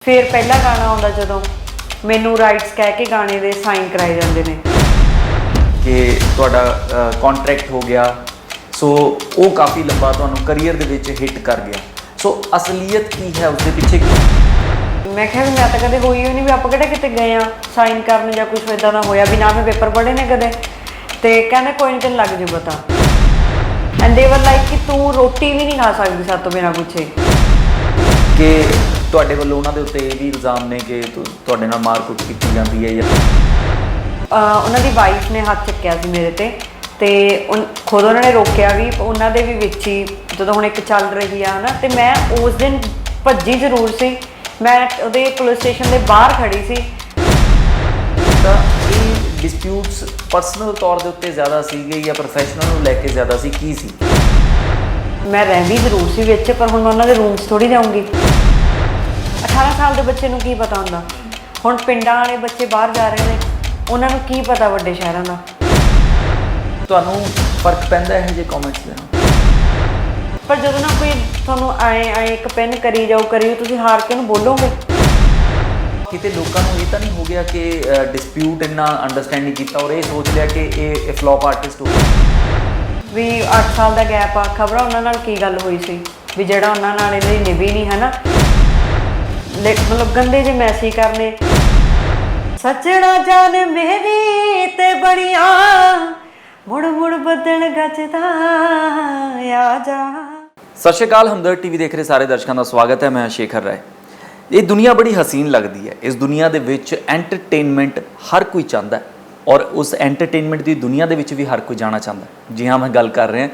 फिर पहला गाना आउंदा जदों मैनू राइट्स कह के गाने दे साइन कराए जांदे ने कि तुहाडा कॉन्ट्रैक्ट हो गया सो वो काफ़ी लंबा तुहानूं करियर दे विच हिट कर गया सो असलीयत की है उसके पीछे मैं कहा भी मैं तो कदे होई ही नहीं भी आप किहड़ा किते गए आ साइन करन जां कुछ इदां दा होया भी ना मैं पेपर पढ़े ने कदे ते कहंदे कोई नहीं तैनूं लग जू पता एंड दे वर लाइक कि तू रोटी भी नहीं खा सकदी सातों बिना पुछे कि ਤੁਹਾਡੇ ਵੱਲੋਂ ਉਹਨਾਂ ਦੇ ਉੱਤੇ ਇਹ ਵੀ ਇਲਜ਼ਾਮ ਨੇ ਕਿ ਤੁਹਾਡੇ ਨਾਲ ਮਾਰਕੁੱਟ ਕੀਤੀ ਜਾਂਦੀ ਹੈ ਜਾਂ ਉਹਨਾਂ ਦੀ ਵਾਈਫ ਨੇ ਹੱਥ ਚੱਕਿਆ ਸੀ ਮੇਰੇ ਤੇ ਖੁਦ ਉਹਨਾਂ ਨੇ ਰੋਕਿਆ ਵੀ ਉਹਨਾਂ ਦੇ ਵੀ ਵਿੱਚ ਹੀ ਜਦੋਂ ਹੁਣ ਇੱਕ ਚੱਲ ਰਹੀ ਆ ਹਨਾ ਤੇ ਮੈਂ ਉਸ ਦਿਨ ਭੱਜੀ ਜ਼ਰੂਰ ਸੀ ਮੈਂ ਉਹਦੇ ਪੁਲਿਸ ਸਟੇਸ਼ਨ ਦੇ ਬਾਹਰ ਖੜੀ ਸੀ ਤਾਂ ਇਹ ਡਿਸਪਿਊਟਸ ਪਰਸਨਲ ਤੌਰ ਦੇ ਉੱਤੇ ਜ਼ਿਆਦਾ ਸੀਗੇ ਜਾਂ ਪ੍ਰੋਫੈਸ਼ਨਲ ਨੂੰ ਲੈ ਕੇ ਜ਼ਿਆਦਾ ਸੀ ਕੀ ਸੀ ਮੈਂ ਰਹਿੰਦੀ ਜ਼ਰੂਰ ਸੀ ਵਿੱਚ ਪਰ ਹੁਣ ਮੈਂ ਉਹਨਾਂ ਦੇ ਰੂਮ 'ਚ ਥੋੜੀ ਜਾਊਂਗੀ 18 ਸਾਲ ਦੇ ਬੱਚੇ ਨੂੰ ਕੀ ਪਤਾ ਹੁੰਦਾ ਹੁਣ ਪਿੰਡਾਂ ਵਾਲੇ ਬੱਚੇ ਬਾਹਰ ਜਾ ਰਹੇ ਨੇ ਉਹਨਾਂ ਨੂੰ ਕੀ ਪਤਾ ਵੱਡੇ ਸ਼ਹਿਰਾਂ ਦਾ ਤੁਹਾਨੂੰ ਫਰਕ ਪੈਂਦਾ ਇਹ ਜੇ ਕਮੈਂਟਸ ਦੇ ਪਰ ਜਦੋਂ ਨਾ ਕੋਈ ਤੁਹਾਨੂੰ ਆਏ ਇੱਕ ਪੈਨ ਕਰੀ ਜਾਓ ਤੁਸੀਂ ਹਾਰ ਕੇ ਉਹਨੂੰ ਬੋਲੋਗੇ ਕਿਤੇ ਲੋਕਾਂ ਨੂੰ ਇਹ ਤਾਂ ਨਹੀਂ ਹੋ ਗਿਆ ਕਿ ਡਿਸਪਿਊਟ ਇੰਨਾ ਅੰਡਰਸਟੈਂਡਿੰਗ ਕੀਤਾ ਔਰ ਇਹ ਸੋਚ ਲਿਆ ਕਿ ਇਹ ਫਲॉप ਆਰਟਿਸਟ ਹੋ ਵੀ 8 ਸਾਲ ਦਾ ਗੈਪ ਆ ਖਬਰਾਂ ਉਹਨਾਂ ਨਾਲ ਕੀ ਗੱਲ ਹੋਈ ਸੀ ਵੀ ਜਿਹੜਾ ਉਹਨਾਂ ਨਾਲ ਇਹਦੀ ਨਿਭੀ ਨਹੀਂ ਹੈ ਨਾ मतलब गंदे जे मैसेज करने सचना जान मेरी ते बड़िया मुड़ मुड़ बदन गजदा आ जा। सत श्री अकाल हमदर्द टीवी देख रहे सारे दर्शकों का स्वागत है मैं शेखर राय। ये दुनिया बड़ी हसीन लगती है इस दुनिया दे विच एंटरटेनमेंट हर कोई चाहता है और उस एंटरटेनमेंट की दुनिया दे विच भी हर कोई जाना चाहता है। जी हाँ मैं गल कर रहा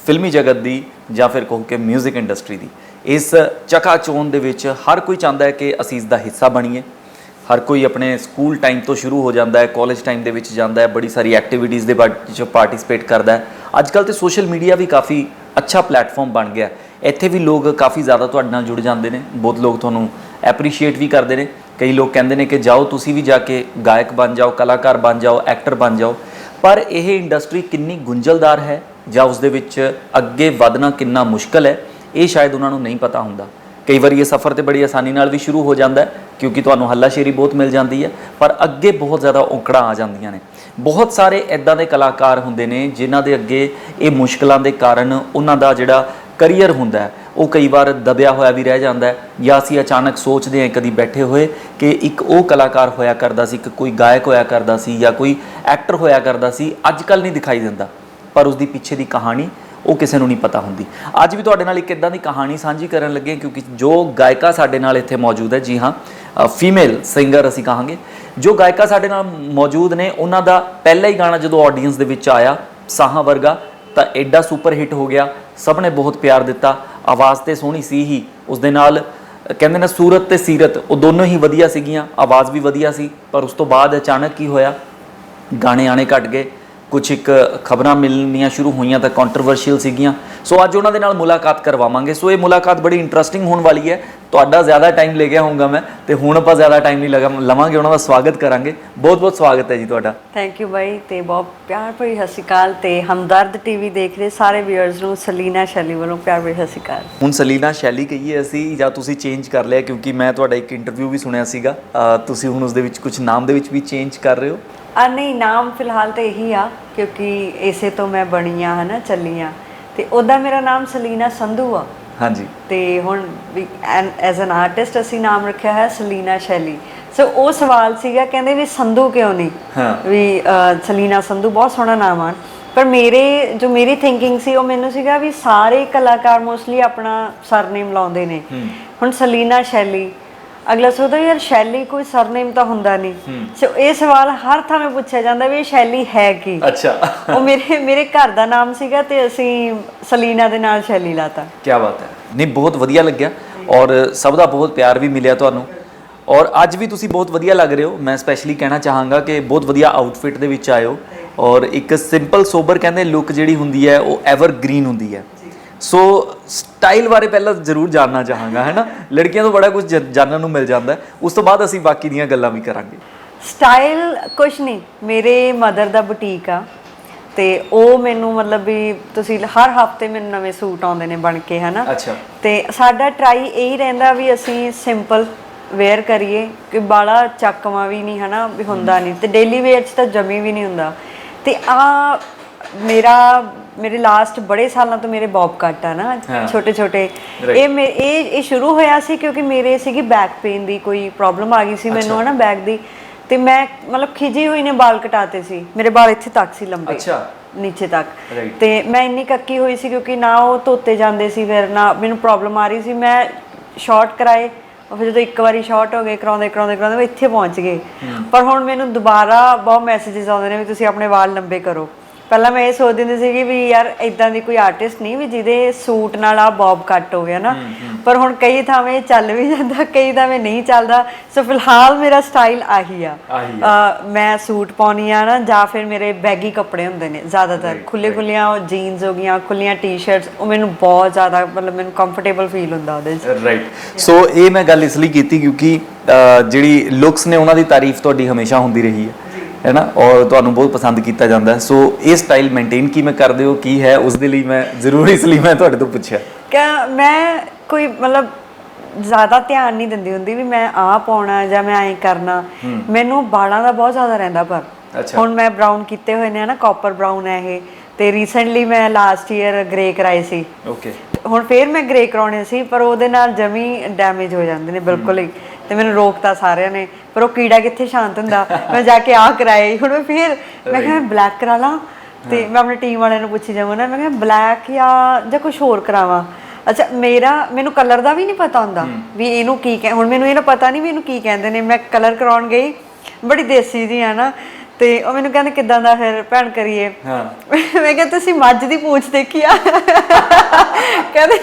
फिल्मी जगत की या फिर कहो कि म्यूजिक इंडस्ट्री की इस चकाचौंध दे विच हर कोई चाहता है कि असीं इसदा हिस्सा बणीए। हर कोई अपने स्कूल टाइम तो शुरू हो जाता है कॉलेज टाइम दे विच जाता है बड़ी सारी एक्टिविटीज़ दे विच पार्टिसिपेट करता है। अजकल तो सोशल मीडिया भी काफ़ी अच्छा प्लेटफॉर्म बन गया इत्थे भी लोग काफ़ी ज़्यादा तुहाडे नाल जुड़ जाते हैं बहुत लोग तुहानूं एप्रीशिएट भी करते हैं कई लोग कहते हैं कि जाओ तुसीं भी जाके गायक बन जाओ कलाकार बन जाओ एक्टर बन जाओ पर यह इंडस्ट्री कितनी गुंझलदार है जां उसदे विच अगे वधना कितना मुश्किल है ये शायद उन्होंने नहीं पता होंदा। कई बार ये सफ़र तो बड़ी आसानी नाल भी शुरू हो जाता है क्योंकि तुहानूं हल्लाशेरी बहुत मिल जाती है पर अगे बहुत ज़्यादा औकड़ां आ जांदियां ने। बहुत सारे इदां दे कलाकार हुंदे ने जिन्हां दे अगे ये मुश्किलों के कारण उन्हां दा जिहड़ा करियर हुंदा है वो कई बार दबिया होया भी रह जाता है या असीं अचानक सोचते हैं कभी बैठे हुए कि एक वो कलाकार होया करदा सी कि कोई गायक होया करदा सी या कोई एक्टर होया करदा सी अजकल नहीं दिखाई दिंदा पर उसकी पीछे की कहानी वो किसी को नहीं पता होंगी। अज भी तुहाडे नाल एक इदां दी कहानी साझी करन लगे क्योंकि जो गायिका साडे नाल इत्थे मौजूद है जी हाँ फीमेल सिंगर असीं कहांगे जो गायिका साडे नाल मौजूद ने उन्हां दा पहला ही गाना जो ऑडियंस दे विच आया साहां वर्गा तो एडा सुपर हिट हो गया सब ने बहुत प्यार दिता आवाज़ तो सोहनी सी ही उस दे नाल कहंदे ने सूरत ते सीरत वो दोनों ही वधिया सीगियां आवाज़ भी वधिया सी पर उस तो बाद अचानक की होया गाने आने घट गए कुछ एक खबरां मिलनियां शुरू हुई तो कॉन्ट्रोवर्शियल सीगियां सो अज उन्हां दे नाल मुलाकात करवावांगे। सो ये मुलाकात बड़ी इंटरस्टिंग होने वाली है तुहाडा ज़्यादा टाइम ले गया होऊंगा मैं तो हुण आपां ज़्यादा टाइम नहीं लवांगे उन्हां दा स्वागत करांगे। बहुत बहुत स्वागत है जी तुहाडा। थैंक यू बाई ते बहुत प्यार भरी सत श्री अकाल ते हमदर्द टीवी देख रहे सारे व्यूअर्स नूं सलीना शैली वालों प्यार भरी सत श्री अकाल। हुण सलीना शैली कहिए असीं जां तुसीं चेंज कर लिया क्योंकि मैं तुहाडा एक इंटरव्यू भी सुनिया सीगा तुसीं हुण उस दे विच कुछ नाम दे विच भी चेंज कर रहे हो नहीं नाम फिलहाल तो यही आ क्योंकि इसे तो मैं बनी हाँ है ना चली हाँ तो उदा मेरा नाम सलीना संधू आ। हाँ जी तो हुण एज एन आर्टिस्ट असी नाम रखा है सलीना शैली। सो वो सवाल सीगा कहंदे भी संधू क्यों नहीं हाँ। भी सलीना संधू बहुत सोहना नाम आ पर मेरी थिंकिंग सी वो मैनूं सीगा भी सारे कलाकार मोस्टली अपना सरनेम लाउंदे ने हुण सलीना शैली अगला सोचदा यार शैली कोई सरनेम तो हुंदा नहीं सो ये सवाल हर थां पूछा जाता भी शैली है कि अच्छा वो मेरे घर का नाम सीगा ते असीं सलीना दे नाल शैली लाता। क्या बात है नहीं बहुत वधिया लग्या और सब दा बहुत प्यार भी मिलिया तुहानूं और अज भी तुसीं बहुत वधिया लग रहे हो। मैं स्पैशली कहना चाहांगा कि बहुत वधिया आउटफिट दे विच आए हो और एक सिंपल सोबर कहंदे लुक जिहड़ी हुंदी है वो एवरग्रीन हुंदी है। सो स्टाइल बारे पहला जरूर जानना चाहांगा है ना लड़कियां तो बड़ा कुछ जानने को मिल जाता है उस तो बाद असीं बाकी दीयां गल्लां भी करांगे। स्टाइल कुछ नहीं मेरे मदर दा बुटीक आ ते ਉਹ ਮੈਨੂੰ ਮਤਲਬ ਵੀ ਤੁਸੀਂ ਹਰ ਹਫਤੇ ਮੈਨੂੰ ਨਵੇਂ ਸੂਟ ਆਉਂਦੇ ਨੇ ਬਣ ਕੇ ਹੈ ਨਾ। ਅੱਛਾ ਤੇ ਸਾਡਾ ਟਰਾਈ ਇਹੀ ਰਹਿੰਦਾ ਵੀ ਅਸੀਂ ਸਿੰਪਲ ਵੇਅਰ ਕਰੀਏ ਕਿ ਬਾਲਾ ਚੱਕਵਾਂ ਵੀ ਨਹੀਂ ਹਨਾ ਵੀ ਹੁੰਦਾ ਨਹੀਂ ਤੇ ਡੇਲੀ ਵੇਅਰ 'ਚ ਤਾਂ ਜਮੀ ਵੀ ਨਹੀਂ ਹੁੰਦਾ। ਤੇ ਆ ਮੇਰੇ ਲਾਸਟ ਬੜੇ ਸਾਲਾਂ ਤੋਂ ਮੇਰੇ ਬੌਬ ਕੱਟ ਆ ਨਾ ਛੋਟੇ ਛੋਟੇ, ਇਹ ਸ਼ੁਰੂ ਹੋਇਆ ਸੀ ਕਿਉਂਕਿ ਮੇਰੇ ਸੀਗੀ ਬੈਕ ਪੇਨ ਦੀ ਕੋਈ ਪ੍ਰੋਬਲਮ ਆ ਗਈ ਸੀ ਮੈਨੂੰ ਹਨਾ ਬੈਕ ਦੀ, ਤੇ ਮੈਂ ਮਤਲਬ ਖਿਜੀ ਹੋਈ ਨੇ ਬਾਲ ਕਟਾਤੇ ਸੀ, ਮੇਰੇ ਬਾਲ ਇੱਥੇ ਤੱਕ ਸੀ ਲੰਬੇ ਨੀਚੇ ਤੱਕ, ਤੇ ਮੈਂ ਇੰਨੀ ਕੱਕੀ ਹੋਈ ਸੀ ਕਿਉਂਕਿ ਨਾ ਉਹ ਧੋਤੇ ਜਾਂਦੇ ਸੀ, ਫਿਰ ਨਾ ਮੈਨੂੰ ਪ੍ਰੋਬਲਮ ਆ ਰਹੀ ਸੀ। ਮੈਂ ਸ਼ਾਰਟ ਕਰਾਏ, ਫਿਰ ਜਦੋਂ ਇੱਕ ਵਾਰੀ ਸ਼ਾਰਟ ਹੋ ਗਏ ਕਰਾਉਂਦੇ ਕਰਾਉਂਦੇ ਇੱਥੇ ਪਹੁੰਚ ਗਏ। ਪਰ ਹੁਣ ਮੈਨੂੰ ਦੁਬਾਰਾ ਬਹੁਤ ਮੈਸੇजेस ਆਉਂਦੇ ਨੇ ਵੀ ਤੁਸੀਂ ਆਪਣੇ ਵਾਲ ਲੰਬੇ ਕਰੋ। ਪਹਿਲਾਂ ਮੈਂ ਇਹ ਸੋਚਦੀ ਹੁੰਦੀ ਸੀਗੀ ਵੀ ਯਾਰ ਇਦਾਂ ਦੀ ਕੋਈ ਆਰਟਿਸਟ ਨਹੀਂ ਵੀ ਜਿਹਦੇ ਸੂਟ ਨਾਲ ਆ ਬੌਬ ਕੱਟ ਹੋ ਗਿਆ ਨਾ, ਪਰ ਹੁਣ ਕਈ ਥਾਵੇਂ ਚੱਲ ਵੀ ਜਾਂਦਾ, ਕਈ ਥਾਵੇਂ ਨਹੀਂ ਚੱਲਦਾ। ਸੋ ਫਿਲਹਾਲ ਮੇਰਾ ਸਟਾਈਲ ਆਹੀ ਆ, ਮੈਂ ਸੂਟ ਪਾਉਣੀ ਆ ਨਾ, ਜਾਂ ਫਿਰ ਮੇਰੇ ਬੈਗੀ ਕੱਪੜੇ ਹੁੰਦੇ ਨੇ ਜ਼ਿਆਦਾਤਰ, ਖੁੱਲੀਆਂ ਜੀਨਸ ਹੋ ਗਈਆਂ, ਖੁੱਲੀਆਂ ਟੀ-ਸ਼ਰਟਸ, ਉਹ ਮੈਨੂੰ ਬਹੁਤ ਜ਼ਿਆਦਾ ਮਤਲਬ ਮੈਨੂੰ ਕੰਫਰਟੇਬਲ ਫੀਲ ਹੁੰਦਾ ਉਹਦੇ 'ਚ। ਰਾਈਟ। ਸੋ ਇਹ ਮੈਂ ਗੱਲ ਇਸ ਲਈ ਕੀਤੀ ਕਿਉਂਕਿ ਜਿਹੜੀ ਲੁੱਕਸ ਨੇ ਉਹਨਾਂ ਦੀ ਤਾਰੀਫ ਤੁਹਾਡੀ ਹਮੇਸ਼ਾ ਹੁੰਦੀ ਰਹੀ ਹੈ ਨਾ, ਔਰ ਤੁਹਾਨੂੰ ਬਹੁਤ ਪਸੰਦ ਕੀਤਾ ਜਾਂਦਾ ਹੈ। ਸੋ ਇਹ ਸਟਾਈਲ ਮੇਨਟੇਨ ਕਿਵੇਂ ਕਰਦੇ ਹੋ, ਕੀ ਹੈ ਉਸ ਦੇ ਲਈ ਮੈਂ ਜ਼ਰੂਰ ਇਸ ਲਈ ਮੈਂ ਤੁਹਾਡੇ ਤੋਂ ਪੁੱਛਿਆ ਕਿ ਮੈਂ ਕੋਈ ਮਤਲਬ ਜ਼ਿਆਦਾ ਧਿਆਨ ਨਹੀਂ ਦਿੰਦੀ ਹੁੰਦੀ ਵੀ ਮੈਂ ਆਹ ਪਾਉਣਾ ਜਾਂ ਮੈਂ ਐਂ ਕਰਨਾ। ਮੈਨੂੰ ਬਾਲਾਂ ਦਾ ਬਹੁਤ ਜ਼ਿਆਦਾ ਰਹਿੰਦਾ, ਪਰ ਹੁਣ ਮੈਂ ਬਰਾਊਨ ਕੀਤੇ ਹੋਏ ਨੇ ਨਾ, ਕਾਪਰ ਬਰਾਊਨ ਹੈ ਇਹ, ਤੇ ਰੀਸੈਂਟਲੀ ਮੈਂ ਲਾਸਟ ਈਅਰ ਗ੍ਰੇ ਕਰਾਏ ਸੀ। ਓਕੇ, ਹੁਣ ਫੇਰ ਮੈਂ ਗ੍ਰੇ ਕਰਾਉਣੇ ਸੀ, ਪਰ ਉਹਦੇ ਨਾਲ ਜਮੀ ਡੈਮੇਜ ਹੋ ਜਾਂਦੇ ਨੇ ਬਿਲਕੁਲ ਹੀ, ਤੇ ਮੈਨੂੰ ਰੋਕਤਾ ਸਾਰਿਆਂ ਨੇ, ਪਰ ਉਹ ਕੀੜਾ ਕਿੱਥੇ ਸ਼ਾਂਤ ਹੁੰਦਾ। ਮੈਂ ਜਾ ਕੇ ਆਹ ਕਰਾਏ, ਹੁਣ ਮੈਂ ਕਿਹਾ ਬਲੈਕ ਕਰਾ ਲਾਂ, ਤੇ ਮੈਂ ਆਪਣੀ ਟੀਮ ਵਾਲਿਆਂ ਨੂੰ ਪੁੱਛੀ ਜਾਵਾਂ ਨਾ, ਮੈਂ ਕਿਹਾ ਬਲੈਕ ਜਾਂ ਕੁਛ ਹੋਰ ਕਰਾਵਾਂ। ਅੱਛਾ, ਮੈਨੂੰ ਕਲਰ ਦਾ ਵੀ ਨਹੀਂ ਪਤਾ ਹੁੰਦਾ ਵੀ ਇਹਨੂੰ ਕੀ ਹੁਣ ਮੈਨੂੰ ਇਹਦਾ ਪਤਾ ਨਹੀਂ ਵੀ ਇਹਨੂੰ ਕੀ ਕਹਿੰਦੇ ਨੇ। ਮੈਂ ਕਲਰ ਕਰਾਉਣ ਗਈ, ਬੜੀ ਦੇਸੀ ਜੀ ਆ ਨਾ, ਤੇ ਉਹ ਮੈਨੂੰ ਕਹਿੰਦੇ ਕਿੱਦਾਂ ਦਾ ਫਿਰ ਭੈਣ ਕਰੀਏ। ਮੈਂ ਕਿਹਾ ਤੁਸੀਂ ਮੱਝ ਦੀ ਪੂੰਛ ਦੇਖੀ ਆ? ਕਹਿੰਦੇ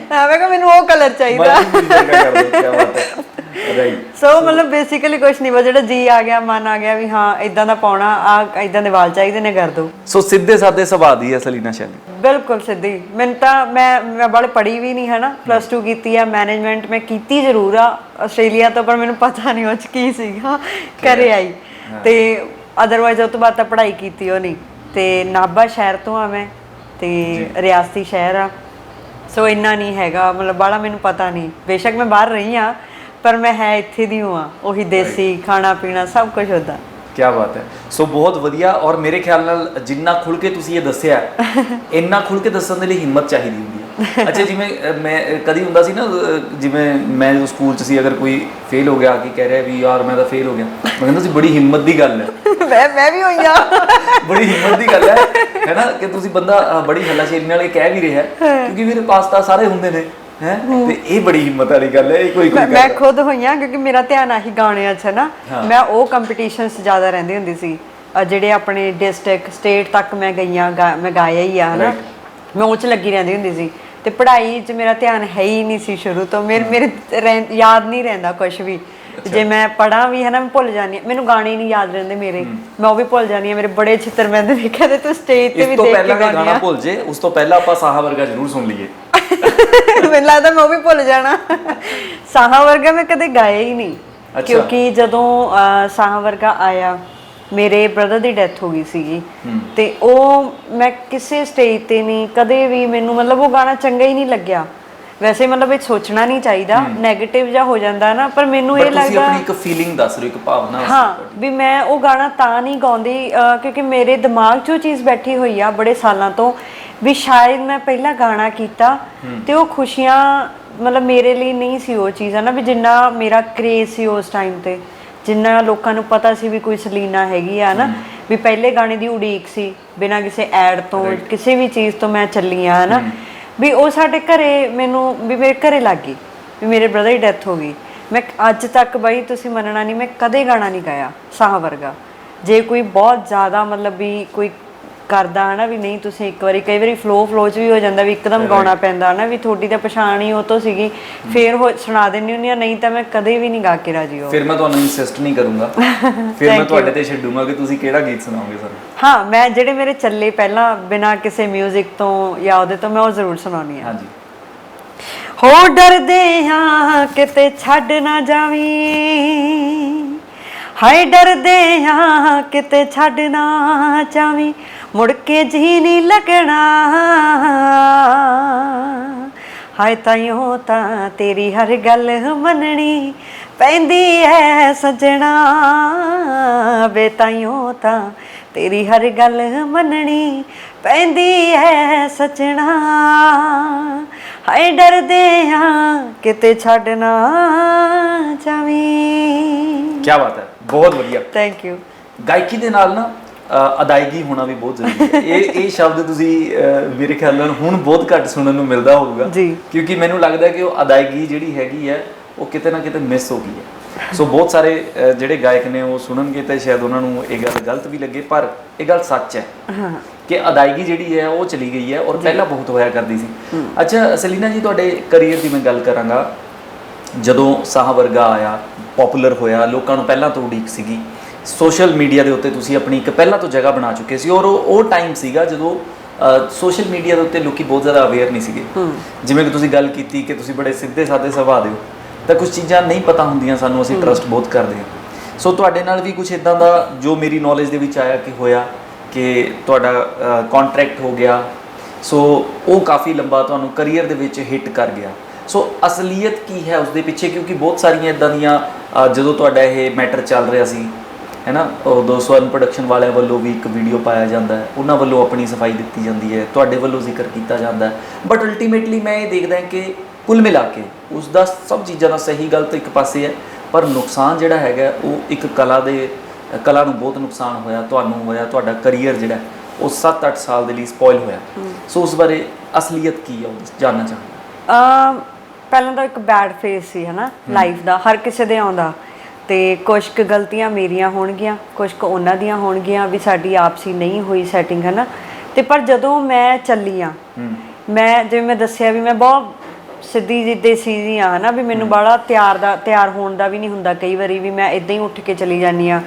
ਮੈਂ ਕਿਹਾ ਮੈਨੂੰ ਉਹ ਕਲਰ ਚਾਹੀਦਾ। ਸੋ ਮਤਲਬ ਬੇਸਿਕਲੀ ਕੁਛ ਨਹੀਂ, ਬਸ ਜਿਹੜਾ ਜੀ ਆ ਗਿਆ, ਮਨ ਆ ਗਿਆ ਵੀ ਹਾਂ ਇਦਾਂ ਦਾ ਪਾਉਣਾ, ਆ ਇਦਾਂ ਦੇ ਵਾਲ ਚਾਹੀਦੇ ਨੇ, ਕਰ ਦੋ। ਸੋ ਸਿੱਧੇ ਸਾਦੇ ਸੁਭਾਅ ਦੀ ਹੈ ਸਲੀਨਾ ਸ਼ੈਲੀ। ਬਿਲਕੁਲ ਸਿੱਧੀ। ਮੈਨੂੰ ਤਾਂ ਮੈਂ ਬਾਲੇ ਪੜ੍ਹੀ ਵੀ ਨਹੀਂ ਹੈ ਨਾ, +2 ਕੀਤੀ ਆ, ਮੈਨੇਜਮੈਂਟ ਮੈਂ ਕੀਤੀ ਜ਼ਰੂਰ ਆ ਆਸਟ੍ਰੇਲੀਆ ਤੋਂ, ਪਰ ਮੈਨੂੰ ਪਤਾ ਨਹੀਂ ਉਹ 'ਚ ਕੀ ਸੀਗਾ, ਘਰੇ ਆਈ। ਤੇ ਅਦਰਵਾਈਜ਼ ਉਹ ਤੋਂ ਬਾਅਦ ਤਾਂ ਪੜ੍ਹਾਈ ਕੀਤੀ ਉਹ ਨਹੀਂ। ਤੇ ਨਾਭਾ ਸ਼ਹਿਰ ਤੋਂ ਆ ਮੈਂ, ਤੇ ਰਿਆਸਤੀ ਸ਼ਹਿਰ ਆ, ਸੋ ਇੰਨਾ ਨਹੀਂ ਹੈਗਾ ਮਤਲਬ ਬਾਹਲਾ ਮੈਨੂੰ ਪਤਾ ਨਹੀਂ। ਬੇਸ਼ੱਕ ਮੈਂ ਬਾਹਰ ਰਹੀ ਹਾਂ, ਪਰ ਮੈਂ ਹੈ ਇੱਥੇ ਦੀ ਹਾਂ, ਉਹੀ ਦੇਸੀ ਖਾਣਾ ਪੀਣਾ ਸਭ ਕੁਝ ਹੁੰਦਾ। ਕੀ ਬਾਤ ਹੈ। ਸੋ ਬਹੁਤ ਵਧੀਆ, ਔਰ ਮੇਰੇ ਖਿਆਲ ਨਾਲ ਜਿੰਨਾ ਖੁੱਲ ਕੇ ਤੁਸੀਂ ਇਹ ਦੱਸਿਆ, ਇੰਨਾ ਖੁੱਲ ਕੇ ਦੱਸਣ ਦੇ ਲਈ ਹਿੰਮਤ ਚਾਹੀਦੀ ਹੁੰਦੀ ਹੈ। ਅੱਛਾ, ਜਿਵੇਂ ਮੈਂ ਕਦੀ ਹੁੰਦਾ ਸੀ ਨਾ, ਜਿਵੇਂ ਮੈਂ ਜਦੋਂ ਸਕੂਲ 'ਚ ਸੀ, ਅਗਰ ਕੋਈ ਫੇਲ ਹੋ ਗਿਆ, ਕਿ ਕਹਿ ਰਿਹਾ ਵੀ ਯਾਰ ਮੈਂ ਤਾਂ ਫੇਲ ਹੋ ਗਿਆ, ਮੈਂ ਕਹਿੰਦਾ ਸੀ ਬੜੀ ਹਿੰਮਤ ਦੀ ਗੱਲ ਹੈ। ਮੈਂ ਵੀ ਹੋਈ ਆ। ਬੜੀ ਹਿੰਮਤ ਦੀ ਗੱਲ ਹੈ ਨਾ, ਕਿ ਤੁਸੀਂ ਬੰਦਾ ਬੜੀ ਹੱਲਾਸ਼ੇਰੀ ਨਾਲ ਇਹ ਕਹਿ ਵੀ ਰਿਹਾ, ਕਿਉਂਕਿ ਮੇਰੇ ਪਾਸ ਤਾਂ ਸਾਰੇ ਹੁੰਦੇ ਨੇ ਹੈ, ਤੇ ਇਹ ਬੜੀ ਹਿੰਮਤ ਵਾਲੀ ਗੱਲ ਹੈ। ਇਹ ਕੋਈ ਮੈਂ ਖੁਦ ਹੋਈ ਆ, ਕਿਉਂਕਿ ਮੇਰਾ ਧਿਆਨ ਆਹੀ ਗਾਣਿਆਂ 'ਚ ਹੈ ਨਾ। ਮੈਂ ਉਹ ਕੰਪੀਟੀਸ਼ਨਸ ਜ਼ਿਆਦਾ ਰਹਿੰਦੀ ਹੁੰਦੀ ਸੀ, ਜਿਹੜੇ ਆਪਣੇ ਡਿਸਟ੍ਰਿਕਟ ਸਟੇਟ ਤੱਕ ਮੈਂ ਗਈਆਂ, ਮੈਂ ਗਾਇਆ ਹੀ ਆ ਹਨਾ, ਮੈਂ ਉਹ 'ਚ ਲੱਗੀ ਰਹਿੰਦੀ ਹੁੰਦੀ ਸੀ। ਤੇ ਪੜ੍ਹਾਈ 'ਚ ਮੇਰਾ ਧਿਆਨ ਹੈ ਹੀ ਨਹੀਂ ਸੀ ਸ਼ੁਰੂ ਤੋਂ, ਮੇਰੇ ਯਾਦ ਨਹੀਂ ਰਹਿੰਦਾ ਕੁਛ ਵੀ। ਜੇ ਮੈਂ ਪੜ੍ਹਾਂ ਵੀ ਹੈ ਨਾ, ਮੈਂ ਭੁੱਲ ਜਾਂਦੀ ਹਾਂ, ਮੈਨੂੰ ਗਾਣੇ ਨਹੀਂ ਯਾਦ ਰਹਿੰਦੇ ਮੇਰੇ, ਮੈਂ ਉਹ ਵੀ ਭੁੱਲ ਜਾਂਦੀ ਹਾਂ। ਮੇਰੇ ਬੜੇ ਛਿੱਤਰ ਪੈਂਦੇ ਨੇ, ਕਹਿੰਦੇ ਤੂੰ ਸਟੇਜ ਤੇ ਵੀ ਦੇਖ ਕੇ ਗਾਣਾ ਭੁੱਲ ਜੇ, ਉਸ ਤੋਂ ਪਹਿਲਾਂ ਆਪਾਂ ਸਾਹਾ ਵਰਗਾ ਜ਼ਰੂਰ ਸੁਣ ਲਈਏ। ਮੈਨੂੰ ਲੱਗਦਾ ਮੈਂ ਉਹ ਵੀ ਭੁੱਲ ਜਾਣਾ। ਸਾਹਾ ਵਰਗਾ ਮੈਂ ਕਦੇ ਗਾਇਆ ਹੀ ਨਹੀਂ, ਕਿਉਂਕਿ ਜਦੋਂ ਸਾਹਾ ਵਰਗਾ ਆਇਆ, ਮੇਰੇ ਬ੍ਰਦਰ ਦੀ ਡੈਥ ਹੋ ਗਈ ਸੀਗੀ, ਤੇ ਉਹ ਮੈਂ ਕਿਸੇ ਸਟੇਜ ਤੇ ਨਹੀਂ ਕਦੇ ਵੀ, ਮੈਨੂੰ ਮਤਲਬ ਉਹ ਗਾਣਾ ਚੰਗਾ ਹੀ ਨਹੀਂ ਲੱਗਿਆ। ਵੈਸੇ ਮਤਲਬ ਇਹ ਸੋਚਣਾ ਨਹੀਂ ਚਾਹੀਦਾ, ਨੈਗੇਟਿਵ ਜਿਹਾ ਹੋ ਜਾਂਦਾ ਨਾ, ਪਰ ਮੈਨੂੰ ਇਹ ਲੱਗਦਾ ਤੁਸੀਂ ਆਪਣੀ ਇੱਕ ਫੀਲਿੰਗ ਦੱਸ ਰਹੇ ਹੋ, ਇੱਕ ਭਾਵਨਾ। ਹਾਂ, ਵੀ ਮੈਂ ਉਹ ਗਾਣਾ ਤਾਂ ਨਹੀਂ ਗਾਉਂਦੀ ਕਿਉਂਕਿ ਮੇਰੇ ਦਿਮਾਗ 'ਚ ਉਹ ਚੀਜ਼ ਬੈਠੀ ਹੋਈ ਆ ਬੜੇ ਸਾਲਾਂ ਤੋਂ, ਵੀ ਸ਼ਾਇਦ ਮੈਂ ਪਹਿਲਾਂ ਗਾਣਾ ਕੀਤਾ ਤੇ ਉਹ ਖੁਸ਼ੀਆਂ ਮਤਲਬ ਮੇਰੇ ਲਈ ਨਹੀਂ ਸੀ ਉਹ ਚੀਜ਼ ਹੈ ਨਾ, ਵੀ ਜਿੰਨਾ ਮੇਰਾ ਕਰੇਜ਼ ਸੀ ਉਸ ਟਾਈਮ ਤੇ, ਜਿੰਨਾ ਲੋਕਾਂ ਨੂੰ ਪਤਾ ਸੀ ਵੀ ਕੋਈ ਸਲੀਨਾ ਹੈਗੀ ਆ ਨਾ, ਵੀ ਪਹਿਲੇ ਗਾਣੇ ਦੀ ਉਡੀਕ ਸੀ, ਬਿਨਾਂ ਕਿਸੇ ਐਡ ਤੋਂ, ਕਿਸੇ ਵੀ ਚੀਜ਼ ਤੋਂ ਮੈਂ ਚੱਲੀ ਆ ਨਾ, ਵੀ ਉਹ ਸਾਡੇ ਘਰੇ ਮੈਨੂੰ ਵੀ ਮੇਰੇ ਘਰੇ ਲੱਗ ਗਈ, ਵੀ ਮੇਰੇ ਬ੍ਰਦਰ ਦੀ ਡੈਥ ਹੋ ਗਈ। ਮੈਂ ਅੱਜ ਤੱਕ ਬਾਈ ਤੁਸੀਂ ਮੰਨਣਾ ਨਹੀਂ, ਮੈਂ ਕਦੇ ਗਾਣਾ ਨਹੀਂ ਗਾਇਆ ਸਾਹ ਵਰਗਾ। ਜੇ ਕੋਈ ਬਹੁਤ ਜ਼ਿਆਦਾ ਮਤਲਬ ਵੀ ਕੋਈ ਕਰਦਾ ਹੈ ਨਾ, ਵੀ ਨਹੀਂ ਤੁਸੀਂ ਇੱਕ ਵਾਰੀ, ਕਈ ਵਾਰੀ ਫਲੋ 'ਚ ਵੀ ਹੋ ਜਾਂਦਾ ਵੀ ਇੱਕਦਮ ਗਾਉਣਾ ਪੈਂਦਾ ਨਾ, ਵੀ ਤੁਹਾਡੀ ਤਾਂ ਪਛਾਣ ਹੀ ਉਹ ਤੋਂ ਸੀਗੀ, ਫਿਰ ਉਹ ਸੁਣਾ ਦਿੰਦੀ ਹੁੰਦੀ ਆ, ਨਹੀਂ ਤਾਂ ਮੈਂ ਕਦੇ ਵੀ ਨਹੀਂ ਗਾ ਕੇ ਰਾਜੀ ਹੋ। ਫਿਰ ਮੈਂ ਤੁਹਾਨੂੰ ਇਨਸਿਸਟ ਨਹੀਂ ਕਰੂੰਗਾ, ਫਿਰ ਮੈਂ ਤੁਹਾਡੇ ਤੇ ਛੱਡੂੰਗਾ ਕਿ ਤੁਸੀਂ ਕਿਹੜਾ ਗੀਤ ਸੁਣਾਓਗੇ ਸਰ। ਹਾਂ, ਮੈਂ ਜਿਹੜੇ ਮੇਰੇ ਚੱਲੇ ਪਹਿਲਾਂ ਬਿਨਾਂ ਕਿਸੇ ਮਿਊਜ਼ਿਕ ਤੋਂ ਜਾਂ ਉਹਦੇ ਤੋਂ, ਮੈਂ ਉਹ ਜ਼ਰੂਰ ਸੁਣਾਉਣੀ ਆ। ਹਾਂਜੀ। ਹੋ ਡਰਦੇ ਹਾਂ ਕਿਤੇ ਛੱਡ ਨਾ ਜਾਵੀਂ, ਹਾਏ ਡਰਦੇ ਹਾਂ ਕਿਤੇ ਛੱਡ ਨਾ ਜਾਵੀਂ, ਮੁੜ ਕੇ ਜੀ ਨਹੀਂ ਲੱਗਣਾ, ਹਾਏ ਤਾਈਓ ਤਾਂ ਤੇਰੀ ਹਰ ਗੱਲ ਮੰਨਣੀ, ਪੈਂਦੀ ਐ ਸੱਜਣਾ ਵੇ ਤਾਈਓ ਤਾਂ ਤੇਰੀ ਹਰ ਗੱਲ ਮੰਨਣੀ ਪੈਂਦੀ ਐ ਸੱਜਣਾ ਹਾਏ ਡਰਦੇ ਆ ਕਿਤੇ ਛੱਡ ਨਾ ਜਾਵੀਂ। ਕੀ ਬਾਤ ਹੈ, ਬਹੁਤ ਵਧੀਆ। Thank you. ਗਾਇਕੀ ਦੇ ਨਾਲ ਨਾ ਅਦਾਇਗੀ ਹੋਣਾ ਵੀ ਬਹੁਤ ਜ਼ਰੂਰੀ ਹੈ। ਇਹ ਸ਼ਬਦ ਤੁਸੀਂ ਮੇਰੇ ਖਿਆਲ ਨਾਲ ਹੁਣ ਬਹੁਤ ਘੱਟ ਸੁਣਨ ਨੂੰ ਮਿਲਦਾ ਹੋਊਗਾ ਜੀ, ਕਿਉਂਕਿ ਮੈਨੂੰ ਲੱਗਦਾ ਕਿ ਉਹ ਅਦਾਇਗੀ ਜਿਹੜੀ ਹੈਗੀ ਹੈ ਉਹ ਕਿਤੇ ਨਾ ਕਿਤੇ ਮਿਸ ਹੋ ਗਈ ਹੈ। ਸੋ ਬਹੁਤ ਸਾਰੇ ਜਿਹੜੇ ਗਾਇਕ ਨੇ ਉਹ ਸੁਣਨਗੇ ਤਾਂ ਸ਼ਾਇਦ ਉਹਨਾਂ ਨੂੰ ਇਹ ਗੱਲ ਗਲਤ ਵੀ ਲੱਗੇ, ਪਰ ਇਹ ਗੱਲ ਸੱਚ ਹੈ ਕਿ ਅਦਾਇਗੀ ਜਿਹੜੀ ਹੈ ਉਹ ਚਲੀ ਗਈ ਹੈ ਔਰ ਪਹਿਲਾਂ ਬਹੁਤ ਹੋਇਆ ਕਰਦੀ ਸੀ। ਅੱਛਾ ਸਲੀਨਾ ਜੀ, ਤੁਹਾਡੇ ਕਰੀਅਰ ਦੀ ਮੈਂ ਗੱਲ ਕਰਾਂਗਾ। ਜਦੋਂ ਸਾਹ ਵਰਗਾ ਆਇਆ, ਪਪੂਲਰ ਹੋਇਆ, ਲੋਕਾਂ ਨੂੰ ਪਹਿਲਾਂ ਤੋਂ ਉਡੀਕ ਸੀਗੀ, ਸੋਸ਼ਲ ਮੀਡੀਆ ਦੇ ਉੱਤੇ ਤੁਸੀਂ ਆਪਣੀ ਇੱਕ ਪਹਿਲਾਂ ਤੋਂ ਜਗ੍ਹਾ ਬਣਾ ਚੁੱਕੇ ਸੀ ਔਰ ਉਹ ਟਾਈਮ ਸੀਗਾ ਜਦੋਂ ਸੋਸ਼ਲ ਮੀਡੀਆ ਦੇ ਉੱਤੇ ਲੋਕੀ ਬਹੁਤ ਜ਼ਿਆਦਾ ਅਵੇਅਰ ਨਹੀਂ ਸੀਗੇ। ਜਿਵੇਂ ਕਿ ਤੁਸੀਂ ਗੱਲ ਕੀਤੀ ਕਿ ਤੁਸੀਂ ਬੜੇ ਸਿੱਧੇ ਸਾਦੇ ਸੁਭਾਅ ਦੇ ਹੋ, ਤਾਂ ਕੁਝ ਚੀਜ਼ਾਂ ਨਹੀਂ ਪਤਾ ਹੁੰਦੀਆਂ ਸਾਨੂੰ, ਅਸੀਂ ਟਰਸਟ ਬਹੁਤ ਕਰਦੇ ਹਾਂ। ਸੋ ਤੁਹਾਡੇ ਨਾਲ ਵੀ ਕੁਝ ਇਦਾਂ ਦਾ ਜੋ ਮੇਰੀ ਨੌਲੇਜ ਦੇ ਵਿੱਚ ਆਇਆ ਕਿ ਹੋਇਆ ਕਿ ਤੁਹਾਡਾ ਕੰਟਰੈਕਟ ਹੋ ਗਿਆ, ਸੋ ਉਹ ਕਾਫੀ ਲੰਬਾ ਤੁਹਾਨੂੰ ਕਰੀਅਰ ਦੇ ਵਿੱਚ ਹਿੱਟ ਕਰ ਗਿਆ। ਸੋ ਅਸਲੀਅਤ ਕੀ ਹੈ ਉਸ ਦੇ ਪਿੱਛੇ? ਕਿਉਂਕਿ ਬਹੁਤ ਸਾਰੀਆਂ ਇਦਾਂ ਦੀਆਂ ਜਦੋਂ ਤੁਹਾਡਾ ਇਹ ਮੈਟਰ ਚੱਲ ਰਿਹਾ ਸੀ ਹੈ ਨਾ, ਉਦੋਂ ਸਵਰਨ ਪ੍ਰੋਡਕਸ਼ਨ ਵਾਲਿਆਂ ਵੱਲੋਂ ਵੀ ਇੱਕ ਵੀਡੀਓ ਪਾਇਆ ਜਾਂਦਾ ਹੈ, ਉਹਨਾਂ ਵੱਲੋਂ ਆਪਣੀ ਸਫਾਈ ਦਿੱਤੀ ਜਾਂਦੀ ਹੈ, ਤੁਹਾਡੇ ਵੱਲੋਂ ਜ਼ਿਕਰ ਕੀਤਾ ਜਾਂਦਾ ਹੈ, ਬਟ ਅਲਟੀਮੇਟਲੀ ਮੈਂ ਇਹ ਦੇਖਦਾ ਕਿ ਕੁੱਲ ਮਿਲਾ ਕੇ ਉਸ ਦਾ ਸਭ ਚੀਜ਼ਾਂ ਦਾ ਸਹੀ ਗਲਤ ਇੱਕ ਪਾਸੇ ਹੈ, ਪਰ ਨੁਕਸਾਨ ਜਿਹੜਾ ਹੈਗਾ ਉਹ ਇੱਕ ਕਲਾ ਨੂੰ ਬਹੁਤ ਨੁਕਸਾਨ ਹੋਇਆ, ਤੁਹਾਨੂੰ ਹੋਇਆ, ਤੁਹਾਡਾ ਕਰੀਅਰ ਜਿਹੜਾ ਉਹ 7-8 ਸਾਲ ਦੇ ਲਈ ਸਪੋਇਲ ਹੋਇਆ। ਸੋ ਉਸ ਬਾਰੇ ਅਸਲੀਅਤ ਕੀ ਹੈ ਉਹ ਜਾਣਨਾ ਚਾਹੁੰਦਾ। ਪਹਿਲਾਂ ਤਾਂ ਇੱਕ ਬੈਡ ਫੇਸ ਸੀ ਹੈ ਨਾ ਲਾਈਫ ਦਾ, ਹਰ ਕਿਸੇ ਦੇ ਆਉਂਦਾ, ਤੇ ਕੁਝ ਕੁ ਗਲਤੀਆਂ ਮੇਰੀਆਂ ਹੋਣਗੀਆਂ, ਕੁਝ ਕੁ ਉਹਨਾਂ ਦੀਆਂ ਹੋਣਗੀਆਂ ਵੀ ਸਾਡੀ ਆਪਸੀ ਨਹੀਂ ਹੋਈ ਸੈਟਿੰਗ ਹੈ ਨਾ। ਤੇ ਪਰ ਜਦੋਂ ਮੈਂ ਚੱਲੀ ਆ, ਮੈਂ ਜਿਵੇਂ ਮੈਂ ਦੱਸਿਆ ਵੀ ਮੈਂ ਬਹੁਤ ਸਿੱਧੀ ਜਿੱਦੇ ਸੀ ਆ ਹੈ ਨਾ, ਵੀ ਮੈਨੂੰ ਬੜਾ ਤਿਆਰ ਹੋਣ ਦਾ ਵੀ ਨਹੀਂ ਹੁੰਦਾ ਕਈ ਵਾਰੀ, ਵੀ ਮੈਂ ਇਦਾਂ ਹੀ ਉੱਠ ਕੇ ਚਲੀ ਜਾਂਦੀ ਆ।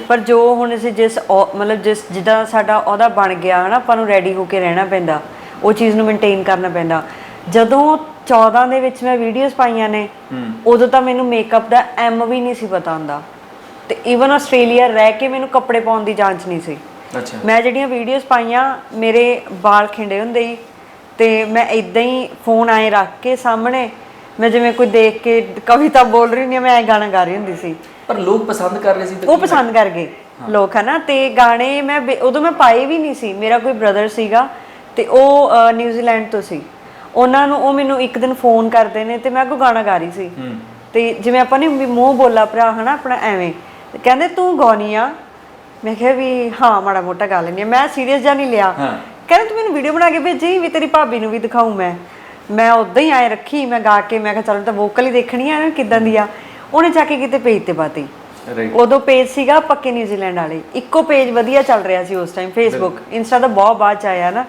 ਪਰ ਜੋ ਹੁਣ ਅਸੀਂ ਜਿੱਦਾਂ ਸਾਡਾ ਉਹਦਾ ਬਣ ਗਿਆ ਹੈ ਨਾ, ਆਪਾਂ ਨੂੰ ਰੈਡੀ ਹੋ ਕੇ ਰਹਿਣਾ ਪੈਂਦਾ, ਉਹ ਚੀਜ਼ ਨੂੰ ਮੇਨਟੇਨ ਕਰਨਾ ਪੈਂਦਾ। ਜਦੋਂ 14 ਦੇ ਵਿੱਚ ਮੈਂ ਵੀਡੀਓਜ਼ ਪਾਈਆਂ ਨੇ, ਉਦੋਂ ਤਾਂ ਮੈਨੂੰ ਮੇਕਅਪ ਦਾ ਵੀ ਨਹੀਂ ਸੀ ਪਤਾ ਹੁੰਦਾ, ਤੇ ਈਵਨ ਆਸਟ੍ਰੇਲੀਆ ਰਹਿ ਕੇ ਮੈਨੂੰ ਕੱਪੜੇ ਪਾਉਣ ਦੀ ਜਾਂਚ ਨਹੀਂ ਸੀ। ਮੈਂ ਜਿਹੜੀਆਂ ਵੀਡੀਓਜ਼ ਪਾਈਆਂ, ਮੇਰੇ ਵਾਲ ਖਿੰਡੇ ਹੁੰਦੇ ਸੀ, ਤੇ ਮੈਂ ਇਦਾਂ ਹੀ ਫੋਨ ਆਏ ਰੱਖ ਕੇ ਸਾਹਮਣੇ, ਮੈਂ ਜਿਵੇਂ ਕੋਈ ਦੇਖ ਕੇ ਕਵਿਤਾ ਬੋਲ ਰਹੀ ਹੁੰਦੀ, ਮੈਂ ਗਾਣਾ ਗਾ ਰਹੀ ਹੁੰਦੀ ਸੀ। ਪਰ ਲੋਕ ਪਸੰਦ ਕਰ ਰਹੇ ਸੀ, ਉਹ ਪਸੰਦ ਕਰ ਗਏ ਲੋਕ ਹੈ ਨਾ। ਤੇ ਗਾਣੇ ਮੈਂ ਉਦੋਂ ਮੈਂ ਪਾਏ ਵੀ ਨਹੀਂ ਸੀ। ਮੇਰਾ ਕੋਈ ਬ੍ਰਦਰ ਸੀਗਾ ਤੇ ਉਹ ਨਿਊਜ਼ੀਲੈਂਡ ਤੋਂ ਸੀ, ਉਹਨਾਂ ਨੂੰ ਉਹ ਮੈਨੂੰ ਇੱਕ ਦਿਨ ਫੋਨ ਕਰਦੇ ਨੇ ਤੇ ਮੈਂ ਅੱਗੋਂ ਗਾਣਾ ਗਾ ਰਹੀ ਸੀ, ਤੇ ਜਿਵੇਂ ਆਪਾਂ ਨੇ ਮੂੰਹ ਬੋਲਾ ਭਰਾ ਹੈ ਨਾ ਆਪਣਾ, ਐਵੇਂ ਕਹਿੰਦੇ ਤੂੰ ਗਾਉਣੀ ਆ। ਮੈਂ ਕਿਹਾ ਵੀ ਹਾਂ ਮਾੜਾ ਮੋਟਾ ਗਾ ਲੈਂਦੀ ਹਾਂ, ਮੈਂ ਸੀਰੀਅਸ ਜਾਂ ਨਹੀਂ ਲਿਆ। ਕਹਿੰਦੇ ਤੂੰ ਮੈਨੂੰ ਵੀਡੀਓ ਬਣਾ ਕੇ ਭੇਜੀ ਵੀ ਤੇਰੀ ਭਾਬੀ ਨੂੰ ਵੀ ਦਿਖਾਊਂ। ਮੈਂ ਉੱਦਾਂ ਹੀ ਆਏ ਰੱਖੀ, ਮੈਂ ਗਾ ਕੇ, ਮੈਂ ਕਿਹਾ ਚਲ ਤਾਂ ਵੋਕਲ ਹੀ ਦੇਖਣੀ ਆ ਕਿੱਦਾਂ ਦੀ ਆ। ਉਹਨੇ ਜਾ ਕੇ ਕਿਤੇ ਪੇਜ ਤੇ ਪਾਤੀ। ਉਦੋਂ ਪੇਜ ਸੀਗਾ ਪੱਕੇ ਨਿਊਜ਼ੀਲੈਂਡ ਵਾਲੇ, ਇੱਕੋ ਪੇਜ ਵਧੀਆ ਚੱਲ ਰਿਹਾ ਸੀ ਉਸ ਟਾਈਮ। ਫੇਸਬੁੱਕ ਇੰਸਟਾ ਤਾਂ ਬਹੁਤ ਬਾਅਦ ਚ ਆਇਆ ਨਾ,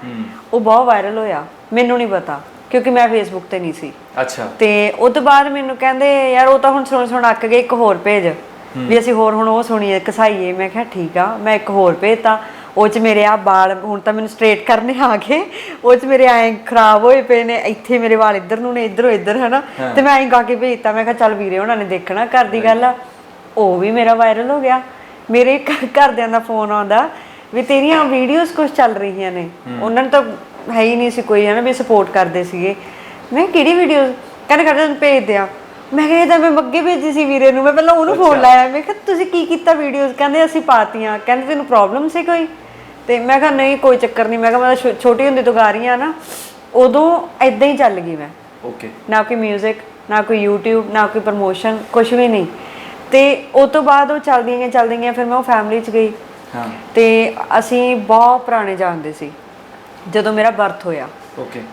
ਉਹ ਬਹੁਤ ਵਾਇਰਲ ਹੋਇਆ, ਮੈਨੂੰ ਨਹੀਂ ਪਤਾ ਕਿਉਂਕਿ ਮੈਂ ਫੇਸਬੁੱਕ ਤੇ ਨਹੀਂ ਸੀ। ਅੱਛਾ। ਤੇ ਉਹ ਤੋਂ ਬਾਅਦ ਮੈਨੂੰ ਕਹਿੰਦੇ ਯਾਰ ਉਹ ਤਾਂ ਹੁਣ ਸੁਣ ਅੱਕ ਗਏ, ਇੱਕ ਹੋਰ ਭੇਜ ਵੀ ਅਸੀਂ ਹੋਰ ਹੁਣ ਉਹ ਸੁਣੀਏ ਘਸਾਈਏ। ਮੈਂ ਕਿਹਾ ਠੀਕ ਆ, ਮੈਂ ਇੱਕ ਹੋਰ ਭੇਜਤਾ। ਉਹ 'ਚ ਮੇਰੇ ਆ ਵਾਲ ਹੁਣ ਤਾਂ ਮੈਨੂੰ ਸਟ੍ਰੇਟ ਕਰਨੇ ਆ ਗਏ, ਉਹ 'ਚ ਮੇਰੇ ਐਂ ਖਰਾਬ ਹੋਏ ਪਏ ਨੇ, ਇੱਥੇ ਮੇਰੇ ਵਾਲ ਇੱਧਰ ਨੂੰ ਨੇ, ਇੱਧਰੋਂ ਇੱਧਰ ਹੈ ਨਾ। ਤੇ ਮੈਂ ਐਂ ਗਾ ਕੇ ਭੇਜਤਾ, ਮੈਂ ਕਿਹਾ ਚੱਲ ਵੀਰੇ ਉਹਨਾਂ ਨੇ ਦੇਖਣਾ, ਘਰ ਦੀ ਗੱਲ ਆ। ਉਹ ਵੀ ਮੇਰਾ ਵਾਇਰਲ ਹੋ ਗਿਆ। ਮੇਰੇ ਘਰਦਿਆਂ ਦਾ ਫੋਨ ਆਉਂਦਾ ਵੀ ਤੇਰੀਆਂ ਵੀਡੀਓਜ਼ ਕੁਛ ਚੱਲ ਰਹੀਆਂ ਨੇ, ਉਹਨਾਂ ਨੂੰ ਤਾਂ ਹੈ ਹੀ ਨਹੀਂ ਸੀ ਕੋਈ ਹੈ ਨਾ ਵੀ ਸਪੋਰਟ ਕਰਦੇ ਸੀਗੇ। ਮੈਂ ਕਿਹੜੀ ਵੀਡੀਓਜ਼? ਕਹਿੰਦੇ ਕਰਦੇ ਭੇਜ ਦਿਆਂ। ਮੈਂ ਕਿਹਾ ਇਹ ਤਾਂ ਮੈਂ ਅੱਗੇ ਭੇਜੀ ਸੀ ਵੀਰੇ ਨੂੰ, ਮੈਂ ਪਹਿਲਾਂ ਉਹਨੂੰ ਫੋਨ ਲਾਇਆ, ਮੈਂ ਕਿਹਾ ਤੁਸੀਂ ਕੀ ਕੀਤਾ ਵੀਡੀਓਜ਼? ਕਹਿੰਦੇ ਅਸੀਂ ਪਾਤੀਆਂ। ਕਹਿੰਦੇ ਤੈਨੂੰ ਪ੍ਰੋਬਲਮ ਸੀ ਕੋਈ? ਤੇ ਮੈਂ ਕਿਹਾ ਨਹੀਂ ਕੋਈ ਚੱਕਰ ਨਹੀਂ, ਮੈਂ ਕਿਹਾ ਮੈਂ ਛੋਟੀ ਹੁੰਦੀ ਤੋਂ ਗਾ ਰਹੀ ਹਾਂ ਨਾ। ਉਦੋਂ ਏਦਾਂ ਹੀ ਚੱਲ ਗਈ ਮੈਂ, ਨਾ ਕੋਈ ਮਿਊਜ਼ਿਕ, ਨਾ ਕੋਈ ਯੂਟਿਊਬ, ਨਾ ਕੋਈ ਪ੍ਰਮੋਸ਼ਨ, ਕੁਛ ਵੀ ਨਹੀਂ। ਤੇ ਉਸ ਤੋਂ ਬਾਅਦ ਉਹ ਚੱਲਦੀਆਂ ਗਈਆਂ, ਫਿਰ ਮੈਂ ਉਹ ਫੈਮਿਲੀ 'ਚ ਗਈ। ਤੇ ਅਸੀਂ ਬਹੁਤ ਪੁਰਾਣੇ ਜਾਣਦੇ ਸੀ ਜਦੋਂ ਮੇਰਾ ਬਰਥ ਹੋਇਆ।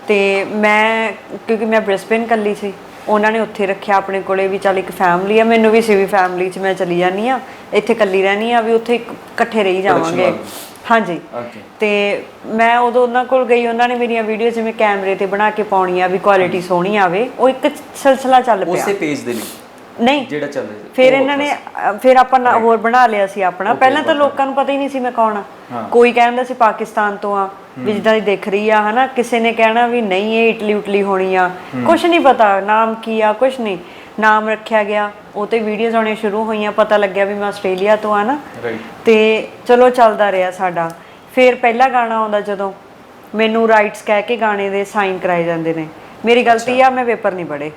ਤੇ ਮੈਂ ਕਿਉਂਕਿ ਮੈਂ ਬ੍ਰਿਸਬੇਨ ਕੱਲੀ ਸੀ, ਉਹਨਾਂ ਨੇ ਉੱਥੇ ਰੱਖਿਆ ਆਪਣੇ ਕੋਲੇ ਵੀ ਚੱਲ ਇੱਕ ਫੈਮਿਲੀ ਆ, ਮੈਨੂੰ ਵੀ ਸੀ ਵੀ ਫੈਮਿਲੀ 'ਚ ਮੈਂ ਚਲੀ ਜਾਂਦੀ ਹਾਂ, ਇੱਥੇ ਕੱਲੀ ਰਹਿੰਦੀ ਹਾਂ ਵੀ ਉੱਥੇ ਇਕੱਠੇ ਰਹੀ ਜਾਵਾਂਗੇ। ਹਾਂਜੀ। ਤੇ ਮੈਂ ਉਦੋਂ ਉਹਨਾਂ ਕੋਲ ਗਈ, ਉਹਨਾਂ ਨੇ ਮੇਰੀਆਂ ਵੀਡੀਓ ਜਿਵੇਂ ਕੈਮਰੇ ਤੇ ਬਣਾ ਕੇ ਪਾਉਣੀਆਂ ਵੀ ਕੁਆਲਿਟੀ ਸੋਹਣੀ ਆਵੇ, ਉਹ ਇੱਕ ਸਿਲਸਿਲਾ ਚੱਲ ਪਿਆ ਉਸੇ ਪੇਜ ਦੇ ਲਈ ਨਹੀਂ ਜਿਹੜਾ ਚੱਲ ਰਿਹਾ। ਫਿਰ ਇਹਨਾਂ ਨੇ ਫਿਰ ਆਪਾਂ ਹੋਰ ਬਣਾ ਲਿਆ ਸੀ ਆਪਣਾ। ਪਹਿਲਾਂ ਤਾਂ ਲੋਕਾਂ ਨੂੰ ਪਤਾ ਹੀ ਨਹੀਂ ਸੀ ਮੈਂ ਕੌਣ ਆ। ਕੋਈ ਕਹਿੰਦਾ ਸੀ ਪਾਕਿਸਤਾਨ ਤੋਂ ਆ ਵੀ ਜਿੱਦਾਂ ਦੀ ਦਿਖ ਰਹੀ ਆ ਹਨਾ, ਕਿਸੇ ਨੇ ਕਹਿਣਾ ਵੀ ਨਹੀਂ ਇਹ ਇਟਲੀ ਹੋਣੀ ਆ, ਕੁਛ ਨਹੀਂ ਪਤਾ ਨਾਮ ਕੀ ਆ, ਕੁਛ ਨਹੀਂ। ਨਾਮ ਰੱਖਿਆ ਗਿਆ, ਉਹ ਤੇ ਵੀਡੀਓਜ਼ ਆਉਣੀਆਂ ਸ਼ੁਰੂ ਹੋਈਆਂ, ਪਤਾ ਲੱਗਿਆ ਵੀ ਮੈਂ ਆਸਟ੍ਰੇਲੀਆ ਤੋਂ ਆ ਨਾ। ਤੇ ਚਲੋ ਚੱਲਦਾ ਰਿਹਾ ਸਾਡਾ। ਫਿਰ ਪਹਿਲਾ ਗਾਣਾ ਆਉਂਦਾ ਜਦੋਂ, ਮੈਨੂੰ ਰਾਈਟਸ ਕਹਿ ਕੇ ਗਾਣੇ ਦੇ ਸਾਈਨ ਕਰਾਏ ਜਾਂਦੇ ਨੇ। ਮੇਰੀ ਗਲਤੀ ਆ, ਮੈਂ ਪੇਪਰ ਨਹੀਂ ਪੜ੍ਹੇ।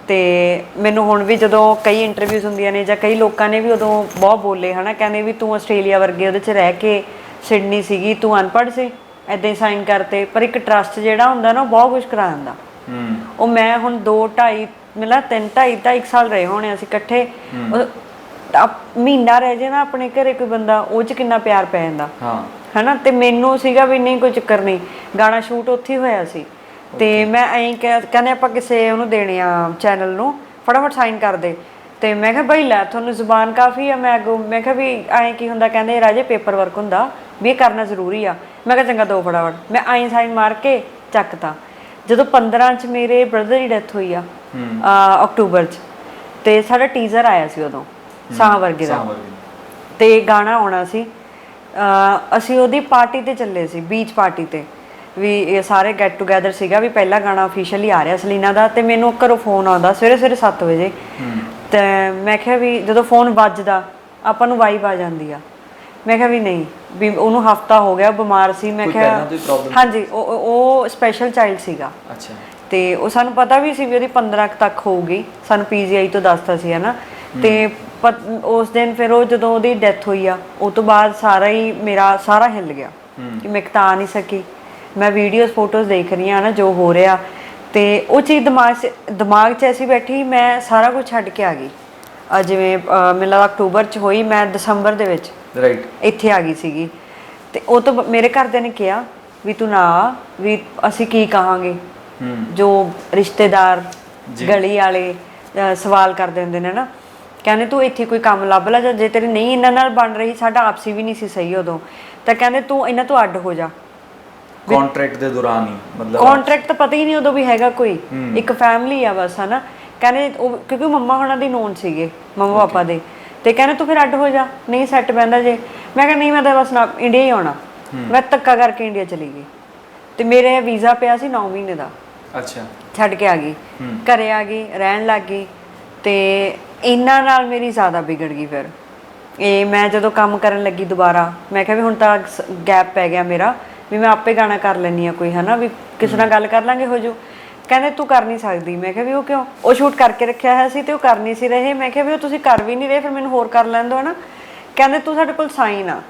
ਤੇ ਮੈਨੂੰ ਹੁਣ ਵੀ ਜਦੋਂ ਕਈ ਇੰਟਰਵਿਊਜ਼ ਹੁੰਦੀਆਂ ਨੇ ਜਾਂ ਕਈ ਲੋਕਾਂ ਨੇ ਵੀ ਉਦੋਂ ਬਹੁਤ ਬੋਲੇ ਹਨਾ, ਕਹਿੰਦੇ ਵੀ ਤੂੰ ਆਸਟ੍ਰੇਲੀਆ ਵਰਗੇ ਉਹਦੇ 'ਚ ਰਹਿ ਕੇ ਸਿਡਨੀ ਸੀਗੀ, ਤੂੰ ਅਨਪੜ੍ਹ ਸੀ, ਐਦਾਂ ਹੀ ਸਾਈਨ ਕਰਤੇ। ਪਰ ਇੱਕ ਟਰਸਟ ਜਿਹੜਾ ਹੁੰਦਾ ਨਾ, ਉਹ ਬਹੁਤ ਕੁਝ ਕਰਾ ਦਿੰਦਾ। ਉਹ ਮੈਂ ਹੁਣ 2-2.5 ਮਿਲਾ 3-2.5 ਸਾਲ ਰਹੇ ਹੋਣੇ ਅਸੀਂ ਇਕੱਠੇ। ਮਹੀਨਾ ਰਹਿ ਜੇ ਨਾ ਆਪਣੇ ਘਰੇ ਕੋਈ ਬੰਦਾ, ਉਹ 'ਚ ਕਿੰਨਾ ਪਿਆਰ ਪੈ ਜਾਂਦਾ ਹਨਾ। ਤੇ ਮੈਨੂੰ ਸੀਗਾ ਵੀ ਨਹੀਂ ਕੋਈ ਚੱਕਰ ਨਹੀਂ, ਗਾਣਾ ਸ਼ੂਟ ਉੱਥੇ ਹੀ ਹੋਇਆ ਸੀ। ਤੇ ਮੈਂ ਐਂ ਕਹਿੰਦੇ ਆਪਾਂ ਕਿਸੇ ਉਹਨੂੰ ਦੇਣੇ ਆ ਚੈਨਲ ਨੂੰ, ਫਟਾਫਟ ਸਾਈਨ ਕਰ ਦੇ। ਤੇ ਮੈਂ ਕਿਹਾ ਬਈ ਲੈ ਤੁਹਾਨੂੰ ਜ਼ੁਬਾਨ ਕਾਫੀ ਆ। ਮੈਂ ਅੱਗੋਂ ਮੈਂ ਕਿਹਾ ਵੀ ਐਂ ਕੀ ਹੁੰਦਾ, ਕਹਿੰਦੇ ਰਾਜੇ ਪੇਪਰ ਵਰਕ ਹੁੰਦਾ ਵੀ ਇਹ ਕਰਨਾ ਜ਼ਰੂਰੀ ਆ। ਮੈਂ ਕਿਹਾ ਚੰਗਾ ਦੋ ਫਟਾਫਟ। ਮੈਂ ਐਂ ਸਾਈਨ ਮਾਰ ਕੇ ਚੱਕਤਾ। ਜਦੋਂ 15 'ਚ ਮੇਰੇ ਬ੍ਰਦਰ ਦੀ ਡੈਥ ਹੋਈ ਆ ਅਕਤੂਬਰ 'ਚ, ਤੇ ਸਾਡਾ ਟੀਜ਼ਰ ਆਇਆ ਸੀ ਉਦੋਂ ਸਾਹ ਵਰਗੇ ਦਾ, ਤੇ ਗਾਣਾ ਆਉਣਾ ਸੀ। ਅਸੀਂ ਉਹਦੀ ਪਾਰਟੀ ਤੇ ਚੱਲੇ ਸੀ, ਬੀਚ ਪਾਰਟੀ ਤੇ, ਵੀ ਇਹ ਸਾਰੇ ਗੈਟ ਟੂਗੈਦਰ ਸੀਗਾ ਵੀ ਪਹਿਲਾ ਗਾਣਾ ਅਫੀਸ਼ੀਅਲੀ ਆ ਰਿਹਾ ਸਲੀਨਾ ਦਾ। ਤੇ ਮੈਨੂੰ ਘਰੋਂ ਫੋਨ ਆਉਂਦਾ ਸਵੇਰੇ 7 ਵਜੇ। ਤੇ ਮੈਂ ਕਿਹਾ ਵੀ ਜਦੋਂ ਫੋਨ ਵੱਜਦਾ ਆਪਾਂ ਨੂੰ ਵਾਈਬ ਆ ਜਾਂਦੀ ਆ। ਮੈਂ ਕਿਹਾ ਵੀ ਨਹੀਂ, ਵੀ ਉਹਨੂੰ ਹਫਤਾ ਹੋ ਗਿਆ ਬਿਮਾਰ ਸੀ। ਮੈਂ ਕਿਹਾ ਹਾਂਜੀ, ਉਹ ਸਪੈਸ਼ਲ ਚਾਈਲਡ ਸੀਗਾ। ਅੱਛਾ। ਤੇ ਉਹ ਸਾਨੂੰ ਪਤਾ ਵੀ ਸੀ ਵੀ ਉਹਦੀ 15 ਤੱਕ ਹੋਊਗੀ, ਸਾਨੂੰ ਪੀਜੀਆਈ ਤੋਂ ਦੱਸਤਾ ਸੀ ਹਨਾ। ਤੇ ਉਸ ਦਿਨ ਫਿਰ ਉਹ ਜਦੋਂ ਉਹਦੀ ਡੈਥ ਹੋਈ ਆ, ਉਹ ਤੋਂ ਬਾਅਦ ਸਾਰਾ ਹੀ ਮੇਰਾ ਸਾਰਾ ਹਿੱਲ ਗਿਆ ਕਿ ਮੈਂ ਤਾਂ ਆ ਨਹੀਂ ਸਕੀ। ਮੈਂ ਵੀਡੀਓਜ਼ ਫੋਟੋਜ਼ ਦੇਖ ਰਹੀ ਹਾਂ ਨਾ ਜੋ ਹੋ ਰਿਹਾ, ਤੇ ਉਹ ਚੀਜ਼ ਦਿਮਾਗ 'ਚ ਐਸੀ ਬੈਠੀ, ਮੈਂ ਸਾਰਾ ਕੁਝ ਛੱਡ ਕੇ ਆ ਗਈ। ਜਿਵੇਂ ਮੈਨੂੰ ਲੱਗਦਾ ਅਕਤੂਬਰ 'ਚ ਹੋਈ, ਮੈਂ ਦਸੰਬਰ ਦੇ ਵਿੱਚ ਇੱਥੇ ਆ ਗਈ ਸੀਗੀ। ਤੇ ਉਹ ਤੋਂ ਮੇਰੇ ਘਰਦਿਆਂ ਨੇ ਕਿਹਾ ਵੀ ਤੂੰ ਨਾ ਆ, ਵੀ ਅਸੀਂ ਕੀ ਕਹਾਂਗੇ। ਜੋ ਰਿਸ਼ਤੇਦਾਰ ਗਲੀ ਵਾਲੇ ਸਵਾਲ ਕਰਦੇ ਹੁੰਦੇ ਨੇ ਨਾ, ਕਹਿੰਦੇ ਤੂੰ ਇੱਥੇ ਕੋਈ ਕੰਮ ਲੱਭ ਲੈ, ਜਾਂ ਜੇ ਤੇਰੀ ਨਹੀਂ ਇਹਨਾਂ ਨਾਲ ਬਣ ਰਹੀ, ਸਾਡਾ ਆਪਸੀ ਵੀ ਨਹੀਂ ਸੀ ਸਹੀ ਉਦੋਂ, ਤਾਂ ਕਹਿੰਦੇ ਤੂੰ ਇਹਨਾਂ ਤੋਂ ਅੱਡ ਹੋ ਜਾ। ਕੰਟਰੈਕਟ ਦੇ ਦੌਰਾਨ ਹੀ, ਮਤਲਬ ਕੰਟਰੈਕਟ ਤਾਂ ਪਤਾ ਹੀ ਨਹੀਂ ਉਦੋਂ ਵੀ ਹੈਗਾ ਕੋਈ, ਇੱਕ ਫੈਮਿਲੀ ਆ ਬਸ ਹਨਾ। ਕਹਿੰਦੇ ਉਹ ਕਿਉਂਕਿ ਮੰਮਾ ਹੋਣਾ ਦੀ ਨੋਨ ਸੀਗੇ, ਮੰਮਾ ਪਾਪਾ ਦੇ, ਤੇ ਕਹਿੰਦੇ ਤੂੰ ਫਿਰ ਅੱਡ ਹੋ ਜਾ, ਨਹੀਂ ਸੈੱਟ ਬਹਿੰਦਾ ਜੇ। ਮੈਂ ਕਿਹਾ ਨਹੀਂ, ਮੈਂ ਤਾਂ ਬਸ ਨਾ ਇੰਡੀਆ ਹੀ ਆਉਣਾ। ਮੈਂ ਧੱਕਾ ਕਰਕੇ ਇੰਡੀਆ ਚਲੀ ਗਈ, ਤੇ ਮੇਰੇ ਵੀਜ਼ਾ ਪਿਆ ਸੀ 9 ਮਹੀਨੇ ਦਾ। ਅੱਛਾ। ਛੱਡ ਕੇ ਆ ਗਈ, ਘਰੇ ਆ ਗਈ, ਰਹਿਣ ਲੱਗ ਗਈ। ਤੇ ਇਹਨਾਂ ਨਾਲ ਮੇਰੀ ਜ਼ਿਆਦਾ ਵਿਗੜ ਗਈ। ਫਿਰ ਇਹ ਮੈਂ ਜਦੋਂ ਕੰਮ ਕਰਨ ਲੱਗੀ ਦੁਬਾਰਾ, ਮੈਂ ਕਿਹਾ ਵੀ ਹੁਣ ਤਾਂ ਗੈਪ ਪੈ ਗਿਆ ਮੇਰਾ, ਵੀ ਮੈਂ ਆਪੇ ਗਾਣਾ ਕਰ ਲੈਂਦੀ ਹਾਂ ਕੋਈ ਹਨਾ, ਵੀ ਕਿਸੇ ਨਾਲ ਗੱਲ ਕਰ ਲਾਂਗੇ ਹੋ ਜਾਊ। ਕਹਿੰਦੇ ਤੂੰ ਕਰ ਨਹੀਂ ਸਕਦੀ। ਮੈਂ ਕਿਹਾ ਵੀ ਉਹ ਕਿਉਂ? ਉਹ ਸ਼ੂਟ ਕਰਕੇ ਰੱਖਿਆ ਹੋਇਆ ਸੀ ਤੇ ਉਹ ਕਰ ਨਹੀਂ ਸੀ ਰਹੇ। ਮੈਂ ਕਿਹਾ ਵੀ ਉਹ ਤੁਸੀਂ ਕਰ ਵੀ ਨਹੀਂ ਰਹੇ, ਫਿਰ ਮੈਨੂੰ ਹੋਰ ਕਰ ਲੈਣ ਦਿਓ ਹਨਾ। ਕਹਿੰਦੇ ਤੂੰ ਸਾਡੇ ਕੋਲ ਸਾਈਨ ਆ।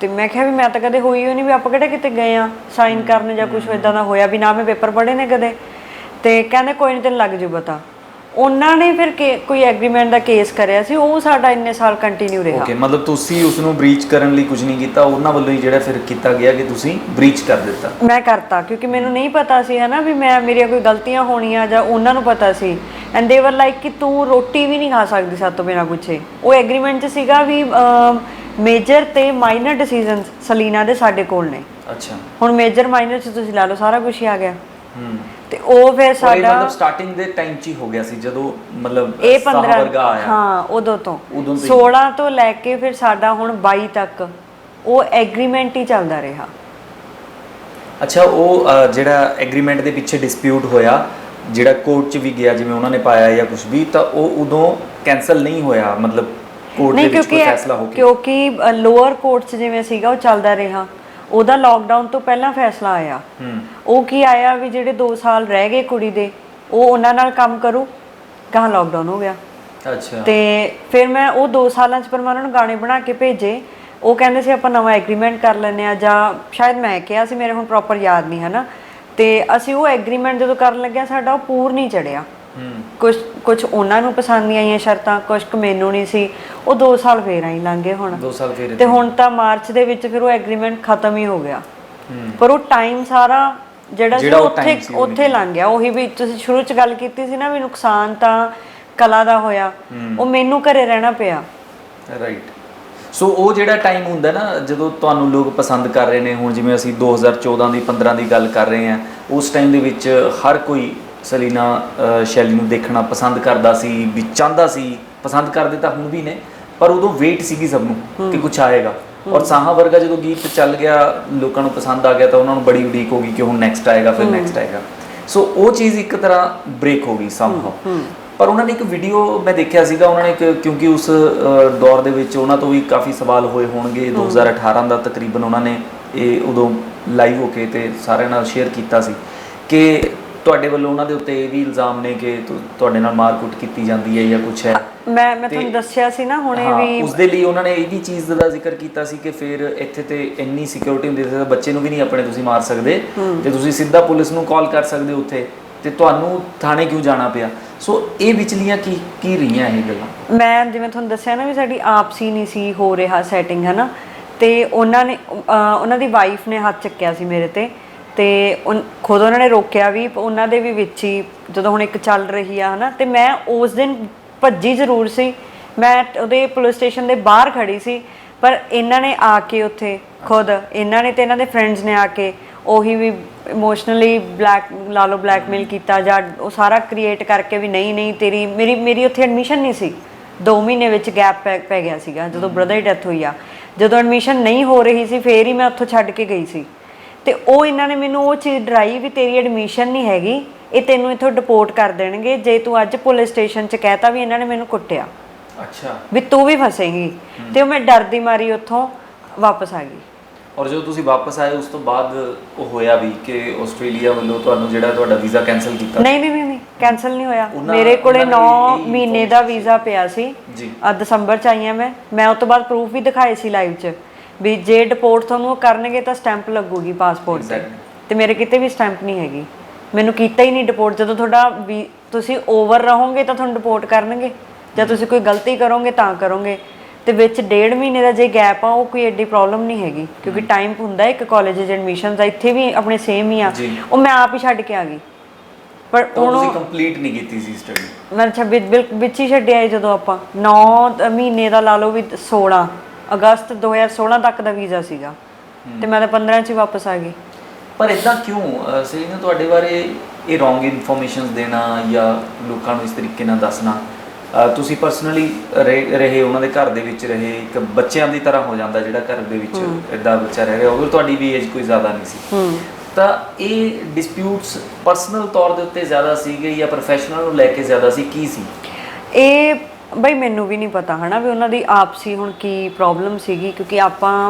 ਤੇ ਮੈਂ ਕਿਹਾ ਵੀ ਮੈਂ ਤਾਂ ਕਦੇ ਹੋਈ ਹੋ ਨਹੀਂ, ਵੀ ਆਪਾਂ ਕਿਹੜੇ ਕਿਤੇ ਗਏ ਆ ਸਾਈਨ ਕਰਨ ਜਾਂ ਕੁਛ ਇੱਦਾਂ ਦਾ ਹੋਇਆ ਵੀ ਨਾ, ਮੈਂ ਪੇਪਰ ਪੜ੍ਹੇ ਨੇ ਕਦੇ। ਤੇ ਕਹਿੰਦੇ ਕੋਈ ਨਹੀਂ, ਤੈਨੂੰ ਲੱਗ ਜੂ ਪਤਾ। ਉਹਨਾਂ ਨੇ ਫਿਰ ਕੋਈ ਐਗਰੀਮੈਂਟ ਦਾ ਕੇਸ ਕਰਿਆ ਸੀ, ਉਹ ਸਾਡਾ ਇੰਨੇ ਸਾਲ ਕੰਟੀਨਿਊ ਰਿਹਾ। ਓਕੇ, ਮਤਲਬ ਤੁਸੀਂ ਉਸ ਨੂੰ ਬ੍ਰੀਚ ਕਰਨ ਲਈ ਕੁਝ ਨਹੀਂ ਕੀਤਾ, ਉਹਨਾਂ ਵੱਲੋਂ ਹੀ ਜਿਹੜਾ ਫਿਰ ਕੀਤਾ ਗਿਆ ਕਿ ਤੁਸੀਂ ਬ੍ਰੀਚ ਕਰ ਦਿੱਤਾ। ਮੈਂ ਕਰਤਾ ਕਿਉਂਕਿ ਮੈਨੂੰ ਨਹੀਂ ਪਤਾ ਸੀ ਹਨਾ ਵੀ ਮੇਰੀਆਂ ਕੋਈ ਗਲਤੀਆਂ ਹੋਣੀਆਂ, ਜਾਂ ਉਹਨਾਂ ਨੂੰ ਪਤਾ ਸੀ। ਐਂਡ ਦੇ ਵਰ ਲਾਈਕ ਕਿ ਤੂੰ ਰੋਟੀ ਵੀ ਨਹੀਂ ਖਾ ਸਕਦੀ ਸਾਡੇ ਤੋਂ ਬਿਨਾਂ ਪੁੱਛੇ। ਉਹ ਐਗਰੀਮੈਂਟ 'ਚ ਸੀਗਾ ਵੀ ਮੇਜਰ ਤੇ ਮਾਈਨਰ ਡਿਸੀਜਨਸ ਸਲੀਨਾ ਦੇ ਸਾਡੇ ਕੋਲ ਨੇ। ਅੱਛਾ। ਹੁਣ ਮੇਜਰ ਮਾਈਨਰ 'ਚ ਤੁਸੀਂ ਲਾ ਲਓ, ਸਾਰਾ ਕੁਝ ਹੀ ਆ ਗਿਆ। ਤੇ ਉਹ ਫਿਰ ਸਾਡਾ ਮਤਲਬ ਸਟਾਰਟਿੰਗ ਦੇ ਟਾਈਮ 'ਚ ਹੀ ਹੋ ਗਿਆ ਸੀ ਜਦੋਂ ਮਤਲਬ ਇਹ 15 ਵਰਗਾ ਆਇਆ। ਹਾਂ, ਉਦੋਂ ਤੋਂ 16 ਤੋਂ ਲੈ ਕੇ ਫਿਰ ਸਾਡਾ ਹੁਣ 22 ਤੱਕ ਉਹ ਐਗਰੀਮੈਂਟ ਹੀ ਚੱਲਦਾ ਰਿਹਾ। ਅੱਛਾ, ਉਹ ਜਿਹੜਾ ਐਗਰੀਮੈਂਟ ਦੇ ਪਿੱਛੇ ਡਿਸਪਿਊਟ ਹੋਇਆ, ਜਿਹੜਾ ਕੋਰਟ 'ਚ ਵੀ ਗਿਆ, ਜਿਵੇਂ ਉਹਨਾਂ ਨੇ ਪਾਇਆ ਜਾਂ ਕੁਝ ਵੀ, ਤਾਂ ਉਹ ਉਦੋਂ ਕੈਂਸਲ ਨਹੀਂ ਹੋਇਆ, ਮਤਲਬ ਕੋਰਟ ਦੇ ਵਿੱਚ ਕੋਈ ਫੈਸਲਾ ਹੋ ਗਿਆ? ਕਿਉਂਕਿ ਲੋਅਰ ਕੋਰਟ 'ਚ ਜਿਵੇਂ ਸੀਗਾ ਉਹ ਚੱਲਦਾ ਰਿਹਾ, ਉਹਦਾ ਲੋਕਡਾਊਨ ਤੋਂ ਪਹਿਲਾਂ ਫੈਸਲਾ ਆਇਆ। ਉਹ ਕੀ ਆਇਆ ਵੀ ਜਿਹੜੇ 2 ਸਾਲ ਰਹਿ ਗਏ ਕੁੜੀ ਦੇ, ਉਹ ਉਹਨਾਂ ਨਾਲ ਕੰਮ ਕਰੂ, ਕਹਾਂ ਲੋਕਡਾਊਨ ਹੋ ਗਿਆ। ਅੱਛਾ। ਤੇ ਫਿਰ ਮੈਂ ਉਹ 2 ਸਾਲਾਂ 'ਚ ਪਰ ਮੈਂ ਉਹਨਾਂ ਨੂੰ ਗਾਣੇ ਬਣਾ ਕੇ ਭੇਜੇ। ਉਹ ਕਹਿੰਦੇ ਸੀ ਆਪਾਂ ਨਵਾਂ ਐਗਰੀਮੈਂਟ ਕਰ ਲੈਂਦੇ ਹਾਂ, ਜਾਂ ਸ਼ਾਇਦ ਮੈਂ ਕਿਹਾ ਸੀ, ਮੇਰੇ ਹੁਣ ਪ੍ਰੋਪਰ ਯਾਦ ਨਹੀਂ ਹੈ ਨਾ। ਤੇ ਅਸੀਂ ਉਹ ਐਗਰੀਮੈਂਟ ਜਦੋਂ ਕਰਨ ਲੱਗਿਆ, ਸਾਡਾ ਉਹ ਪੂਰ ਨਹੀਂ ਚੜਿਆ। ਕੁਝ ਉਹਨਾਂ ਨੂੰ ਪਸੰਦ ਨਹੀਂ ਆਈਆਂ ਸ਼ਰਤਾਂ, ਕੁਝ ਕੁ ਮੈਨੂੰ ਨਹੀਂ ਸੀ। ਉਹ 2 ਸਾਲ ਫੇਰ ਆਈ ਲੰਘ ਗਏ ਹੁਣ 2 ਸਾਲ ਫੇਰ। ਤੇ ਹੁਣ ਤਾਂ ਮਾਰਚ ਦੇ ਵਿੱਚ ਫਿਰ ਉਹ ਐਗਰੀਮੈਂਟ ਖਤਮ ਹੀ ਹੋ ਗਿਆ। ਪਰ ਉਹ ਟਾਈਮ ਸਾਰਾ ਜਿਹੜਾ ਸੀ ਉੱਥੇ ਲੰਘ ਗਿਆ। ਉਹੀ ਵੀ ਤੁਸੀਂ ਸ਼ੁਰੂ 'ਚ ਗੱਲ ਕੀਤੀ ਸੀ ਨਾ ਵੀ ਨੁਕਸਾਨ ਤਾਂ ਕਲਾ ਦਾ ਹੋਇਆ, ਉਹ ਮੈਨੂੰ ਘਰੇ ਰਹਿਣਾ ਪਿਆ। ਰਾਈਟ। ਸੋ ਉਹ ਜਿਹੜਾ ਟਾਈਮ ਹੁੰਦਾ ਨਾ ਜਦੋਂ ਤੁਹਾਨੂੰ ਲੋਕ ਪਸੰਦ ਕਰ ਰਹੇ ਨੇ, ਹੁਣ ਜਿਵੇਂ ਅਸੀਂ 2014 ਦੀ 15 ਦੀ ਗੱਲ ਕਰ ਰਹੇ ਹਾਂ, ਉਸ ਟਾਈਮ ਦੇ ਵਿੱਚ ਹਰ ਕੋਈ ਸਲੀਨਾ ਸ਼ੈਲੀ ਨੂੰ ਦੇਖਣਾ ਪਸੰਦ ਕਰਦਾ ਸੀ, ਵੀ ਚਾਹੁੰਦਾ ਸੀ, ਪਸੰਦ ਕਰਦੇ ਤਾਂ ਹੁਣ ਵੀ ਨੇ, ਪਰ ਉਦੋਂ ਵੇਟ ਸੀਗੀ ਸਭ ਨੂੰ ਕਿ ਕੁਛ ਆਏਗਾ। ਔਰ ਸਾਹਾਂ ਵਰਗਾ ਜਦੋਂ ਗੀਤ ਚੱਲ ਗਿਆ, ਲੋਕਾਂ ਨੂੰ ਪਸੰਦ ਆ ਗਿਆ, ਤਾਂ ਉਹਨਾਂ ਨੂੰ ਬੜੀ ਉਡੀਕ ਹੋ ਗਈ ਕਿ ਹੁਣ ਨੈਕਸਟ ਆਏਗਾ, ਫਿਰ ਨੈਕਸਟ ਆਏਗਾ। ਸੋ ਉਹ ਚੀਜ਼ ਇੱਕ ਤਰ੍ਹਾਂ ਬ੍ਰੇਕ ਹੋ ਗਈ ਸਮਹਾਉ। ਪਰ ਉਹਨਾਂ ਨੇ ਇੱਕ ਵੀਡੀਓ ਮੈਂ ਦੇਖਿਆ ਸੀਗਾ, ਉਹਨਾਂ ਨੇ ਕਿਉਂਕਿ ਉਸ ਦੌਰ ਦੇ ਵਿੱਚ ਉਹਨਾਂ ਤੋਂ ਵੀ ਕਾਫੀ ਸਵਾਲ ਹੋਏ ਹੋਣਗੇ। 2018 ਦਾ ਤਕਰੀਬਨ ਉਹਨਾਂ ਨੇ ਇਹ ਉਦੋਂ ਲਾਈਵ ਹੋ ਕੇ ਤੇ ਸਾਰਿਆਂ ਨਾਲ ਸ਼ੇਅਰ ਕੀਤਾ ਸੀ ਕਿ ਤੁਹਾਡੇ ਵੱਲੋਂ ਉਹਨਾਂ ਦੇ ਉੱਤੇ ਇਹ ਵੀ ਇਲਜ਼ਾਮ ਨੇ ਕਿ ਤੁਹਾਡੇ ਨਾਲ ਮਾਰਕੁੱਟ ਕੀਤੀ ਜਾਂਦੀ ਹੈ ਜਾਂ ਕੁਝ ਹੈ। ਮੈਂ ਤੁਹਾਨੂੰ ਦੱਸਿਆ ਸੀ ਨਾ ਹੁਣੇ ਵੀ, ਉਸ ਦੇ ਲਈ ਉਹਨਾਂ ਨੇ ਇਹ ਵੀ ਚੀਜ਼ ਦਾ ਜ਼ਿਕਰ ਕੀਤਾ ਸੀ ਕਿ ਫਿਰ ਇੱਥੇ ਤੇ ਇੰਨੀ ਸਿਕਿਉਰਿਟੀ ਹੁੰਦੀ ਸੀ, ਬੱਚੇ ਨੂੰ ਵੀ ਨਹੀਂ ਆਪਣੇ ਤੁਸੀਂ ਮਾਰ ਸਕਦੇ ਤੇ ਤੁਸੀਂ ਸਿੱਧਾ ਪੁਲਿਸ ਨੂੰ ਕਾਲ ਕਰ ਸਕਦੇ ਹੋ ਉੱਥੇ, ਤੇ ਤੁਹਾਨੂੰ ਥਾਣੇ ਕਿਉਂ ਜਾਣਾ ਪਿਆ। ਸੋ ਇਹ ਵਿਚਲੀਆਂ ਕੀ ਰਹੀਆਂ ਇਹ ਗੱਲਾਂ। ਮੈਂ ਜਿਵੇਂ ਤੁਹਾਨੂੰ ਦੱਸਿਆ ਨਾ ਵੀ ਸਾਡੀ ਆਪਸੀ ਨਹੀਂ ਸੀ ਹੋ ਰਿਹਾ ਸੈਟਿੰਗ, ਹੈ ਨਾ, ਤੇ ਉਹਨਾਂ ਦੀ ਵਾਈਫ ਨੇ ਹੱਥ ਚੱਕਿਆ ਸੀ ਮੇਰੇ ਤੇ ਖੁਦ ਉਹਨਾਂ ਨੇ ਰੋਕਿਆ ਵੀ, ਉਹਨਾਂ ਦੇ ਵੀ ਵਿੱਚ ਹੀ ਜਦੋਂ ਹੁਣ ਇੱਕ ਚੱਲ ਰਹੀ ਆ, ਹੈ ਨਾ, ਤੇ ਮੈਂ ਉਸ ਦਿਨ ਭੱਜੀ ਜ਼ਰੂਰ ਸੀ, ਮੈਂ ਉਹਦੇ ਪੁਲਿਸ ਸਟੇਸ਼ਨ ਦੇ ਬਾਹਰ ਖੜੀ ਸੀ, ਪਰ ਇਹਨਾਂ ਨੇ ਆ ਕੇ ਉੱਥੇ ਖੁਦ ਇਹਨਾਂ ਨੇ ਤੇ ਇਹਨਾਂ ਦੇ ਫਰੈਂਡਸ ਨੇ ਆ ਕੇ ਉਹੀ ਵੀ ਇਮੋਸ਼ਨਲੀ ਬਲੈਕਮੇਲ ਕੀਤਾ, ਜਾਂ ਉਹ ਸਾਰਾ ਕ੍ਰੀਏਟ ਕਰਕੇ ਵੀ ਨਹੀਂ ਤੇਰੀ ਮੇਰੀ ਉੱਥੇ ਐਡਮਿਸ਼ਨ ਨਹੀਂ ਸੀ, 2 ਮਹੀਨੇ ਵਿੱਚ ਗੈਪ ਪੈ ਗਿਆ ਸੀਗਾ ਜਦੋਂ ਬ੍ਰਦਰ ਦੀ ਡੈਥ ਹੋਈ ਆ। ਜਦੋਂ ਐਡਮਿਸ਼ਨ ਨਹੀਂ ਹੋ ਰਹੀ ਸੀ ਫੇਰ ਹੀ ਮੈਂ ਉੱਥੋਂ ਛੱਡ ਕੇ ਗਈ ਸੀ, ਤੇ ਉਹ ਇਹਨਾਂ ਨੇ ਮੈਨੂੰ ਉਹ ਚੀਜ਼ ਡਰਾਈ ਵੀ ਤੇਰੀ ਐਡਮਿਸ਼ਨ ਨਹੀਂ ਹੈਗੀ, ਇਹ ਤੈਨੂੰ ਇੱਥੋਂ ਡਿਪੋਰਟ ਕਰ ਦੇਣਗੇ ਜੇ ਤੂੰ ਅੱਜ ਪੁਲਿਸ ਸਟੇਸ਼ਨ 'ਚ ਕਹਿਤਾ ਵੀ ਇਹਨਾਂ ਨੇ ਮੈਨੂੰ ਕੁੱਟਿਆ, ਅੱਛਾ, ਵੀ ਤੂੰ ਵੀ ਫਸੇਂਗੀ। ਤੇ ਉਹ ਮੈਂ ਡਰਦੀ ਮਾਰੀ ਉੱਥੋਂ ਵਾਪਸ ਆ ਗਈ। ਔਰ ਜਦੋਂ ਤੁਸੀਂ ਵਾਪਸ ਆਏ ਉਸ ਤੋਂ ਬਾਅਦ ਉਹ ਹੋਇਆ ਵੀ ਕਿ ਆਸਟ੍ਰੇਲੀਆ ਵੱਲੋਂ ਤੁਹਾਨੂੰ ਜਿਹੜਾ ਤੁਹਾਡਾ ਵੀਜ਼ਾ ਕੈਨਸਲ ਕੀਤਾ? ਨਹੀਂ ਕੈਨਸਲ ਨਹੀਂ ਹੋਇਆ, ਮੇਰੇ ਕੋਲੇ 9 ਮਹੀਨੇ ਦਾ ਵੀਜ਼ਾ ਪਿਆ ਸੀ ਜੀ। ਦਸੰਬਰ 'ਚ ਆਈ ਹਾਂ ਮੈਂ ਉਸ ਤੋਂ ਬਾਅਦ ਪ੍ਰੂਫ ਵੀ ਦਿਖਾਏ ਸੀ ਲਾਈਵ 'ਚ ਵੀ ਜੇ ਡਿਪੋਰਟ ਤੁਹਾਨੂੰ ਕਰਨਗੇ ਤਾਂ ਸਟੈਂਪ ਲੱਗੂਗੀ ਪਾਸਪੋਰਟ ਤੇ ਮੇਰੇ ਕਿਤੇ ਵੀ ਸਟੈਂਪ ਨਹੀਂ ਹੈਗੀ, ਮੈਨੂੰ ਕੀਤਾ ਹੀ ਨਹੀਂ ਡਿਪੋਰਟ। ਜਦੋਂ ਤੁਹਾਡਾ ਵੀ ਤੁਸੀਂ ਓਵਰ ਰਹੋਗੇ ਤਾਂ ਤੁਹਾਨੂੰ ਡਿਪੋਰਟ ਕਰਨਗੇ, ਜਾਂ ਤੁਸੀਂ ਕੋਈ ਗਲਤੀ ਕਰੋਗੇ ਤਾਂ ਕਰੋਗੇ, ਤੇ ਵਿੱਚ 1.5 ਮਹੀਨੇ ਦਾ ਜੇ ਗੈਪ ਆ ਉਹ ਕੋਈ ਐਡੀ ਪ੍ਰੋਬਲਮ ਨਹੀਂ ਹੈਗੀ, ਕਿਉਂਕਿ ਟਾਈਮ ਹੁੰਦਾ ਇੱਕ ਕਾਲਜ 'ਚ ਐਡਮਿਸ਼ਨ ਦਾ, ਇੱਥੇ ਵੀ ਆਪਣੇ ਸੇਮ ਹੀ ਆ, ਉਹ ਮੈਂ ਆਪ ਹੀ ਛੱਡ ਕੇ ਆ ਗਈ। ਪਰ ਤੁਸੀਂ ਕੰਪਲੀਟ ਨਹੀਂ ਕੀਤੀ ਸੀ ਸਟੱਡੀ? ਮੈਂ 26 ਵਿੱਚ ਹੀ ਛੱਡਿਆ ਜਦੋਂ ਆਪਾਂ 9 ਮਹੀਨੇ ਦਾ ਲਾ ਲਓ ਵੀ 16 ਅਗਸਤ 2016 ਤੱਕ ਦਾ ਵੀਜ਼ਾ ਸੀਗਾ, ਤੇ ਮੈਂ ਤਾਂ 15 'ਚ ਹੀ ਵਾਪਸ ਆ ਗਈ। ਪਰ ਇਦਾਂ ਕਿਉਂ ਸਹੀ ਨਾ ਤੁਹਾਡੇ ਬਾਰੇ ਇਹ ਰੋਂਗ ਇਨਫੋਰਮੇਸ਼ਨਸ ਦੇਣਾ ਜਾਂ ਲੋਕਾਂ ਨੂੰ ਇਸ ਤਰੀਕੇ ਨਾਲ ਦੱਸਣਾ? ਤੁਸੀਂ ਪਰਸਨਲੀ ਰਹੇ ਉਹਨਾਂ ਦੇ ਘਰ ਦੇ ਵਿੱਚ ਰਹੇ, ਇੱਕ ਬੱਚਿਆਂ ਦੀ ਤਰ੍ਹਾਂ ਹੋ ਜਾਂਦਾ ਜਿਹੜਾ ਘਰ ਦੇ ਵਿੱਚ ਇੱਦਾਂ ਬੱਚਾ ਰਹਿ ਰਿਹਾ ਹੋਵੇ, ਤੁਹਾਡੀ ਵੀ ਏਜ ਕੋਈ ਜ਼ਿਆਦਾ ਨਹੀਂ ਸੀ, ਤਾਂ ਇਹ ਡਿਸਪਿਊਟਸ ਪਰਸਨਲ ਤੌਰ ਦੇ ਉੱਤੇ ਜ਼ਿਆਦਾ ਸੀਗੇ ਜਾਂ ਪ੍ਰੋਫੈਸ਼ਨਲ ਨੂੰ ਲੈ ਕੇ ਜ਼ਿਆਦਾ ਸੀ, ਕੀ ਸੀ ਇਹ? ਬਈ ਮੈਨੂੰ ਵੀ ਨਹੀਂ ਪਤਾ ਹੈ ਨਾ ਵੀ ਉਹਨਾਂ ਦੀ ਆਪਸੀ ਹੁਣ ਕੀ ਪ੍ਰੋਬਲਮ ਸੀਗੀ, ਕਿਉਂਕਿ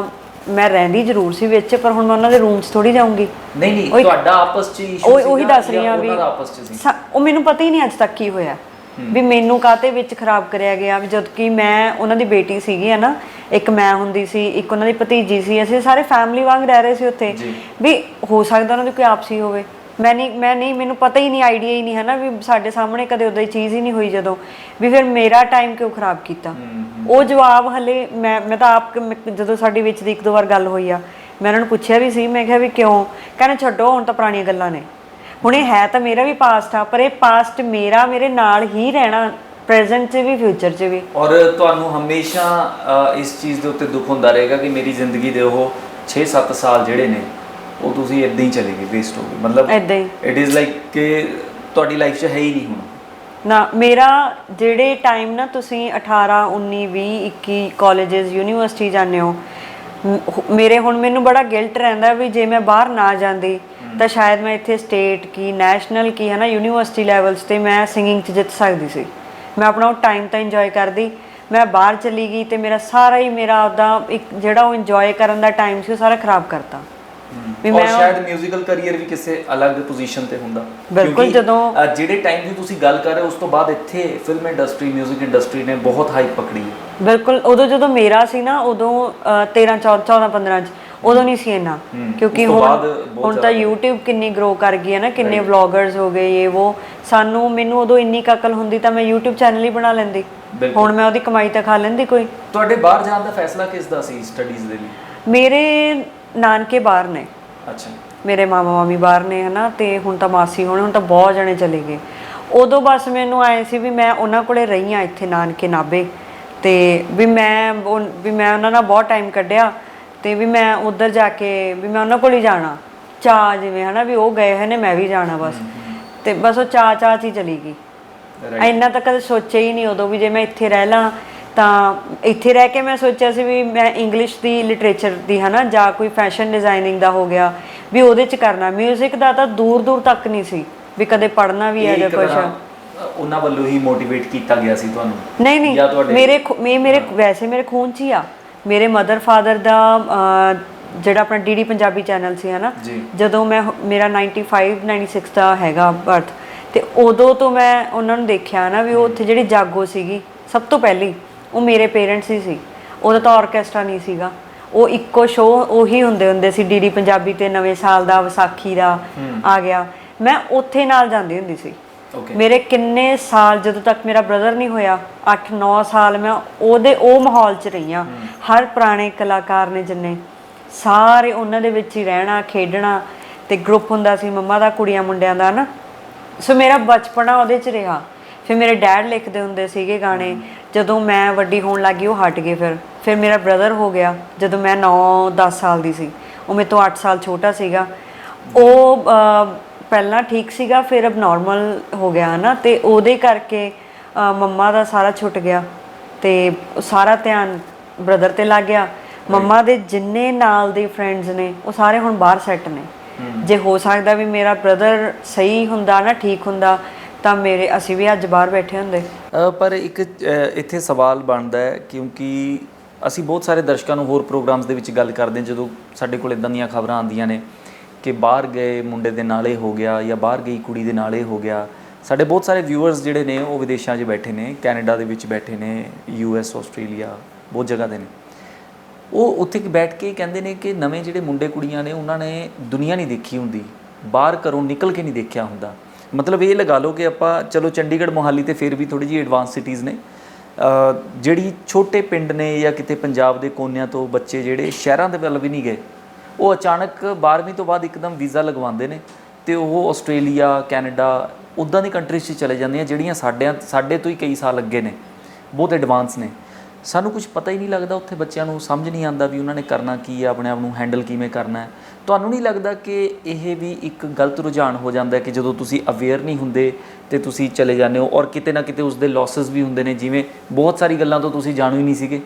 ਮੈਂ ਰਹਿੰਦੀ ਜ਼ਰੂਰ ਸੀ ਵਿੱਚ, ਪਰ ਹੁਣ ਮੈਂ ਉਹਨਾਂ ਦੇ ਰੂਮ 'ਚ ਥੋੜੀ ਜਾਊਂਗੀ। ਨਹੀਂ ਤੁਹਾਡਾ ਆਪਸ 'ਚ ਇਸ਼ੂ ਸੀ, ਉਹੀ ਦੱਸ ਰਹੀ ਆ ਵੀ ਉਹ ਮੈਨੂੰ ਪਤਾ ਹੀ ਨਹੀਂ ਅੱਜ ਤੱਕ ਕੀ ਹੋਇਆ ਵੀ ਮੈਨੂੰ ਕਾਹਤੇ ਵਿੱਚ ਖਰਾਬ ਕਰਿਆ ਗਿਆ, ਵੀ ਜਦ ਕਿ ਮੈਂ ਉਹਨਾਂ ਦੀ ਬੇਟੀ ਸੀਗੀ, ਹੈ ਨਾ, ਇੱਕ ਮੈਂ ਹੁੰਦੀ ਸੀ, ਇੱਕ ਉਹਨਾਂ ਦੀ ਭਤੀਜੀ ਸੀ, ਅਸੀਂ ਸਾਰੇ ਫੈਮਿਲੀ ਵਾਂਗ ਰਹਿ ਰਹੇ ਸੀ ਉੱਥੇ, ਵੀ ਹੋ ਸਕਦਾ ਉਹਨਾਂ ਦੀ ਕੋਈ ਆਪਸੀ ਹੋਵੇ। ਮੈਂ ਨਹੀਂ ਮੈਨੂੰ ਪਤਾ ਹੀ ਨਹੀਂ, ਆਈਡੀਆ ਹੀ ਨਹੀਂ, ਹੈ ਨਾ, ਵੀ ਸਾਡੇ ਸਾਹਮਣੇ ਕਦੇ ਉਦਾਂ ਦੀ ਚੀਜ਼ ਹੀ ਨਹੀਂ ਹੋਈ ਜਦੋਂ, ਵੀ ਫਿਰ ਮੇਰਾ ਟਾਈਮ ਕਿਉਂ ਖਰਾਬ ਕੀਤਾ? ਉਹ ਜਵਾਬ ਹਲੇ ਮੈਂ ਤਾਂ ਆਪ ਜਦੋਂ ਸਾਡੀ ਵਿੱਚ ਦੀ 1-2 ਵਾਰ ਗੱਲ ਹੋਈ ਆ, ਮੈਂ ਉਹਨਾਂ ਨੂੰ ਪੁੱਛਿਆ ਵੀ ਸੀ, ਮੈਂ ਕਿਹਾ ਵੀ ਕਿਉਂ? ਕਹਿੰਦੇ ਛੱਡੋ ਹੁਣ ਤਾਂ ਪੁਰਾਣੀਆਂ ਗੱਲਾਂ ਨੇ, ਹੁਣ ਇਹ ਹੈ ਤਾਂ ਮੇਰਾ ਵੀ ਪਾਸਟ ਆ, ਪਰ ਇਹ ਪਾਸਟ ਮੇਰੇ ਨਾਲ ਹੀ ਰਹਿਣਾ, ਪ੍ਰੈਜ਼ੈਂਟ 'ਚ ਵੀ ਫਿਊਚਰ 'ਚ ਵੀ। ਔਰ ਤੁਹਾਨੂੰ ਹਮੇਸ਼ਾ ਇਸ ਚੀਜ਼ ਦੇ ਉੱਤੇ ਦੁੱਖ ਹੁੰਦਾ ਰਹੇਗਾ ਕਿ ਮੇਰੀ ਜ਼ਿੰਦਗੀ ਦੇ ਉਹ 6-7 ਸਾਲ ਜਿਹੜੇ ਨੇ ਉਹ ਤੁਸੀਂ ਇਦਾਂ ਹੀ ਚਲੇ ਗਏ, ਵੇਸਟ ਹੋ ਗਏ, ਮਤਲਬ ਇਦਾਂ ਹੀ ਇਟ ਇਜ਼ ਲਾਈਕ ਕਿ ਤੁਹਾਡੀ ਲਾਈਫ 'ਚ ਹੈ ਹੀ ਨਹੀਂ ਹੁਣ ਨਾ। ਮੇਰਾ ਜਿਹੜੇ ਟਾਈਮ ਨਾ ਤੁਸੀਂ 18, 19, 20, 21 ਕਾਲਜਸ ਯੂਨੀਵਰਸਿਟੀ ਜਾਂਦੇ ਹੋ, ਮੈਨੂੰ ਬੜਾ ਗਿਲਟ ਰਹਿੰਦਾ ਵੀ ਜੇ ਮੈਂ ਬਾਹਰ ਨਾ ਜਾਂਦੀ ਤਾਂ ਸ਼ਾਇਦ ਮੈਂ ਇੱਥੇ ਸਟੇਟ ਕੀ ਨੈਸ਼ਨਲ ਕੀ, ਹੈ ਨਾ, ਯੂਨੀਵਰਸਿਟੀ ਲੈਵਲਸ 'ਤੇ ਮੈਂ ਸਿੰਗਿੰਗ 'ਚ ਜਿੱਤ ਸਕਦੀ ਸੀ। ਮੈਂ ਆਪਣਾ ਉਹ ਟਾਈਮ ਤਾਂ ਇੰਜੋਏ ਕਰਦੀ, ਮੈਂ ਬਾਹਰ ਚਲੀ ਗਈ ਤੇ ਮੇਰਾ ਸਾਰਾ ਹੀ ਉਹਦਾ ਇੱਕ ਜਿਹੜਾ ਉਹ ਇੰਜੋਏ ਕਰਨ ਦਾ ਟਾਈਮ ਸੀ ਉਹ ਸਾਰਾ ਖਰਾਬ ਕਰਤਾ। ਵੀ ਮੈਂ ਸ਼ਾਇਦ ਮਿਊਜ਼ੀਕਲ ਕੈਰੀਅਰ ਵੀ ਕਿਸੇ ਅਲੱਗ ਪੋਜੀਸ਼ਨ ਤੇ ਹੁੰਦਾ, ਬਿਲਕੁਲ। ਜਦੋਂ ਜਿਹੜੇ ਟਾਈਮ ਦੀ ਤੁਸੀਂ ਗੱਲ ਕਰ ਰਹੇ ਹੋ ਉਸ ਤੋਂ ਬਾਅਦ ਇੱਥੇ ਫਿਲਮ ਇੰਡਸਟਰੀ, ਮਿਊਜ਼ਿਕ ਇੰਡਸਟਰੀ ਨੇ ਬਹੁਤ ਹਾਈਪ ਪਕੜੀ ਹੈ। ਬਿਲਕੁਲ, ਉਦੋਂ ਜਦੋਂ ਮੇਰਾ ਸੀ ਨਾ, ਉਦੋਂ 13, 14, 15 'ਚ ਉਦੋਂ ਨਹੀਂ ਸੀ ਇੰਨਾ, ਕਿਉਂਕਿ ਹੁਣ ਤਾਂ YouTube ਕਿੰਨੀ ਗਰੋ ਕਰ ਗਈ ਹੈ ਨਾ, ਕਿੰਨੇ ਵਲੌਗਰਸ ਹੋ ਗਏ, ਮੈਨੂੰ ਉਦੋਂ ਇੰਨੀ ਅਕਲ ਹੁੰਦੀ ਤਾਂ ਮੈਂ YouTube ਚੈਨਲ ਹੀ ਬਣਾ ਲੈਂਦੀ, ਹੁਣ ਮੈਂ ਉਹਦੀ ਕਮਾਈ ਤਾਂ ਖਾ ਲੈਂਦੀ ਕੋਈ। ਤੁਹਾਡੇ ਬਾਹਰ ਜਾਣ ਦਾ ਫੈਸਲਾ ਕਿਸ ਦਾ ਸੀ ਸਟੱਡੀਜ਼ ਦੇ ਲਈ? ਮੇਰੇ ਨਾਨਕੇ ਬਾਹਰ ਨੇ, ਅੱਛਾ, ਮੇਰੇ ਮਾਮਾ ਮਾਮੀ ਬਾਹਰ ਨੇ, ਹੈ ਨਾ, ਤੇ ਹੁਣ ਤਾਂ ਮਾਸੀ ਹੁਣ ਤਾਂ ਬਹੁਤ ਜਣੇ ਚਲੇ ਗਏ। ਉਦੋਂ ਬਸ ਮੈਨੂੰ ਆਏ ਸੀ ਵੀ ਮੈਂ ਉਹਨਾਂ ਕੋਲੇ ਰਹੀ ਹਾਂ ਇੱਥੇ ਨਾਨਕੇ ਨਾਭੇ, ਤੇ ਵੀ ਮੈਂ ਉਹਨਾਂ ਨਾਲ ਬਹੁਤ ਟਾਈਮ ਕੱਢਿਆ, ਤੇ ਵੀ ਮੈਂ ਉੱਧਰ ਜਾ ਕੇ ਵੀ ਮੈਂ ਉਹਨਾਂ ਕੋਲ ਹੀ ਜਾਣਾ, ਚਾਅ ਜਿਵੇਂ, ਹੈ ਨਾ, ਵੀ ਉਹ ਗਏ ਹੋਏ ਨੇ ਮੈਂ ਵੀ ਜਾਣਾ ਬਸ, ਤੇ ਬਸ ਉਹ ਚਾਅ 'ਚ ਹੀ ਚਲੀ ਗਈ। ਇੰਨਾ ਤਾਂ ਕਦੇ ਸੋਚਿਆ ਹੀ ਨਹੀਂ ਉਦੋਂ ਵੀ ਜੇ ਮੈਂ ਇੱਥੇ ਰਹਿ ਲਾਂ, ਤਾਂ ਇੱਥੇ ਰਹਿ ਕੇ ਮੈਂ ਸੋਚਿਆ ਸੀ ਵੀ ਮੈਂ ਇੰਗਲਿਸ਼ ਦੀ ਲਿਟਰੇਚਰ ਦੀ, ਹੈ ਨਾ, ਜਾਂ ਕੋਈ ਫੈਸ਼ਨ ਡਿਜ਼ਾਈਨਿੰਗ ਦਾ ਹੋ ਗਿਆ ਵੀ ਉਹਦੇ 'ਚ ਕਰਨਾ, ਮਿਊਜ਼ਿਕ ਦਾ ਤਾਂ ਦੂਰ ਤੱਕ ਨਹੀਂ ਸੀ ਵੀ ਕਦੇ ਪੜ੍ਹਨਾ ਵੀ ਹੈ ਜਾਂ ਕੁਛ। ਉਹਨਾਂ ਵੱਲੋਂ ਹੀ ਮੋਟੀਵੇਟ ਕੀਤਾ ਗਿਆ ਸੀ ਤੁਹਾਨੂੰ? ਨਹੀਂ, ਮੇਰੇ ਵੈਸੇ ਮੇਰੇ ਖੂਨ 'ਚ ਹੀ ਆ। ਮੇਰੇ ਮਦਰ ਫਾਦਰ ਦਾ ਜਿਹੜਾ ਆਪਣਾ ਡੀਡੀ ਪੰਜਾਬੀ ਚੈਨਲ ਸੀ ਹੈ ਨਾ, ਜੀ। ਜਦੋਂ ਮੇਰਾ 95 96 ਦਾ ਹੈਗਾ ਬਰਥ, ਤੇ ਉਦੋਂ ਤੋਂ ਮੈਂ ਉਹਨਾਂ ਨੂੰ ਦੇਖਿਆ ਨਾ ਵੀ ਉਹ ਉੱਥੇ ਜਿਹੜੀ ਜਾਗੋ ਸੀਗੀ ਸਭ ਤੋਂ ਪਹਿਲੀ, ਉਹ ਮੇਰੇ ਪੇਰੈਂਟਸ ਹੀ ਸੀ। ਉਦੋਂ ਤਾਂ ਆਰਕੈਸਟਰਾ ਨਹੀਂ ਸੀਗਾ, ਉਹ ਇੱਕੋ ਸ਼ੋਅ ਉਹੀ ਹੁੰਦੇ ਸੀ ਡੀਡੀ ਪੰਜਾਬੀ ਤੇ, ਨਵੇਂ ਸਾਲ ਦਾ, ਵਿਸਾਖੀ ਦਾ ਆ ਗਿਆ, ਮੈਂ ਉੱਥੇ ਨਾਲ ਜਾਂਦੀ ਹੁੰਦੀ ਸੀ। ਮੇਰੇ ਕਿੰਨੇ ਸਾਲ, ਜਦੋਂ ਤੱਕ ਮੇਰਾ ਬ੍ਰਦਰ ਨਹੀਂ ਹੋਇਆ, 8-9 ਸਾਲ ਮੈਂ ਉਹ ਮਾਹੌਲ 'ਚ ਰਹੀ ਹਾਂ। ਹਰ ਪੁਰਾਣੇ ਕਲਾਕਾਰ ਨੇ ਜਿੰਨੇ, ਸਾਰੇ ਉਹਨਾਂ ਦੇ ਵਿੱਚ ਹੀ ਰਹਿਣਾ, ਖੇਡਣਾ, ਤੇ ਗਰੁੱਪ ਹੁੰਦਾ ਸੀ ਮੰਮਾ ਦਾ, ਕੁੜੀਆਂ ਮੁੰਡਿਆਂ ਦਾ ਨਾ। ਸੋ ਮੇਰਾ ਬਚਪਨਾ ਉਹਦੇ 'ਚ ਰਿਹਾ। ਫਿਰ ਮੇਰੇ ਡੈਡ ਲਿਖਦੇ ਹੁੰਦੇ ਸੀਗੇ ਗਾਣੇ। ਜਦੋਂ ਮੈਂ ਵੱਡੀ ਹੋਣ ਲੱਗੀ ਉਹ ਹਟ ਗਏ। ਫਿਰ ਮੇਰਾ ਬ੍ਰਦਰ ਹੋ ਗਿਆ ਜਦੋਂ ਮੈਂ 9-10 ਸਾਲ ਦੀ ਸੀ, ਉਹ ਮੇਰੇ ਤੋਂ 8 ਸਾਲ ਛੋਟਾ ਸੀਗਾ। ਉਹ ਪਹਿਲਾਂ ਠੀਕ ਸੀਗਾ, ਫਿਰ ਅਬ ਨਾਰਮਲ ਹੋ ਗਿਆ ਨਾ, ਤੇ ਉਹਦੇ ਕਰਕੇ ਮੰਮਾ ਦਾ ਸਾਰਾ ਛੁੱਟ ਗਿਆ ਤੇ ਸਾਰਾ ਧਿਆਨ ਬ੍ਰਦਰ ਤੇ ਲੱਗ ਗਿਆ। ਮੰਮਾ ਦੇ ਜਿੰਨੇ ਨਾਲ ਦੇ ਫਰੈਂਡਸ ਨੇ ਉਹ ਸਾਰੇ ਹੁਣ ਬਾਹਰ ਸੈੱਟ ਨੇ। ਜੇ ਹੋ ਸਕਦਾ ਵੀ ਮੇਰਾ ਬ੍ਰਦਰ ਸਹੀ ਹੁੰਦਾ ਨਾ, ਠੀਕ ਹੁੰਦਾ, ਤਾਂ ਅਸੀਂ ਵੀ ਅੱਜ ਬਾਹਰ ਬੈਠੇ ਹੁੰਦੇ। ਪਰ ਇੱਕ ਇੱਥੇ ਸਵਾਲ ਬਣਦਾ ਹੈ, ਕਿਉਂਕਿ ਅਸੀਂ ਬਹੁਤ ਸਾਰੇ ਦਰਸ਼ਕਾਂ ਨੂੰ ਹੋਰ ਪ੍ਰੋਗਰਾਮਸ ਦੇ ਵਿੱਚ ਗੱਲ ਕਰਦੇ ਹਾਂ, ਜਦੋਂ ਸਾਡੇ ਕੋਲ ਇਦਾਂ ਦੀਆਂ ਖਬਰਾਂ ਆਉਂਦੀਆਂ ਨੇ ਕਿ ਬਾਹਰ ਗਏ ਮੁੰਡੇ ਦੇ ਨਾਲ ਇਹ ਹੋ ਗਿਆ ਜਾਂ ਬਾਹਰ ਗਈ ਕੁੜੀ ਦੇ ਨਾਲ ਇਹ ਹੋ ਗਿਆ। ਸਾਡੇ ਬਹੁਤ ਸਾਰੇ ਵਿਊਅਰਸ ਜਿਹੜੇ ਨੇ ਉਹ ਵਿਦੇਸ਼ਾਂ 'ਚ ਬੈਠੇ ਨੇ, ਕੈਨੇਡਾ ਦੇ ਵਿੱਚ ਬੈਠੇ ਨੇ, US, ਆਸਟ੍ਰੇਲੀਆ, ਬਹੁਤ ਜਗ੍ਹਾ ਦੇ ਨੇ। ਉਹ ਉੱਥੇ ਬੈਠ ਕੇ ਕਹਿੰਦੇ ਨੇ ਕਿ ਨਵੇਂ ਜਿਹੜੇ ਮੁੰਡੇ ਕੁੜੀਆਂ ਨੇ ਉਹਨਾਂ ਨੇ ਦੁਨੀਆ ਨਹੀਂ ਦੇਖੀ ਹੁੰਦੀ, ਬਾਹਰ ਘਰੋਂ ਨਿਕਲ ਕੇ ਨਹੀਂ ਦੇਖਿਆ ਹੁੰਦਾ। ਮਤਲਬ ਇਹ ਲਗਾ ਲਓ ਕਿ ਆਪਾਂ ਚਲੋ ਚੰਡੀਗੜ੍ਹ, ਮੋਹਾਲੀ ਤੇ ਫਿਰ ਵੀ ਥੋੜ੍ਹੀ ਜਿਹੀ ਐਡਵਾਂਸ ਸਿਟੀਜ਼ ਨੇ, ਜਿਹੜੀ ਛੋਟੇ ਪਿੰਡ ਨੇ ਜਾਂ ਕਿਤੇ ਪੰਜਾਬ ਦੇ ਕੋਨਿਆਂ ਤੋਂ ਬੱਚੇ ਜਿਹੜੇ ਸ਼ਹਿਰਾਂ ਦੇ ਵੱਲ ਵੀ ਨਹੀਂ ਗਏ, ਉਹ ਅਚਾਨਕ 12ਵੀਂ ਤੋਂ ਬਾਅਦ ਇੱਕਦਮ ਵੀਜ਼ਾ ਲਗਵਾਉਂਦੇ ਨੇ ਤੇ ਉਹ ਆਸਟ੍ਰੇਲੀਆ, ਕੈਨੇਡਾ, ਉੱਦਾਂ ਦੀ ਕੰਟਰੀਜ਼ 'ਚ ਚਲੇ ਜਾਂਦੀਆਂ ਜਿਹੜੀਆਂ ਸਾਡੇ ਤੋਂ ਹੀ ਕਈ ਸਾਲ ਅੱਗੇ ਨੇ, ਬਹੁਤ ਐਡਵਾਂਸ ਨੇ। ਸਾਨੂੰ ਕੁਝ ਪਤਾ ਹੀ ਨਹੀਂ ਲੱਗਦਾ ਉੱਥੇ, ਬੱਚਿਆਂ ਨੂੰ ਸਮਝ ਨਹੀਂ ਆਉਂਦਾ ਵੀ ਉਹਨਾਂ ਨੇ ਕਰਨਾ ਕੀ ਹੈ, ਆਪਣੇ ਆਪ ਨੂੰ ਹੈਂਡਲ ਕਿਵੇਂ ਕਰਨਾ ਹੈ। ਤੁਹਾਨੂੰ ਨਹੀਂ ਲੱਗਦਾ ਕਿ ਇਹ ਵੀ ਇੱਕ ਗਲਤ ਰੁਝਾਨ ਹੋ ਜਾਂਦਾ ਕਿ ਜਦੋਂ ਤੁਸੀਂ ਅਵੇਅਰ ਨਹੀਂ ਹੁੰਦੇ ਤੇ ਤੁਸੀਂ ਚਲੇ ਜਾਂਦੇ ਹੋ, ਔਰ ਕਿਤੇ ਨਾ ਕਿਤੇ ਉਸਦੇ ਲੌਸਸ ਵੀ ਹੁੰਦੇ ਨੇ? ਜਿਵੇਂ ਬਹੁਤ ਸਾਰੀ ਗੱਲਾਂ ਤੋਂ ਤੁਸੀਂ ਜਾਣੂ ਹੀ ਨਹੀਂ ਸੀਗੇ,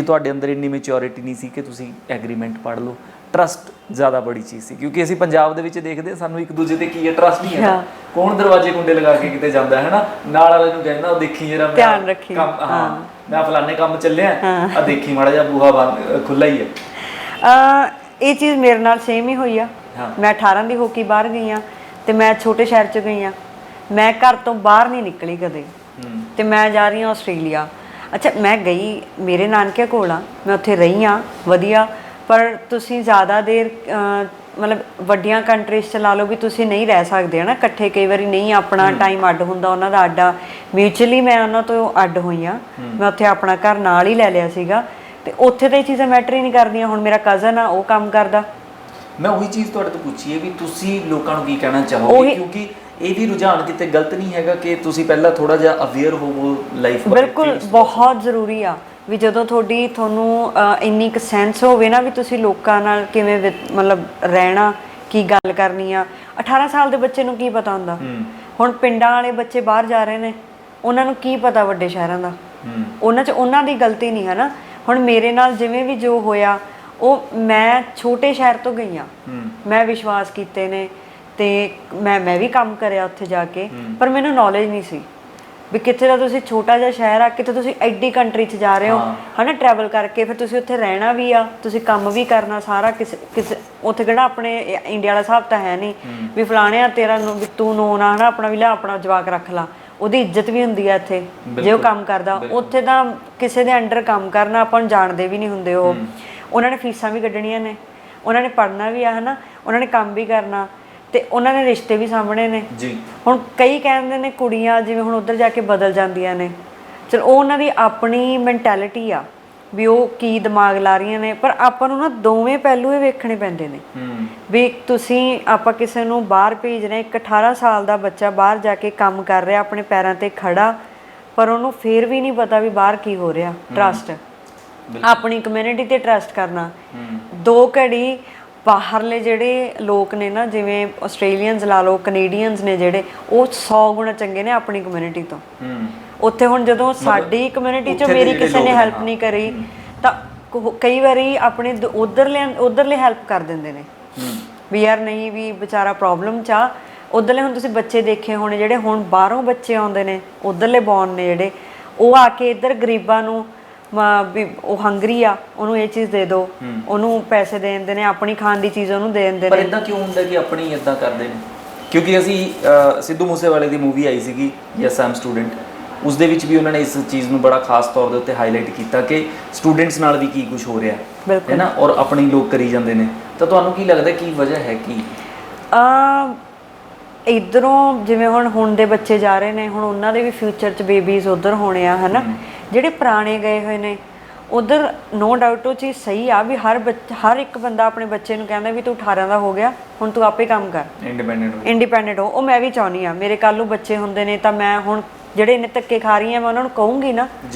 ਤੁਹਾਡੇ ਅੰਦਰ ਇੰਨੀ ਮੈਚਿਓਰਿਟੀ ਨਹੀਂ ਸੀ ਕਿ ਤੁਸੀਂ ਐਗਰੀਮੈਂਟ ਪੜ੍ਹ ਲਓ। ਟਰਸਟ ਜ਼ਿਆਦਾ ਬੜੀ ਚੀਜ਼ ਸੀ, ਕਿਉਂਕਿ ਅਸੀਂ ਪੰਜਾਬ ਦੇ ਵਿੱਚ ਦੇਖਦੇ ਸਾਨੂੰ ਇੱਕ ਦੂਜੇ ਤੇ ਕੀ ਹੈ, ਟਰਸਟ ਨਹੀਂ ਹੈ। ਕੌਣ ਦਰਵਾਜ਼ੇ ਕੁੰਡੇ ਲਗਾ ਕੇ ਕਿਤੇ ਜਾਂਦਾ ਹੈ ਨਾ, ਨਾਲ ਵਾਲੇ ਨੂੰ ਕਹਿੰਦਾ ਉਹ ਦੇਖੀ ਜਰਾ ਧਿਆਨ ਰੱਖੀ, ਹਾਂ ਮੈਂ ਫਲਾਣੇ ਕੰਮ ਚੱਲਿਆ ਆ, ਦੇਖੀ ਮਾੜਾ ਜਿਹਾ ਬੂਹਾ ਬੰਦ ਖੁੱਲਾ ਹੀ ਹੈ। ਇਹ ਚੀਜ਼ ਮੇਰੇ ਨਾਲ ਸੇਮ ਹੀ ਹੋਈ ਆ। ਮੈਂ 18 ਦੀ ਹੋ ਕੇ ਬਾਹਰ ਗਈ ਆ ਤੇ ਮੈਂ ਛੋਟੇ ਸ਼ਹਿਰ 'ਚ ਗਈ ਆ, ਮੈਂ ਘਰ ਤੋਂ ਬਾਹਰ ਨਹੀਂ ਨਿਕਲੀ ਕਦੇ, ਤੇ ਮੈਂ ਜਾ ਰਹੀ ਹਾਂ ਆਸਟ੍ਰੇਲੀਆ। ਅੱਛਾ, ਮੈਂ ਗਈ ਮੇਰੇ ਨਾਨਕਿਆਂ ਕੋਲ ਆ, ਮੈਂ ਉੱਥੇ ਰਹੀ ਹਾਂ ਵਧੀਆ, ਪਰ ਤੁਸੀਂ ਜ਼ਿਆਦਾ ਦੇਰ ਮਤਲਬ ਵੱਡੀਆਂ ਕੰਟਰੀਜ਼ 'ਚ ਲਾ ਲਓ ਵੀ ਤੁਸੀਂ ਨਹੀਂ ਰਹਿ ਸਕਦੇ ਹੈ ਨਾ ਇਕੱਠੇ, ਕਈ ਵਾਰੀ ਨਹੀਂ, ਆਪਣਾ ਟਾਈਮ ਅੱਡ ਹੁੰਦਾ, ਉਹਨਾਂ ਦਾ ਅੱਡ ਆ। ਮਿਊਚੁਅਲੀ ਮੈਂ ਉਹਨਾਂ ਤੋਂ ਅੱਡ ਹੋਈ ਹਾਂ, ਮੈਂ ਉੱਥੇ ਆਪਣਾ ਘਰ ਨਾਲ ਹੀ ਲੈ ਲਿਆ ਸੀਗਾ, ਤੇ ਉੱਥੇ ਤਾਂ ਇਹ ਚੀਜ਼ਾਂ ਮੈਟਰ ਹੀ ਨਹੀਂ ਕਰਦੀਆਂ। ਹੁਣ ਮੇਰਾ ਕਜ਼ਨ ਆ, ਉਹ ਕੰਮ ਕਰਦਾ। ਮੈਂ ਉਹੀ ਚੀਜ਼ ਤੁਹਾਡੇ ਤੋਂ ਪੁੱਛੀ ਹੈ ਵੀ ਤੁਸੀਂ ਲੋਕਾਂ ਨੂੰ ਕੀ ਕਹਿਣਾ ਚਾਹੋਗੇ, ਕਿਉਂਕਿ ਇਹ ਵੀ ਰੁਝਾਨ ਕਿਤੇ ਗਲਤ ਨਹੀਂ ਹੈਗਾ ਕਿ ਤੁਸੀਂ ਪਹਿਲਾਂ ਥੋੜਾ ਜਿਹਾ ਅਵੇਅਰ ਹੋਵੋ ਲਾਈਫ ਬਾਰੇ? ਬਿਲਕੁਲ, ਬਹੁਤ ਜ਼ਰੂਰੀ ਆ ਵੀ ਜਦੋਂ ਤੁਹਾਨੂੰ ਇੰਨੀ ਕੁ ਸੈਂਸ ਹੋਵੇ ਨਾ ਵੀ ਤੁਸੀਂ ਲੋਕਾਂ ਨਾਲ ਕਿਵੇਂ ਮਤਲਬ ਰਹਿਣਾ, ਕੀ ਗੱਲ ਕਰਨੀ ਆ। 18 ਸਾਲ ਦੇ ਬੱਚੇ ਨੂੰ ਕੀ ਪਤਾ ਹੁੰਦਾ? ਹੁਣ ਪਿੰਡਾਂ ਵਾਲੇ ਬੱਚੇ ਬਾਹਰ ਜਾ ਰਹੇ ਨੇ, ਉਹਨਾਂ ਨੂੰ ਕੀ ਪਤਾ ਵੱਡੇ ਸ਼ਹਿਰਾਂ ਦਾ? ਉਹਨਾਂ ਦੀ ਗਲਤੀ ਨਹੀਂ ਹੈ ਨਾ। ਹੁਣ ਮੇਰੇ ਨਾਲ ਜਿਵੇਂ ਵੀ ਜੋ ਹੋਇਆ, ਉਹ ਮੈਂ ਛੋਟੇ ਸ਼ਹਿਰ ਤੋਂ ਗਈ ਹਾਂ, ਮੈਂ ਵਿਸ਼ਵਾਸ ਕੀਤੇ ਨੇ, ਤੇ ਮੈਂ ਵੀ ਕੰਮ ਕਰਿਆ ਉੱਥੇ ਜਾ ਕੇ, ਪਰ ਮੈਨੂੰ ਨੌਲੇਜ ਨਹੀਂ ਸੀ ਵੀ ਕਿੱਥੇ ਦਾ ਤੁਸੀਂ ਛੋਟਾ ਜਿਹਾ ਸ਼ਹਿਰ ਆ, ਕਿਤੇ ਤੁਸੀਂ ਐਡੀ ਕੰਟਰੀ 'ਚ ਜਾ ਰਹੇ ਹੋ ਹੈ ਨਾ, ਟਰੈਵਲ ਕਰਕੇ, ਫਿਰ ਤੁਸੀਂ ਉੱਥੇ ਰਹਿਣਾ ਵੀ ਆ, ਤੁਸੀਂ ਕੰਮ ਵੀ ਕਰਨਾ ਸਾਰਾ। ਕਿਸੇ ਉੱਥੇ ਕਿਹੜਾ ਆਪਣੇ ਇੰਡੀਆ ਵਾਲਾ ਹਿਸਾਬ ਤਾਂ ਹੈ ਨਹੀਂ ਵੀ ਫਲਾਣੇ ਆ ਤੇਰਾ ਤੂੰ ਨੋਨ ਆ ਹੈ ਨਾ, ਆਪਣਾ ਵੀ ਲਿਆ, ਆਪਣਾ ਜਵਾਕ ਰੱਖ ਲਾ, ਉਹਦੀ ਇੱਜ਼ਤ ਵੀ ਹੁੰਦੀ ਆ ਇੱਥੇ ਜੇ ਉਹ ਕੰਮ ਕਰਦਾ। ਉੱਥੇ ਤਾਂ ਕਿਸੇ ਦੇ ਅੰਡਰ ਕੰਮ ਕਰਨਾ, ਆਪਾਂ ਨੂੰ ਜਾਣਦੇ ਵੀ ਨਹੀਂ ਹੁੰਦੇ। ਉਹਨਾਂ ਨੇ ਫੀਸਾਂ ਵੀ ਕੱਢਣੀਆਂ ਨੇ, ਉਹਨਾਂ ਨੇ ਪੜ੍ਹਨਾ ਵੀ ਆ ਹੈ ਨਾ, ਉਹਨਾਂ ਨੇ ਕੰਮ ਵੀ ਕਰਨਾ, ਤੇ ਉਹਨਾਂ ਨੇ ਰਿਸ਼ਤੇ ਵੀ ਸਾਹਮਣੇ ਨੇ ਜੀ। ਹੁਣ ਕਈ ਕਹਿੰਦੇ ਨੇ ਕੁੜੀਆਂ ਜਿਵੇਂ ਹੁਣ ਉੱਧਰ ਜਾ ਕੇ ਬਦਲ ਜਾਂਦੀਆਂ ਨੇ, ਚਲੋ ਉਹ ਉਹਨਾਂ ਦੀ ਆਪਣੀ ਮੈਂਟੈਲਿਟੀ ਆ ਵੀ ਉਹ ਕੀ ਦਿਮਾਗ ਲਾ ਰਹੀਆਂ ਨੇ, ਪਰ ਆਪਾਂ ਨੂੰ ਨਾ ਦੋਵੇਂ ਪਹਿਲੂ ਹੀ ਵੇਖਣੇ ਪੈਂਦੇ ਨੇ ਵੀ ਤੁਸੀਂ ਆਪਾਂ ਕਿਸੇ ਨੂੰ ਬਾਹਰ ਭੇਜ ਰਹੇ, ਇੱਕ 18 ਸਾਲ ਦਾ ਬੱਚਾ ਬਾਹਰ ਜਾ ਕੇ ਕੰਮ ਕਰ ਰਿਹਾ, ਆਪਣੇ ਪੈਰਾਂ ਤੇ ਖੜਾ, ਪਰ ਉਹਨੂੰ ਫਿਰ ਵੀ ਨਹੀਂ ਪਤਾ ਵੀ ਬਾਹਰ ਕੀ ਹੋ ਰਿਹਾ। ਟਰਸਟ, ਆਪਣੀ ਕਮਿਊਨਿਟੀ ਤੇ ਟਰਸਟ ਕਰਨਾ। 2 ਘੜੀ ਬਾਹਰਲੇ ਜਿਹੜੇ ਲੋਕ ਨੇ ਨਾ, ਜਿਵੇਂ ਆਸਟ੍ਰੇਲੀਅਨਸ ਲਾ ਲਓ, ਕੈਨੇਡੀਅਨਸ ਨੇ ਜਿਹੜੇ, ਉਹ 100 ਗੁਣਾ ਚੰਗੇ ਨੇ ਆਪਣੀ ਕਮਿਊਨਿਟੀ ਤੋਂ। ਉੱਥੇ ਹੁਣ ਜਦੋਂ ਸਾਡੀ ਕਮਿਊਨਿਟੀ 'ਚ ਮੇਰੀ ਕਿਸੇ ਨੇ ਹੈਲਪ ਨਹੀਂ ਕਰੀ, ਤਾਂ ਕਈ ਵਾਰੀ ਆਪਣੇ ਉਧਰਲੇ ਹੈਲਪ ਕਰ ਦਿੰਦੇ ਨੇ ਵੀ ਯਾਰ ਨਹੀਂ ਵੀ ਵਿਚਾਰਾ ਪ੍ਰੋਬਲਮ 'ਚ ਆ। ਉੱਧਰਲੇ ਹੁਣ ਤੁਸੀਂ ਬੱਚੇ ਦੇਖੇ ਹੋਣੇ ਜਿਹੜੇ ਹੁਣ ਬਾਹਰੋਂ ਬੱਚੇ ਆਉਂਦੇ ਨੇ, ਉੱਧਰਲੇ ਬੌਰਨ ਨੇ ਜਿਹੜੇ, ਉਹ ਆ ਕੇ ਇੱਧਰ ਗਰੀਬਾਂ ਨੂੰ ਵੀ ਉਹ ਹੰਗਰੀ ਆ, ਉਹਨੂੰ ਇਹ ਚੀਜ਼ ਦੇ ਦਿਓ, ਉਹਨੂੰ ਪੈਸੇ ਦੇ ਦਿੰਦੇ ਨੇ, ਆਪਣੀ ਖਾਣ ਦੀ ਚੀਜ਼ ਉਹਨੂੰ ਦੇ ਦਿੰਦੇ ਪਰ ਨੇ। ਇਦਾਂ ਕਿਉਂ ਹੁੰਦਾ ਕਿ ਆਪਣੀ ਇਦਾਂ ਕਰਦੇ ਨੇ? ਕਿਉਂਕਿ ਅਸੀਂ ਸਿੱਧੂ ਮੂਸੇਵਾਲੇ ਦੀ ਮੂਵੀ ਆਈ ਸੀਗੀ ਯੈਸ ਆਮ ਸਟੂਡੈਂਟ, ਉਸ ਦੇ ਵਿੱਚ ਵੀ ਉਹਨਾਂ ਨੇ ਇਸ ਚੀਜ਼ ਨੂੰ ਬੜਾ ਖਾਸ ਤੌਰ ਦੇ ਉੱਤੇ ਹਾਈਲਾਈਟ ਕੀਤਾ ਕਿ ਸਟੂਡੈਂਟਸ ਨਾਲ ਵੀ ਕੀ ਕੁਝ ਹੋ ਰਿਹਾ ਹੈ ਨਾ, ਔਰ ਆਪਣੀ ਲੋਕ ਕਰੀ ਜਾਂਦੇ ਨੇ। ਤਾਂ ਤੁਹਾਨੂੰ ਕੀ ਲੱਗਦਾ ਕੀ ਵਜ੍ਹਾ ਹੈ ਕੀ? ਇੱਧਰੋਂ ਜਿਵੇਂ ਹੁਣ ਦੇ ਬੱਚੇ ਜਾ ਰਹੇ ਨੇ, ਹੁਣ ਉਹਨਾਂ ਦੇ ਵੀ ਫਿਊਚਰ 'ਚ ਬੇਬੀਜ਼ ਉੱਧਰ ਹੋਣੇ ਆ, ਹੈ ਨਾ। ਜਿਹੜੇ ਪੁਰਾਣੇ ਗਏ ਹੋਏ ਨੇ ਉਧਰ, ਨੋ ਡਾਊਟ ਉਹ ਚੀਜ਼ ਸਹੀ ਆ ਵੀ ਹਰ ਇੱਕ ਬੰਦਾ ਆਪਣੇ ਬੱਚੇ ਨੂੰ ਕਹਿੰਦਾ ਵੀ ਤੂੰ 18 ਦਾ ਹੋ ਗਿਆ, ਹੁਣ ਤੂੰ ਆਪੇ ਕੰਮ ਕਰ, ਇੰਡੀਪੈਂਡੈਂਟ ਹੋ। ਉਹ ਮੈਂ ਵੀ ਚਾਹੁੰਦੀ ਆ ਮੇਰੇ ਕੱਲ੍ਹ ਨੂੰ ਬੱਚੇ ਹੁੰਦੇ ਨੇ ਤਾਂ ਮੈਂ ਹੁਣ ਜਿਹੜੇ ਇੰਨੇ ਧੱਕੇ ਖਾ ਰਹੀ ਆ, ਮੈਂ ਉਹਨਾਂ ਨੂੰ ਕਹੂੰਗੀ ਨਾ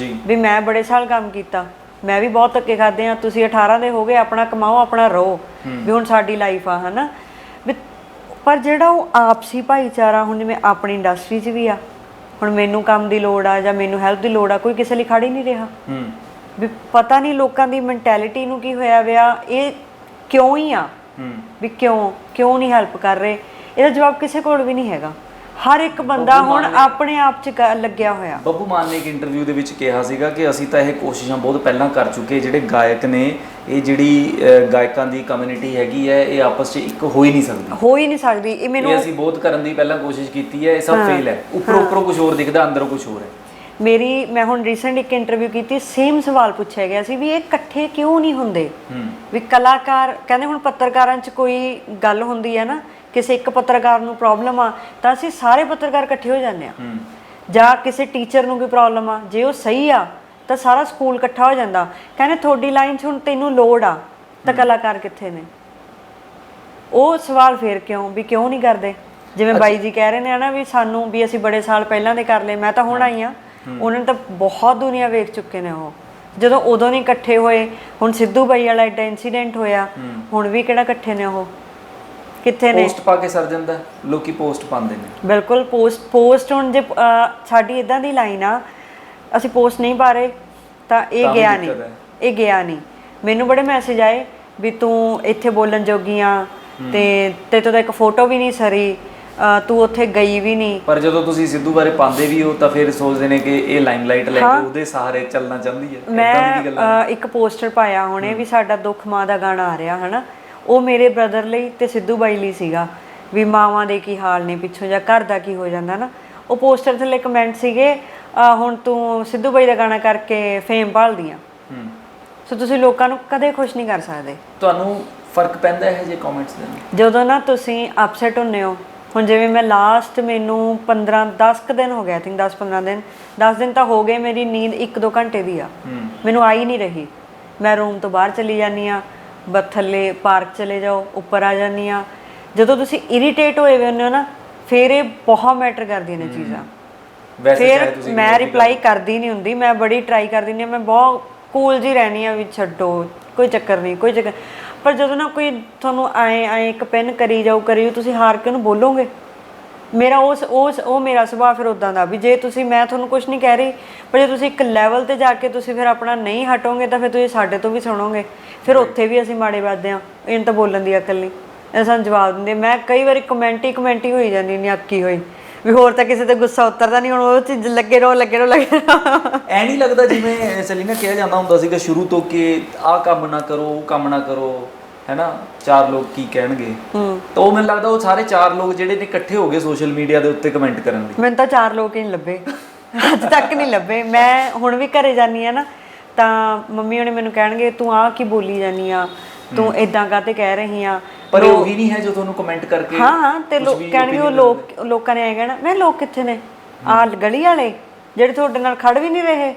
ਵੀ ਮੈਂ ਬੜੇ ਸਾਲ ਕੰਮ ਕੀਤਾ, ਮੈਂ ਵੀ ਬਹੁਤ ਧੱਕੇ ਖਾਦੇ ਆ, ਤੁਸੀਂ 18 ਦੇ ਹੋ ਗਏ, ਆਪਣਾ ਕਮਾਓ, ਆਪਣਾ ਰਹੋ, ਵੀ ਹੁਣ ਸਾਡੀ ਲਾਈਫ ਆ, ਹੈ ਨਾ। ਵੀ ਪਰ ਜਿਹੜਾ ਉਹ ਆਪਸੀ ਭਾਈਚਾਰਾ, ਹੁਣ ਜਿਵੇਂ ਆਪਣੀ ਇੰਡਸਟਰੀ 'ਚ ਵੀ ਆ, ਹੁਣ ਮੈਨੂੰ ਕੰਮ ਦੀ ਲੋੜ ਆ ਜਾਂ ਮੈਨੂੰ ਹੈਲਪ ਦੀ ਲੋੜ ਆ, ਕੋਈ ਕਿਸੇ ਲਈ ਖੜ ਹੀ ਨਹੀਂ ਰਿਹਾ। ਵੀ ਪਤਾ ਨਹੀਂ ਲੋਕਾਂ ਦੀ ਮੈਂਟੈਲਿਟੀ ਨੂੰ ਕੀ ਹੋਇਆ ਵਿਆ, ਇਹ ਕਿਉਂ ਹੀ ਆ ਵੀ ਕਿਉਂ ਨਹੀਂ ਹੈਲਪ ਕਰ ਰਹੇ? ਇਹਦਾ ਜਵਾਬ ਕਿਸੇ ਕੋਲ ਵੀ ਨਹੀਂ ਹੈਗਾ। ਹਰ ਇੱਕ ਬੰਦਾ ਹੁਣ ਆਪਣੇ ਆਪ 'ਚ ਲੱਗਿਆ ਹੋਇਆ। ਬੱਬੂ ਮਾਨ ਨੇ ਇੱਕ ਇੰਟਰਵਿਊ ਦੇ ਵਿੱਚ ਕਿਹਾ ਸੀਗਾ ਕਿ ਅਸੀਂ ਤਾਂ ਇਹ ਕੋਸ਼ਿਸ਼ਾਂ ਬਹੁਤ ਪਹਿਲਾਂ ਕਰ ਚੁੱਕੇ, ਜਿਹੜੇ ਗਾਇਕ ਨੇ, ਇਹ ਜਿਹੜੀ ਗਾਇਕਾਂ ਦੀ ਕਮਿਊਨਿਟੀ ਹੈਗੀ ਹੈ, ਇਹ ਆਪਸ 'ਚ ਇੱਕ ਹੋ ਹੀ ਨਹੀਂ ਸਕਦੀ। ਇਹ ਮੈਨੂੰ ਅਸੀਂ ਬਹੁਤ ਕਰਨ ਦੀ ਪਹਿਲਾਂ ਕੋਸ਼ਿਸ਼ ਕੀਤੀ ਹੈ, ਇਹ ਸਭ ਫੇਲ ਹੈ। ਉੱਪਰੋਂ ਕੁਝ ਹੋਰ ਦਿਖਦਾ, ਅੰਦਰੋਂ ਕੁਝ ਹੋਰ ਹੈ। ਮੈਂ ਹੁਣ ਰੀਸੈਂਟ ਇੱਕ ਇੰਟਰਵਿਊ ਕੀਤੀ, ਸੇਮ ਸਵਾਲ ਪੁੱਛਿਆ ਗਿਆ ਸੀ ਵੀ ਇਹ ਇਕੱਠੇ ਕਿਉਂ ਨਹੀਂ ਹੁੰਦੇ? ਵੀ ਕਲਾਕਾਰ ਕਹਿੰਦੇ, ਹੁਣ ਪੱਤਰਕਾਰਾਂ 'ਚ ਕੋਈ ਗੱਲ ਹੁੰਦੀ ਹੈ ਨਾ, ਕਿਸੇ ਇੱਕ ਪੱਤਰਕਾਰ ਨੂੰ ਪ੍ਰੋਬਲਮ ਆ ਤਾਂ ਅਸੀਂ ਸਾਰੇ ਪੱਤਰਕਾਰ ਇਕੱਠੇ ਹੋ ਜਾਂਦੇ ਆ, ਜਾਂ ਕਿਸੇ ਟੀਚਰ ਨੂੰ ਕੋਈ ਪ੍ਰੋਬਲਮ ਆ, ਜੇ ਉਹ ਸਹੀ ਆ ਤਾਂ ਸਾਰਾ ਸਕੂਲ ਇਕੱਠਾ ਹੋ ਜਾਂਦਾ। ਕਹਿੰਦੇ ਤੁਹਾਡੀ ਲਾਈਨ 'ਚ ਹੁਣ ਤੈਨੂੰ ਲੋੜ ਆ ਤਾਂ ਕਲਾਕਾਰ ਕਿੱਥੇ ਨੇ? ਉਹ ਸਵਾਲ ਫੇਰ ਕਿਉਂ ਨਹੀਂ ਕਰਦੇ? ਜਿਵੇਂ ਬਾਈ ਜੀ ਕਹਿ ਰਹੇ ਨੇ ਨਾ ਵੀ ਸਾਨੂੰ ਵੀ ਅਸੀਂ ਬੜੇ ਸਾਲ ਪਹਿਲਾਂ ਦੇ ਕਰ ਲਏ, ਮੈਂ ਤਾਂ ਹੁਣ ਆਈ ਆ, ਉਹਨਾਂ ਨੇ ਤਾਂ ਬਹੁਤ ਦੁਨੀਆ ਵੇਖ ਚੁੱਕੇ ਨੇ। ਉਹ ਜਦੋਂ ਉਦੋਂ ਨਹੀਂ ਇਕੱਠੇ ਹੋਏ, ਹੁਣ ਸਿੱਧੂ ਬਾਈ ਵਾਲਾ ਐਡਾ ਇਨਸੀਡੈਂਟ ਹੋਇਆ, ਹੁਣ ਵੀ ਕਿਹੜਾ ਇਕੱਠੇ ਨੇ? ਉਹ ਕਿੱਥੇ ਨੇ? ਪੋਸਟ ਪਾ ਕੇ ਸਰ ਜਾਂਦਾ, ਲੋਕੀ ਪੋਸਟ ਪਾਉਂਦੇ ਨੇ। ਬਿਲਕੁਲ ਪੋਸਟ ਹੁਣ ਜੇ ਸਾਡੀ ਇਦਾਂ ਦੀ ਲਾਈਨ ਆ, ਅਸੀਂ ਪੋਸਟ ਨਹੀਂ ਪਾ ਰਹੇ ਤਾਂ ਇਹ ਗਿਆ ਨਹੀਂ। ਮੈਨੂੰ ਬੜੇ ਮੈਸੇਜ ਆਏ ਵੀ ਤੂੰ ਇੱਥੇ ਬੋਲਣ ਜੋਗੀ ਆ ਤੇ ਤੇਤੋਂ ਤਾਂ ਇੱਕ ਫੋਟੋ ਵੀ ਨਹੀਂ ਸਰੀ, ਤੂੰ ਉੱਥੇ ਗਈ ਵੀ ਨਹੀਂ। ਪਰ ਜਦੋਂ ਤੁਸੀਂ ਸਿੱਧੂ ਬਾਰੇ ਪਾਉਂਦੇ ਵੀ ਹੋ ਤਾਂ ਫਿਰ ਸੋਚਦੇ ਨੇ ਕਿ ਇਹ ਲਾਈਮਲਾਈਟ ਲੈ ਕੇ ਉਹਦੇ ਸਹਾਰੇ ਚੱਲਣਾ ਚਾਹੁੰਦੀ ਹੈ। ਮੈਂ ਇੱਕ ਪੋਸਟਰ ਪਾਇਆ ਹੁਣੇ ਵੀ ਸਾਡਾ ਦੁੱਖ ਮਾਂ ਦਾ ਗਾਣਾ ਆ ਰਿਹਾ, ਹਨਾ, ਉਹ ਮੇਰੇ ਬ੍ਰਦਰ ਲਈ ਤੇ ਸਿੱਧੂ ਬਾਈ ਲਈ ਸੀਗਾ ਵੀ ਮਾਵਾਂ ਦੇ ਕੀ ਹਾਲ ਨੇ ਪਿੱਛੋਂ, ਜਾਂ ਘਰ ਦਾ ਕੀ ਹੋ ਜਾਂਦਾ ਨਾ। ਉਹ ਪੋਸਟਰ ਥੱਲੇ ਕਮੈਂਟ ਸੀਗੇ, ਹੁਣ ਤੂੰ ਸਿੱਧੂ ਬਾਈ ਦਾ ਗਾਣਾ ਕਰਕੇ ਫੇਮ ਭਾਲਦੀ ਆ। ਸੋ ਤੁਸੀਂ ਲੋਕਾਂ ਨੂੰ ਕਦੇ ਖੁਸ਼ ਨਹੀਂ ਕਰ ਸਕਦੇ। ਤੁਹਾਨੂੰ ਫਰਕ ਪੈਂਦਾ ਹੈ ਜੇ ਕਮੈਂਟਸ ਦੇ? ਜਦੋਂ ਨਾ ਤੁਸੀਂ ਅਪਸੈਟ ਹੁੰਦੇ ਹੋ, ਹੁਣ ਜਿਵੇਂ ਮੈਂ ਲਾਸਟ ਮੈਨੂੰ 10 ਦਿਨ ਹੋ ਗਿਆ, 10 ਦਿਨ ਤਾਂ ਹੋ ਗਏ, ਮੇਰੀ ਨੀਂਦ 1-2 ਘੰਟੇ ਦੀ ਆ, ਮੈਨੂੰ ਆਈ ਨਹੀਂ ਰਹੀ। ਮੈਂ ਰੂਮ ਤੋਂ ਬਾਹਰ ਚਲੀ ਜਾਂਦੀ ਆ, ਥੱਲੇ ਪਾਰਕ ਚਲੇ ਜਾਓ, ਉੱਪਰ ਆ ਜਾਂਦੀ ਆ। ਜਦੋਂ ਤੁਸੀਂ ਇਰੀਟੇਟ ਹੋਏ ਹੁੰਦੇ ਹੋ ਨਾ, ਫਿਰ ਇਹ ਬਹੁਤ ਮੈਟਰ ਕਰਦੀਆਂ ਨੇ ਚੀਜ਼ਾਂ। ਫਿਰ ਮੈਂ ਰਿਪਲਾਈ ਕਰਦੀ ਨਹੀਂ ਹੁੰਦੀ, ਮੈਂ ਬੜੀ ਟਰਾਈ ਕਰਦੀ ਨਹੀਂ, ਮੈਂ ਬਹੁਤ ਕੂਲ ਜੀ ਰਹਿਣੀ ਆ ਵੀ ਛੱਡੋ, ਕੋਈ ਚੱਕਰ ਨਹੀਂ, ਕੋਈ ਚੱਕਰ। ਪਰ ਜਦੋਂ ਨਾ ਕੋਈ ਤੁਹਾਨੂੰ ਐਂ ਇੱਕ ਪੈਨ ਕਰੀ ਜਾਓ, ਤੁਸੀਂ ਹਾਰ ਕੇ ਉਹਨੂੰ ਬੋਲੋਗੇ। ਮੇਰਾ ਉਹ ਮੇਰਾ ਸੁਭਾਅ ਫਿਰ ਉੱਦਾਂ ਦਾ ਵੀ ਜੇ ਮੈਂ ਤੁਹਾਨੂੰ ਕੁਝ ਨਹੀਂ ਕਹਿ ਰਹੀ, ਪਰ ਜੇ ਤੁਸੀਂ ਇੱਕ ਲੈਵਲ 'ਤੇ ਜਾ ਕੇ ਤੁਸੀਂ ਫਿਰ ਆਪਣਾ ਨਹੀਂ ਹਟੋਗੇ ਤਾਂ ਫਿਰ ਤੁਸੀਂ ਸਾਡੇ ਤੋਂ ਵੀ ਸੁਣੋਗੇ। ਫਿਰ ਉੱਥੇ ਵੀ ਅਸੀਂ ਮਾੜੇ ਵੱਜਦੇ ਹਾਂ, ਇਹਨੂੰ ਤਾਂ ਬੋਲਣ ਦੀ ਅਕਲ ਨਹੀਂ, ਇਹ ਸਾਨੂੰ ਜਵਾਬ ਦਿੰਦੇ। ਮੈਂ ਕਈ ਵਾਰੀ ਕਮੈਂਟ ਹੀ ਹੋਈ ਜਾਂਦੀ ਨਹੀਂ, ਅੱਕੀ ਹੋਈ ਵੀ ਹੋਰ ਤਾਂ ਕਿਸੇ ਤੇ ਗੁੱਸਾ ਉਤਰਦਾ ਨਹੀਂ, ਹੁਣ ਉਹ ਚੀਜ਼ ਲੱਗੇ ਰਹੋ। ਐ ਨਹੀਂ ਲੱਗਦਾ ਜਿਵੇਂ ਸਲੀਨਾ ਕਿਹਾ ਜਾਂਦਾ ਹੁੰਦਾ ਸੀਗਾ ਸ਼ੁਰੂ ਤੋਂ ਕਿ ਆਹ ਕੰਮ ਨਾ ਕਰੋ, ਉਹ ਕੰਮ ਨਾ ਕਰੋ, ਹੈ ਨਾ, 4 ਲੋਕ ਕੀ ਕਹਿਣਗੇ? ਤਾਂ ਉਹ ਮੈਨੂੰ ਲੱਗਦਾ ਉਹ ਸਾਰੇ 4 ਲੋਕ ਜਿਹੜੇ ਨੇ ਇਕੱਠੇ ਹੋ ਗਏ ਸੋਸ਼ਲ ਮੀਡੀਆ ਦੇ ਉੱਤੇ ਕਮੈਂਟ ਕਰਨ ਲਈ। ਮੈਨੂੰ ਤਾਂ 4 ਲੋਕ ਹੀ ਨਹੀਂ ਲੱਭੇ, ਅੱਜ ਤੱਕ ਨਹੀਂ ਲੱਭੇ। ਮੈਂ ਹੁਣ ਵੀ ਘਰੇ ਜਾਂਦੀ ਆ ਨਾ ਤਾਂ ਮੰਮੀ ਉਹਨੇ ਮੈਨੂੰ ਕਹਿਣਗੇ ਤੂੰ ਆਹ ਕੀ ਬੋਲੀ ਜਾਂਦੀ ਆ, ਤੂੰ ਇਦਾਂ ਕਾਹਤੇ ਕਹਿ ਰਹੀ ਆ। ਪਰ ਇਹ ਉਹੀ ਨਹੀਂ ਹੈ ਜੋ ਤੁਹਾਨੂੰ ਕਮੈਂਟ ਕਰਕੇ ਹਾਂ ਤੇ ਲੋਕ ਕਹਿਣਗੇ ਉਹ ਲੋਕਾਂ ਨੇ ਐਂ ਕਹਿਣਾ, ਮੈਂ ਲੋਕ ਕਿੱਥੇ ਨੇ? ਆਹ ਗਲੀ ਵਾਲੇ ਜਿਹੜੇ ਤੁਹਾਡੇ ਨਾਲ ਖੜ ਵੀ ਨਹੀਂ ਰਹੇ,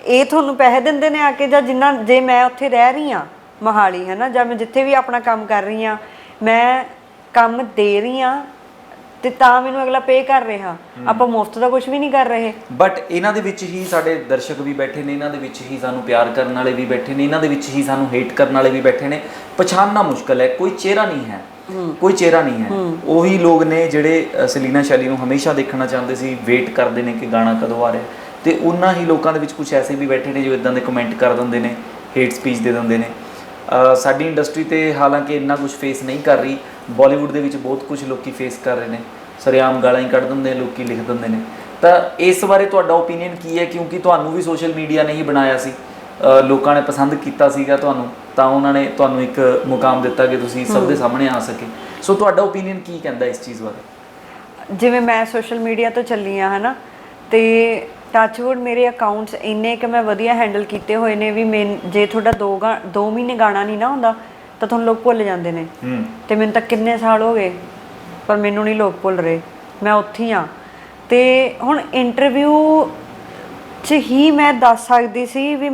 ਇਹ ਤੁਹਾਨੂੰ ਪੈਸੇ ਦਿੰਦੇ ਨੇ ਆ ਕੇ, ਜਾਂ ਜੇ ਮੈਂ ਉੱਥੇ ਰਹਿ ਰਹੀ ਹਾਂ ਮੋਹਾਲੀ, ਹੈ ਨਾ, ਜਾਂ ਮੈਂ ਜਿੱਥੇ ਵੀ ਆਪਣਾ ਕੰਮ ਕਰ ਰਹੀ ਹਾਂ, ਮੈਂ ਕੰਮ ਦੇ ਰਹੀ ਹਾਂ ਤੇ ਤਾਂ ਮੈਨੂੰ ਅਗਲਾ ਪੇ ਕਰ ਰਿਹਾ। ਆਪਾਂ ਮੁਫਤ ਦਾ ਕੁਝ ਵੀ ਨਹੀਂ ਕਰ ਰਹੇ। ਬਟ ਇਹਨਾਂ ਦੇ ਵਿੱਚ ਹੀ ਸਾਡੇ ਦਰਸ਼ਕ ਵੀ ਬੈਠੇ ਨੇ, ਇਹਨਾਂ ਦੇ ਵਿੱਚ ਹੀ ਸਾਨੂੰ ਪਿਆਰ ਕਰਨ ਵਾਲੇ ਵੀ ਬੈਠੇ ਨੇ, ਇਹਨਾਂ ਦੇ ਵਿੱਚ ਹੀ ਸਾਨੂੰ ਹੇਟ ਕਰਨ ਵਾਲੇ ਵੀ ਬੈਠੇ ਨੇ। ਪਛਾਣਨਾ ਮੁਸ਼ਕਲ ਹੈ, ਕੋਈ ਚਿਹਰਾ ਨਹੀਂ ਹੈ। ਉਹੀ ਲੋਕ ਨੇ ਜਿਹੜੇ ਸਲੀਨਾ ਸ਼ੈਲੀ ਨੂੰ ਹਮੇਸ਼ਾ ਦੇਖਣਾ ਚਾਹੁੰਦੇ ਸੀ, ਵੇਟ ਕਰਦੇ ਨੇ ਕਿ ਗਾਣਾ ਕਦੋਂ ਆ ਰਿਹਾ, ਤੇ ਉਹਨਾਂ ਹੀ ਲੋਕਾਂ ਦੇ ਵਿੱਚ ਕੁਝ ਐਸੇ ਵੀ ਬੈਠੇ ਨੇ ਜੋ ਇਦਾਂ ਦੇ ਕਮੈਂਟ ਕਰ ਦਿੰਦੇ ਨੇ, ਹੇਟ ਸਪੀਚ ਦੇ ਦਿੰਦੇ ਨੇ। ਸਾਡੀ ਇੰਡਸਟਰੀ ਤੇ ਹਾਲਾਂਕਿ ਇੰਨਾ ਕੁਝ ਫੇਸ ਨਹੀਂ ਕਰ ਰਹੀ, ਬਾਲੀਵੁੱਡ ਦੇ ਵਿੱਚ ਬਹੁਤ ਕੁਝ ਲੋਕੀ ਫੇਸ ਕਰ ਰਹੇ ਨੇ, ਸਰੇਆਮ ਗਾਲਾਂ ਹੀ ਕੱਢ ਦਿੰਦੇ ਨੇ, ਲੋਕੀ ਲਿਖ ਦਿੰਦੇ ਨੇ। ਤਾਂ ਇਸ ਬਾਰੇ ਤੁਹਾਡਾ ਓਪੀਨੀਅਨ ਕੀ ਹੈ? ਕਿਉਂਕਿ ਤੁਹਾਨੂੰ ਵੀ ਸੋਸ਼ਲ ਮੀਡੀਆ ਨੇ ਹੀ ਬਣਾਇਆ ਸੀ, ਲੋਕਾਂ ਨੇ ਪਸੰਦ ਕੀਤਾ ਸੀਗਾ ਤੁਹਾਨੂੰ, ਤਾਂ ਉਹਨਾਂ ਨੇ ਤੁਹਾਨੂੰ ਇੱਕ ਮੁਕਾਮ ਦਿੱਤਾ ਕਿ ਤੁਸੀਂ ਸਭ ਦੇ ਸਾਹਮਣੇ ਆ ਸਕੇ। ਸੋ ਤੁਹਾਡਾ ਓਪੀਨੀਅਨ ਕੀ ਕਹਿੰਦਾ ਇਸ ਚੀਜ਼ ਬਾਰੇ? ਜਿਵੇਂ ਮੈਂ ਸੋਸ਼ਲ ਮੀਡੀਆ ਤੋਂ ਚੱਲੀ ਆ ਹਨਾ, ਤੇ ਟੱਚਵੁੱਡ ਮੇਰੇ ਅਕਾਊਂਟਸ ਇੰਨੇ ਕਿ ਮੈਂ ਵਧੀਆ ਹੈਂਡਲ ਕੀਤੇ ਹੋਏ ਨੇ ਵੀ ਜੇ ਤੁਹਾਡਾ 2 ਮਹੀਨੇ ਗਾਣਾ ਨਹੀਂ ਨਾ ਹੁੰਦਾ ਤਾਂ ਤੁਹਾਨੂੰ ਲੋਕ ਭੁੱਲ ਜਾਂਦੇ ਨੇ। ਤੇ ਮੈਨੂੰ ਤਾਂ ਕਿੰਨੇ ਸਾਲ ਹੋ ਗਏ ਪਰ ਮੈਨੂੰ ਨਹੀਂ ਲੋਕ ਭੁੱਲ ਰਹੇ, ਮੈਂ ਉੱਥੇ ਹੀ ਆ। ਤੇ ਹੁਣ ਇੰਟਰਵਿਊ 'ਚ ਹੀ ਮੈਂ ਦੱਸ ਸਕਦੀ ਸੀ ਵੀ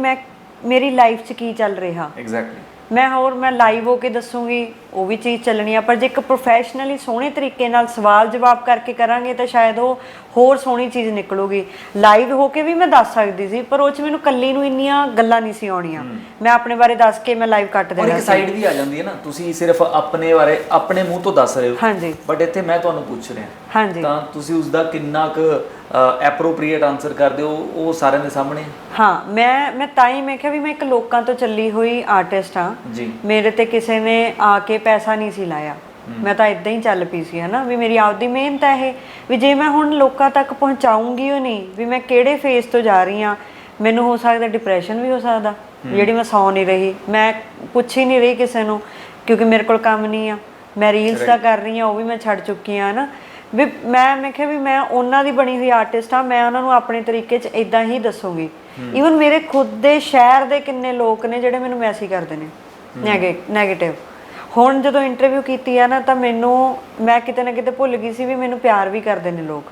ਮੇਰੀ ਲਾਈਫ 'ਚ ਕੀ ਚੱਲ ਰਿਹਾ। ਐਗਜ਼ੈਕਟਲੀ। ਮੈਂ ਲਾਈਵ ਹੋ ਕੇ ਦੱਸੂਗੀ, ਉਹ ਵੀ ਚੀਜ਼ ਚੱਲਣੀ ਆ, ਪਰ ਜੇ ਇੱਕ ਪ੍ਰੋਫੈਸ਼ਨਲੀ ਸੋਹਣੇ ਤਰੀਕੇ ਨਾਲ ਸਵਾਲ ਜਵਾਬ ਕਰਕੇ ਕਰਾਂਗੇ ਤਾਂ ਸ਼ਾਇਦ ਉਹ ਹੋਰ ਸੋਹਣੀ ਚੀਜ਼ ਨਿਕਲੂਗੀ। ਲਾਈਵ ਹੋ ਕੇ ਵੀ ਮੈਂ ਦੱਸ ਸਕਦੀ ਸੀ ਪਰ ਉਹ 'ਚ ਮੈਨੂੰ ਇਕੱਲੀ ਨੂੰ ਇੰਨੀਆਂ ਗੱਲਾਂ ਨਹੀਂ ਸੀ ਆਉਣੀਆਂ। ਮੈਂ ਆਪਣੇ ਬਾਰੇ ਦੱਸ ਕੇ ਮੈਂ ਲਾਈਵ ਕੱਟ ਦੇਣਾ ਸੀ। ਇੱਕ ਸਾਈਡ ਵੀ ਆ ਜਾਂਦੀ ਹੈ ਨਾ, ਤੁਸੀਂ ਸਿਰਫ ਆਪਣੇ ਬਾਰੇ ਆਪਣੇ ਮੂੰਹ ਤੋਂ ਦੱਸ ਰਹੇ ਹੋ। ਹਾਂਜੀ। ਬਟ ਇੱਥੇ ਮੈਂ ਤੁਹਾਨੂੰ ਪੁੱਛ ਰਿਹਾ, ਹਾਂਜੀ, ਤਾਂ ਤੁਸੀਂ ਉਸ ਦਾ ਕਿੰਨਾ ਕੁ ਐਪਰੋਪ੍ਰੀਏਟ ਆਨਸਰ ਕਰਦੇ ਹੋ, ਉਹ ਸਾਰਿਆਂ ਦੇ ਸਾਹਮਣੇ। ਹਾਂ, ਮੈਂ ਤਾਂ ਹੀ ਮੈਂ ਕਿਹਾ ਵੀ ਮੈਂ ਇੱਕ ਲੋਕਾਂ ਤੋਂ ਚੱਲੀ ਹੋਈ ਆਰਟਿਸਟ ਹਾਂ ਜੀ। ਮੇਰੇ ਤੇ ਕਿਸੇ ਨੇ ਆ ਕੇ ਪੈਸਾ ਨਹੀਂ ਸੀ ਲਾਇਆ, ਮੈਂ ਤਾਂ ਇਦਾਂ ਹੀ ਚੱਲ ਪਈ ਸੀ ਹਨਾ, ਵੀ ਮੇਰੀ ਆਪਦੀ ਮਿਹਨਤ ਹੈ ਇਹ। ਵੀ ਜੇ ਮੈਂ ਹੁਣ ਲੋਕਾਂ ਤੱਕ ਪਹੁੰਚਾਉਂਗੀ ਉਹ ਨਹੀਂ ਵੀ ਮੈਂ ਕਿਹੜੇ ਫੇਜ਼ ਤੋਂ ਜਾ ਰਹੀ ਹਾਂ, ਮੈਨੂੰ ਹੋ ਸਕਦਾ ਡਿਪਰੈਸ਼ਨ ਵੀ ਹੋ ਸਕਦਾ ਜਿਹੜੀ ਮੈਂ ਸੌ ਨਹੀਂ ਰਹੀ, ਮੈਂ ਪੁੱਛ ਹੀ ਨਹੀਂ ਰਹੀ ਕਿਸੇ ਨੂੰ ਕਿਉਂਕਿ ਮੇਰੇ ਕੋਲ ਕੰਮ ਨਹੀਂ ਆ। ਮੈਂ ਰੀਲਸ ਦਾ ਕਰ ਰਹੀ ਹਾਂ, ਉਹ ਵੀ ਮੈਂ ਛੱਡ ਚੁੱਕੀ ਹਾਂ ਨਾ। ਵੀ ਮੈਂ ਕਿਹਾ ਵੀ ਮੈਂ ਉਹਨਾਂ ਦੀ ਬਣੀ ਹੋਈ ਆਰਟਿਸਟ ਹਾਂ, ਮੈਂ ਉਹਨਾਂ ਨੂੰ ਆਪਣੇ ਤਰੀਕੇ 'ਚ ਇਦਾਂ ਹੀ ਦੱਸੂਗੀ। ਈਵਨ ਮੇਰੇ ਖੁਦ ਦੇ ਸ਼ਹਿਰ ਦੇ ਕਿੰਨੇ ਲੋਕ ਨੇ ਜਿਹੜੇ ਮੈਨੂੰ ਮੈਸੇਜ ਕਰਦੇ ਨੇ ਨੈਗੇਟਿਵ। ਹੁਣ ਜਦੋਂ ਇੰਟਰਵਿਊ ਕੀਤੀ ਆ ਨਾ ਤਾਂ ਮੈਂ ਕਿਤੇ ਨਾ ਕਿਤੇ ਭੁੱਲ ਗਈ ਸੀ ਵੀ ਮੈਨੂੰ ਪਿਆਰ ਵੀ ਕਰਦੇ ਨੇ ਲੋਕ।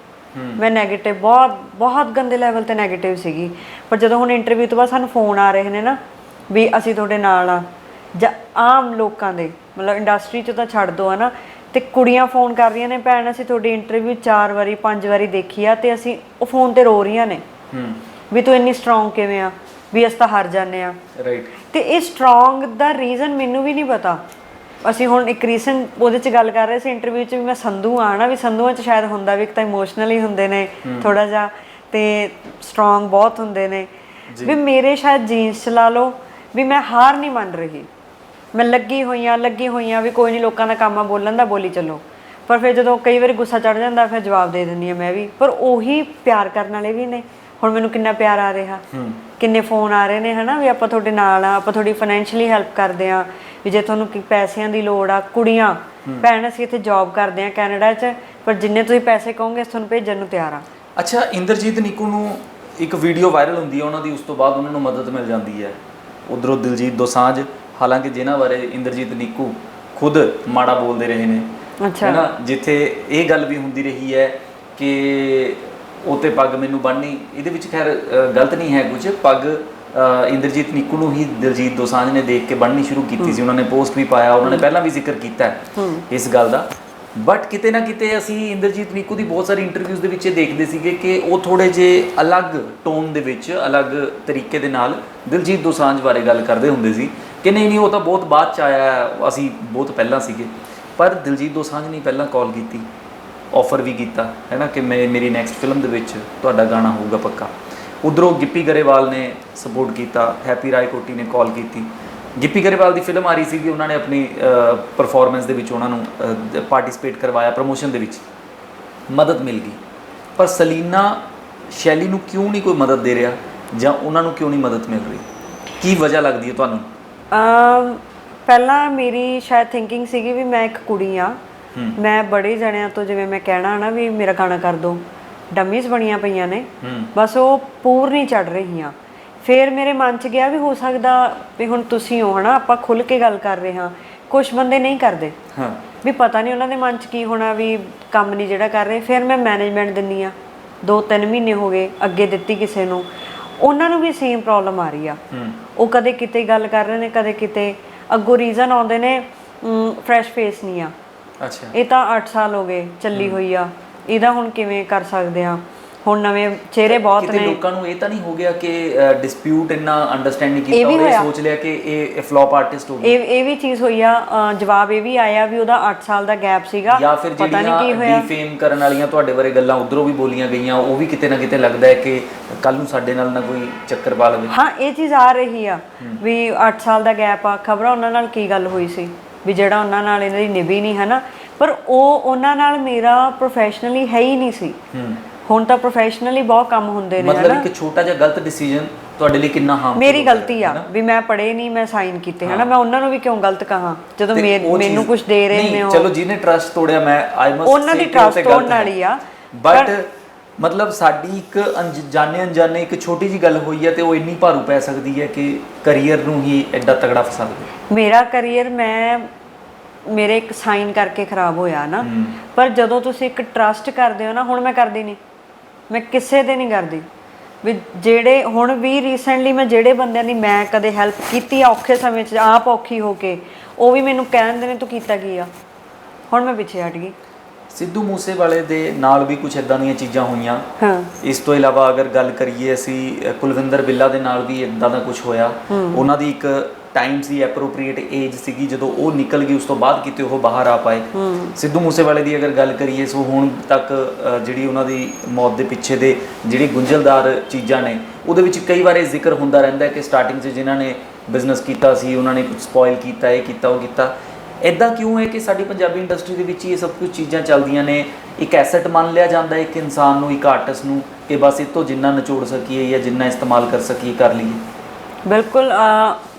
ਮੈਂ ਨੈਗੇਟਿਵ ਬਹੁਤ ਗੰਦੇ ਲੈਵਲ ਤੇ ਨੈਗੇਟਿਵ ਸੀਗੀ, ਪਰ ਜਦੋਂ ਹੁਣ ਇੰਟਰਵਿਊ ਤੋਂ ਬਾਅਦ ਸਾਨੂੰ ਫੋਨ ਆ ਰਹੇ ਨੇ ਨਾ ਵੀ ਅਸੀਂ ਤੁਹਾਡੇ ਨਾਲ ਆ, ਜਾਂ ਆਮ ਲੋਕਾਂ ਦੇ ਮਤਲਬ ਇੰਡਸਟਰੀ 'ਚ ਤਾਂ ਛੱਡ ਦੋ ਹੈ ਨਾ, ਤੇ ਕੁੜੀਆਂ ਫੋਨ ਕਰ ਰਹੀਆਂ ਨੇ, ਭੈਣ ਅਸੀਂ ਤੁਹਾਡੀ ਇੰਟਰਵਿਊ 4 ਵਾਰੀ 5 ਵਾਰੀ ਦੇਖੀ ਆ ਤੇ ਅਸੀਂ ਉਹ ਫੋਨ ਤੇ ਰੋ ਰਹੀਆਂ ਨੇ ਵੀ ਤੂੰ ਇੰਨੀ ਸਟਰੋਂਗ ਕਿਵੇਂ ਆ, ਵੀ ਅਸੀਂ ਤਾਂ ਹਾਰ ਜਾਂਦੇ ਆ। ਰਾਈਟ। ਤੇ ਇਹ ਸਟਰੋਂਗ ਦਾ ਰੀਜ਼ਨ ਮੈਨੂੰ ਵੀ ਨਹੀਂ ਪਤਾ। ਅਸੀਂ ਹੁਣ ਇੱਕ ਰੀਸੈਂਟ ਉਹਦੇ 'ਚ ਗੱਲ ਕਰ ਰਹੇ ਸੀ ਇੰਟਰਵਿਊ 'ਚ ਵੀ ਮੈਂ ਸੰਧੂ ਆ ਨਾ, ਵੀ ਸੰਧੂਆਂ 'ਚ ਸ਼ਾਇਦ ਹੁੰਦਾ ਵੀ ਇੱਕ ਤਾਂ ਇਮੋਸ਼ਨਲੀ ਹੁੰਦੇ ਨੇ ਥੋੜਾ ਜਿਹਾ ਤੇ ਸਟਰੋਂਗ ਬਹੁਤ ਹੁੰਦੇ ਨੇ। ਵੀ ਮੇਰੇ ਸ਼ਾਇਦ ਜੀਨਸ ਚਲਾ ਲਓ, ਵੀ ਮੈਂ ਹਾਰ ਨਹੀਂ ਮੰਨ ਰਹੀ, ਮੈਂ ਲੱਗੀ ਹੋਈਆਂ ਵੀ ਕੋਈ ਨਹੀਂ ਲੋਕਾਂ ਦਾ ਕੰਮ ਆ ਬੋਲਣ ਦਾ, ਬੋਲੀ ਚੱਲੋ। ਪਰ ਫਿਰ ਜਦੋਂ ਕਈ ਵਾਰੀ ਗੁੱਸਾ ਚੜ ਜਾਂਦਾ ਫਿਰ ਜਵਾਬ ਦੇ ਦਿੰਦੀ ਹਾਂ ਮੈਂ ਵੀ। ਪਰ ਉਹੀ ਪਿਆਰ ਕਰਨ ਵਾਲੇ ਵੀ ਨੇ। ਹੁਣ ਮੈਨੂੰ ਕਿੰਨਾ ਪਿਆਰ ਆ ਰਿਹਾ, ਕਿੰਨੇ ਫੋਨ ਆ ਰਹੇ ਨੇ ਹਨਾ ਵੀ ਆਪਾਂ ਤੁਹਾਡੇ ਨਾਲ ਆ, ਆਪਾਂ ਤੁਹਾਡੀ ਫਾਈਨੈਂਸ਼ੀਅਲੀ ਹੈਲਪ ਕਰਦੇ ਆ, ਵੀ ਜੇ ਤੁਹਾਨੂੰ ਪੈਸਿਆਂ ਦੀ ਲੋੜ ਆ। ਕੁੜੀਆਂ ਭੈਣ ਅਸੀਂ ਇੱਥੇ ਜੌਬ ਕਰਦੇ ਆ ਕੈਨੇਡਾ 'ਚ, ਪਰ ਜਿੰਨੇ ਤੁਸੀਂ ਪੈਸੇ ਕਹੋਗੇ ਤੁਹਾਨੂੰ ਭੇਜਣ ਨੂੰ ਤਿਆਰ ਆ। ਅੱਛਾ, ਇੰਦਰਜੀਤ ਨਿੱਕੂ ਨੂੰ ਇੱਕ ਵੀਡੀਓ ਵਾਇਰਲ ਹੁੰਦੀ ਹੈ ਉਹਨਾਂ ਦੀ, ਉਸ ਤੋਂ ਬਾਅਦ ਉਹਨਾਂ ਨੂੰ ਮਦਦ ਮਿਲ ਜਾਂਦੀ ਹੈ ਉਧਰੋਂ ਦਿਲਜੀਤ ਦੋਸਾਂਝ, ਹਾਲਾਂਕਿ ਜਿਨ੍ਹਾਂ ਬਾਰੇ ਇੰਦਰਜੀਤ ਨਿੱਕੂ ਖੁਦ ਮਾੜਾ ਬੋਲਦੇ ਰਹੇ ਨੇ ਹੈ ਨਾ, ਜਿੱਥੇ ਇਹ ਗੱਲ ਵੀ ਹੁੰਦੀ ਰਹੀ ਹੈ ਕਿ ਉਹ ਤੇ ਪੱਗ ਮੈਨੂੰ ਬੰਨ੍ਹਣੀ, ਇਹਦੇ ਵਿੱਚ ਖੈਰ ਗਲਤ ਨਹੀਂ ਹੈ ਕੁਝ। ਪੱਗ ਇੰਦਰਜੀਤ ਨਿੱਕੂ ਨੂੰ ਹੀ ਦਿਲਜੀਤ ਦੋਸਾਂਝ ਨੇ ਦੇਖ ਕੇ ਬੰਨ੍ਹਣੀ ਸ਼ੁਰੂ ਕੀਤੀ ਸੀ, ਉਹਨਾਂ ਨੇ ਪੋਸਟ ਵੀ ਪਾਇਆ, ਉਹਨਾਂ ਨੇ ਪਹਿਲਾਂ ਵੀ ਜ਼ਿਕਰ ਕੀਤਾ ਇਸ ਗੱਲ ਦਾ। ਬਟ ਕਿਤੇ ਨਾ ਕਿਤੇ ਅਸੀਂ ਇੰਦਰਜੀਤ ਨਿੱਕੂ ਦੀ ਬਹੁਤ ਸਾਰੀ ਇੰਟਰਵਿਊਜ਼ ਦੇ ਵਿੱਚ ਇਹ ਦੇਖਦੇ ਸੀਗੇ ਕਿ ਉਹ ਥੋੜ੍ਹੇ ਜਿਹੇ ਅਲੱਗ ਟੋਨ ਦੇ ਵਿੱਚ, ਅਲੱਗ ਤਰੀਕੇ ਦੇ ਨਾਲ ਦਿਲਜੀਤ ਦੋਸਾਂਝ ਬਾਰੇ ਗੱਲ ਕਰਦੇ ਹੁੰਦੇ ਸੀ ਕਿ ਨਹੀਂ ਉਹ ਤਾਂ ਬਹੁਤ ਬਾਅਦ 'ਚ ਆਇਆ, ਅਸੀਂ ਬਹੁਤ ਪਹਿਲਾਂ ਸੀਗੇ। ਪਰ ਦਿਲਜੀਤ ਦੋਸਾਂਝ ਨੇ ਪਹਿਲਾਂ ਕਾਲ ਕੀਤੀ, ਆਫਰ ਵੀ ਕੀਤਾ ਹੈ ਨਾ ਕਿ ਮੇਰੀ ਨੈਕਸਟ ਫਿਲਮ ਦੇ ਵਿੱਚ ਤੁਹਾਡਾ ਗਾਣਾ ਹੋਊਗਾ ਪੱਕਾ। ਉੱਧਰੋਂ ਗਿੱਪੀ ਗਰੇਵਾਲ ਨੇ ਸਪੋਰਟ ਕੀਤਾ, ਹੈਪੀ ਰਾਏਕੋਟੀ ਨੇ ਕਾਲ ਕੀਤੀ। ਗਿੱਪੀ ਗਰੇਵਾਲ ਦੀ ਫਿਲਮ ਆ ਰਹੀ ਸੀਗੀ, ਉਹਨਾਂ ਨੇ ਆਪਣੀ ਪਰਫਾਰਮੈਂਸ ਦੇ ਵਿੱਚ ਉਹਨਾਂ ਨੂੰ ਪਾਰਟਿਸਿਪੇਟ ਕਰਵਾਇਆ, ਪ੍ਰਮੋਸ਼ਨ ਦੇ ਵਿੱਚ ਮਦਦ ਮਿਲ ਗਈ। ਪਰ ਸਲੀਨਾ ਸ਼ੈਲੀ ਨੂੰ ਕਿਉਂ ਨਹੀਂ ਕੋਈ ਮਦਦ ਦੇ ਰਿਹਾ, ਜਾਂ ਉਹਨਾਂ ਨੂੰ ਕਿਉਂ ਨਹੀਂ ਮਦਦ ਮਿਲ ਰਹੀ? ਕੀ ਵਜ੍ਹਾ ਲੱਗਦੀ ਹੈ ਤੁਹਾਨੂੰ? ਪਹਿਲਾਂ ਮੇਰੀ ਸ਼ਾਇਦ ਥਿੰਕਿੰਗ ਸੀਗੀ ਵੀ ਮੈਂ ਇੱਕ ਕੁੜੀ ਆ, ਮੈਂ ਬੜੇ ਜਣਿਆਂ ਤੋਂ ਜਿਵੇਂ ਮੈਂ ਕਹਿਣਾ ਨਾ ਵੀ ਮੇਰਾ ਗਾਣਾ ਕਰ ਦਿਓ, ਡਮੀਜ਼ ਬਣੀਆਂ ਪਈਆਂ ਨੇ, ਬਸ ਉਹ ਪੂਰ ਨਹੀਂ ਚੜ ਰਹੀਆਂ। ਫਿਰ ਮੇਰੇ ਮਨ 'ਚ ਗਿਆ ਵੀ ਹੋ ਸਕਦਾ ਵੀ ਹੁਣ ਤੁਸੀਂ ਹੋ ਹੈ ਨਾ, ਆਪਾਂ ਖੁੱਲ੍ਹ ਕੇ ਗੱਲ ਕਰ ਰਹੇ ਹਾਂ, ਕੁਛ ਬੰਦੇ ਨਹੀਂ ਕਰਦੇ ਵੀ ਪਤਾ ਨਹੀਂ ਉਹਨਾਂ ਦੇ ਮਨ 'ਚ ਕੀ ਹੋਣਾ ਵੀ ਕੰਮ ਨਹੀਂ ਜਿਹੜਾ ਕਰ ਰਹੇ। ਫਿਰ ਮੈਂ ਮੈਨੇਜਮੈਂਟ ਦਿੰਦੀ ਆ, 2-3 ਮਹੀਨੇ ਹੋ ਗਏ ਅੱਗੇ ਦਿੱਤੀ ਕਿਸੇ ਨੂੰ, ਉਹਨਾਂ ਨੂੰ ਵੀ ਸੇਮ ਪ੍ਰੋਬਲਮ ਆ ਰਹੀ ਆ। ਉਹ ਕਦੇ ਕਿਤੇ ਗੱਲ ਕਰ ਰਹੇ ਨੇ, ਕਦੇ ਕਿਤੇ ਅੱਗੋਂ ਰੀਜ਼ਨ ਆਉਂਦੇ ਨੇ ਫਰੈਸ਼ ਫੇਸ ਨਹੀਂ ਆ। ਅੱਛਾ, ਇਹ ਤਾਂ 8 ਸਾਲ ਹੋ ਗਏ ਚੱਲੀ ਹੋਈ ਆ, ਇਹਦਾ ਹੁਣ ਕਿਵੇਂ ਕਰ ਸਕਦੇ ਆ? ਹੁਣ ਨਵੇਂ ਚਿਹਰੇ ਬਹੁਤ ਨੇ। ਲੋਕਾਂ ਨੂੰ ਇਹ ਤਾਂ ਨਹੀਂ ਹੋ ਗਿਆ ਕਿ ਡਿਸਪਿਊਟ ਇੰਨਾ ਅੰਡਰਸਟੈਂਡਿੰਗ ਕੀਤਾ ਔਰ ਇਹ ਸੋਚ ਲਿਆ ਕਿ ਇਹ ਫਲॉप ਆਰਟਿਸਟ ਹੋ ਗਿਆ? ਇਹ ਵੀ ਚੀਜ਼ ਹੋਈ ਆ। ਜਵਾਬ ਇਹ ਵੀ ਆਇਆ ਵੀ ਉਹਦਾ 8 ਸਾਲ ਦਾ ਗੈਪ ਸੀਗਾ, ਜਾਂ ਫਿਰ ਪਤਾ ਨਹੀਂ ਕੀ ਹੋਇਆ। ਡੀਫੇਮ ਕਰਨ ਵਾਲੀਆਂ ਤੁਹਾਡੇ ਬਾਰੇ ਗੱਲਾਂ ਉਧਰੋਂ ਵੀ ਬੋਲੀਆਂ ਗਈਆਂ, ਉਹ ਵੀ ਕਿਤੇ ਨਾ ਕਿਤੇ ਲੱਗਦਾ ਹੈ ਕਿ ਕੱਲ ਨੂੰ ਸਾਡੇ ਨਾਲ ਨਾ ਕੋਈ ਚੱਕਰ ਪਾ ਲਵੇ। ਹਾਂ, ਇਹ ਚੀਜ਼ ਆ ਰਹੀ ਆ ਵੀ 8 ਸਾਲ ਦਾ ਗੈਪ ਆ। ਖਬਰਾਂ ਉਹਨਾਂ ਨਾਲ ਕੀ ਗੱਲ ਹੋਈ ਸੀ ਵੀ ਜਿਹੜਾ ਉਹਨਾਂ ਨਾਲ ਇਹਨਾਂ ਦੀ ਨਿਭੀ ਨਹੀਂ ਹੈ ਨਾ, ਪਰ ਉਹ ਉਹਨਾਂ ਨਾਲ ਮੇਰਾ ਪ੍ਰੋਫੈਸ਼ਨਲੀ ਹੈ ਹੀ ਨਹੀਂ ਸੀ। ਹੁਣ ਤਾਂ ਪ੍ਰੋਫੈਸ਼ਨਲੀ ਬਹੁਤ ਕੰਮ ਹੁੰਦੇ ਨੇ। ਮਤਲਬ ਇੱਕ ਛੋਟਾ ਜਿਹਾ ਗਲਤ ਡਿਸੀਜਨ ਤੁਹਾਡੇ ਲਈ ਕਿੰਨਾ ਹਾਰਮਫੁਲ ਮੇਰੀ ਗਲਤੀ ਆ ਵੀ ਮੈਂ ਪੜ੍ਹੇ ਨਹੀਂ, ਮੈਂ ਸਾਈਨ ਕੀਤੇ ਹਨਾ, ਮੈਂ ਉਹਨਾਂ ਨੂੰ ਵੀ ਕਿਉਂ ਗਲਤ ਕਹਾਂ ਜਦੋਂ ਮੈਨੂੰ ਕੁਝ ਦੇ ਰਹੇ ਨੇ। ਚਲੋ ਜਿਹਨੇ ਟਰਸਟ ਤੋੜਿਆ, ਮੈਂ ਆਈ ਮਸਟ ਉਹਨਾਂ ਦੀ ਟਰਸਟ ਤੋੜਨ ਵਾਲੀ ਆ, ਬਟ ਮਤਲਬ ਸਾਡੀ ਇੱਕ ਅਣਜਾਣੇ ਇੱਕ ਛੋਟੀ ਜੀ ਗੱਲ ਹੋਈ ਹੈ ਤੇ ਉਹ ਇੰਨੀ ਭਾਰੂ ਪੈ ਸਕਦੀ ਹੈ ਕਿ ਕੈਰੀਅਰ ਨੂੰ ਹੀ ਐਡਾ ਤਗੜਾ ਫਸਾ ਦੇ। ਮੇਰਾ ਕੈਰੀਅਰ ਮੇਰੇ ਇੱਕ ਸਾਈਨ ਕਰਕੇ ਖਰਾਬ ਹੋਇਆ ਨਾ, ਪਰ ਜਦੋਂ ਤੁਸੀਂ ਇੱਕ ਟਰਸਟ ਕਰਦੇ ਹੋ ਨਾ, ਹੁਣ ਮੈਂ ਕਰਦੀ ਨਹੀਂ, ਮੈਂ ਕਿਸੇ ਦੇ ਨਹੀਂ ਕਰਦੀ ਵੀ ਜਿਹੜੇ ਹੁਣ ਵੀ ਰੀਸੈਂਟਲੀ ਮੈਂ ਜਿਹੜੇ ਬੰਦਿਆਂ ਦੀ ਮੈਂ ਕਦੇ ਹੈਲਪ ਕੀਤੀ ਆ ਔਖੇ ਸਮੇਂ 'ਚ, ਆਪ ਔਖੀ ਹੋ ਕੇ, ਉਹ ਵੀ ਮੈਨੂੰ ਕਹਿੰਦੇ ਨੇ ਤੂੰ ਕੀਤਾ ਕੀ ਆ, ਹੁਣ ਮੈਂ ਪਿੱਛੇ ਹਟ ਗਈ। ਸਿੱਧੂ ਮੂਸੇਵਾਲੇ ਦੇ ਨਾਲ ਵੀ ਕੁਝ ਇਦਾਂ ਦੀਆਂ ਚੀਜ਼ਾਂ ਹੋਈਆਂ। ਇਸ ਤੋਂ ਇਲਾਵਾ ਅਗਰ ਗੱਲ ਕਰੀਏ ਅਸੀਂ ਕੁਲਵਿੰਦਰ ਬਿੱਲਾ ਦੇ ਨਾਲ ਵੀ ਇਦਾਂ ਦਾ ਕੁਝ ਹੋਇਆ। ਉਹਨਾਂ ਦੀ ਇੱਕ ਟਾਈਮ ਸੀ, ਐਪਰੋਪ੍ਰੀਏਟ ਏਜ ਸੀਗੀ ਜਦੋਂ ਉਹ ਨਿਕਲ ਗਈ, ਉਸ ਤੋਂ ਬਾਅਦ ਕਿਤੇ ਉਹ ਬਾਹਰ ਆ ਪਾਏ। ਸਿੱਧੂ ਮੂਸੇਵਾਲੇ ਦੀ ਅਗਰ ਗੱਲ ਕਰੀਏ ਸੋ ਹੁਣ ਤੱਕ ਜਿਹੜੀ ਉਹਨਾਂ ਦੀ ਮੌਤ ਦੇ ਪਿੱਛੇ ਦੇ ਜਿਹੜੀ ਗੁੰਝਲਦਾਰ ਚੀਜ਼ਾਂ ਨੇ, ਉਹਦੇ ਵਿੱਚ ਕਈ ਵਾਰ ਇਹ ਜ਼ਿਕਰ ਹੁੰਦਾ ਰਹਿੰਦਾ ਕਿ ਸਟਾਰਟਿੰਗ 'ਚ ਜਿਨ੍ਹਾਂ ਨੇ ਬਿਜ਼ਨਸ ਕੀਤਾ ਸੀ ਉਹਨਾਂ ਨੇ ਕੁਝ ਸਪੋਇਲ ਕੀਤਾ, ਇਹ ਕੀਤਾ ਉਹ ਕੀਤਾ। ਇੱਦਾਂ ਕਿਉਂ ਹੈ ਕਿ ਸਾਡੀ ਪੰਜਾਬੀ ਇੰਡਸਟਰੀ ਦੇ ਵਿੱਚ ਇਹ ਸਭ ਕੁਝ ਚੀਜ਼ਾਂ ਚੱਲਦੀਆਂ ਨੇ? ਇੱਕ ਐਸੈਟ ਮੰਨ ਲਿਆ ਜਾਂਦਾ ਇੱਕ ਇਨਸਾਨ ਨੂੰ, ਇੱਕ ਆਰਟਿਸਟ ਨੂੰ, ਕਿ ਬਸ ਇਹ ਤੋਂ ਜਿੰਨਾ ਨਿਚੋੜ ਸਕੀਏ ਜਾਂ ਜਿੰਨਾ ਇਸਤੇਮਾਲ ਕਰ ਸਕੀਏ ਕਰ ਲਈਏ। ਬਿਲਕੁਲ।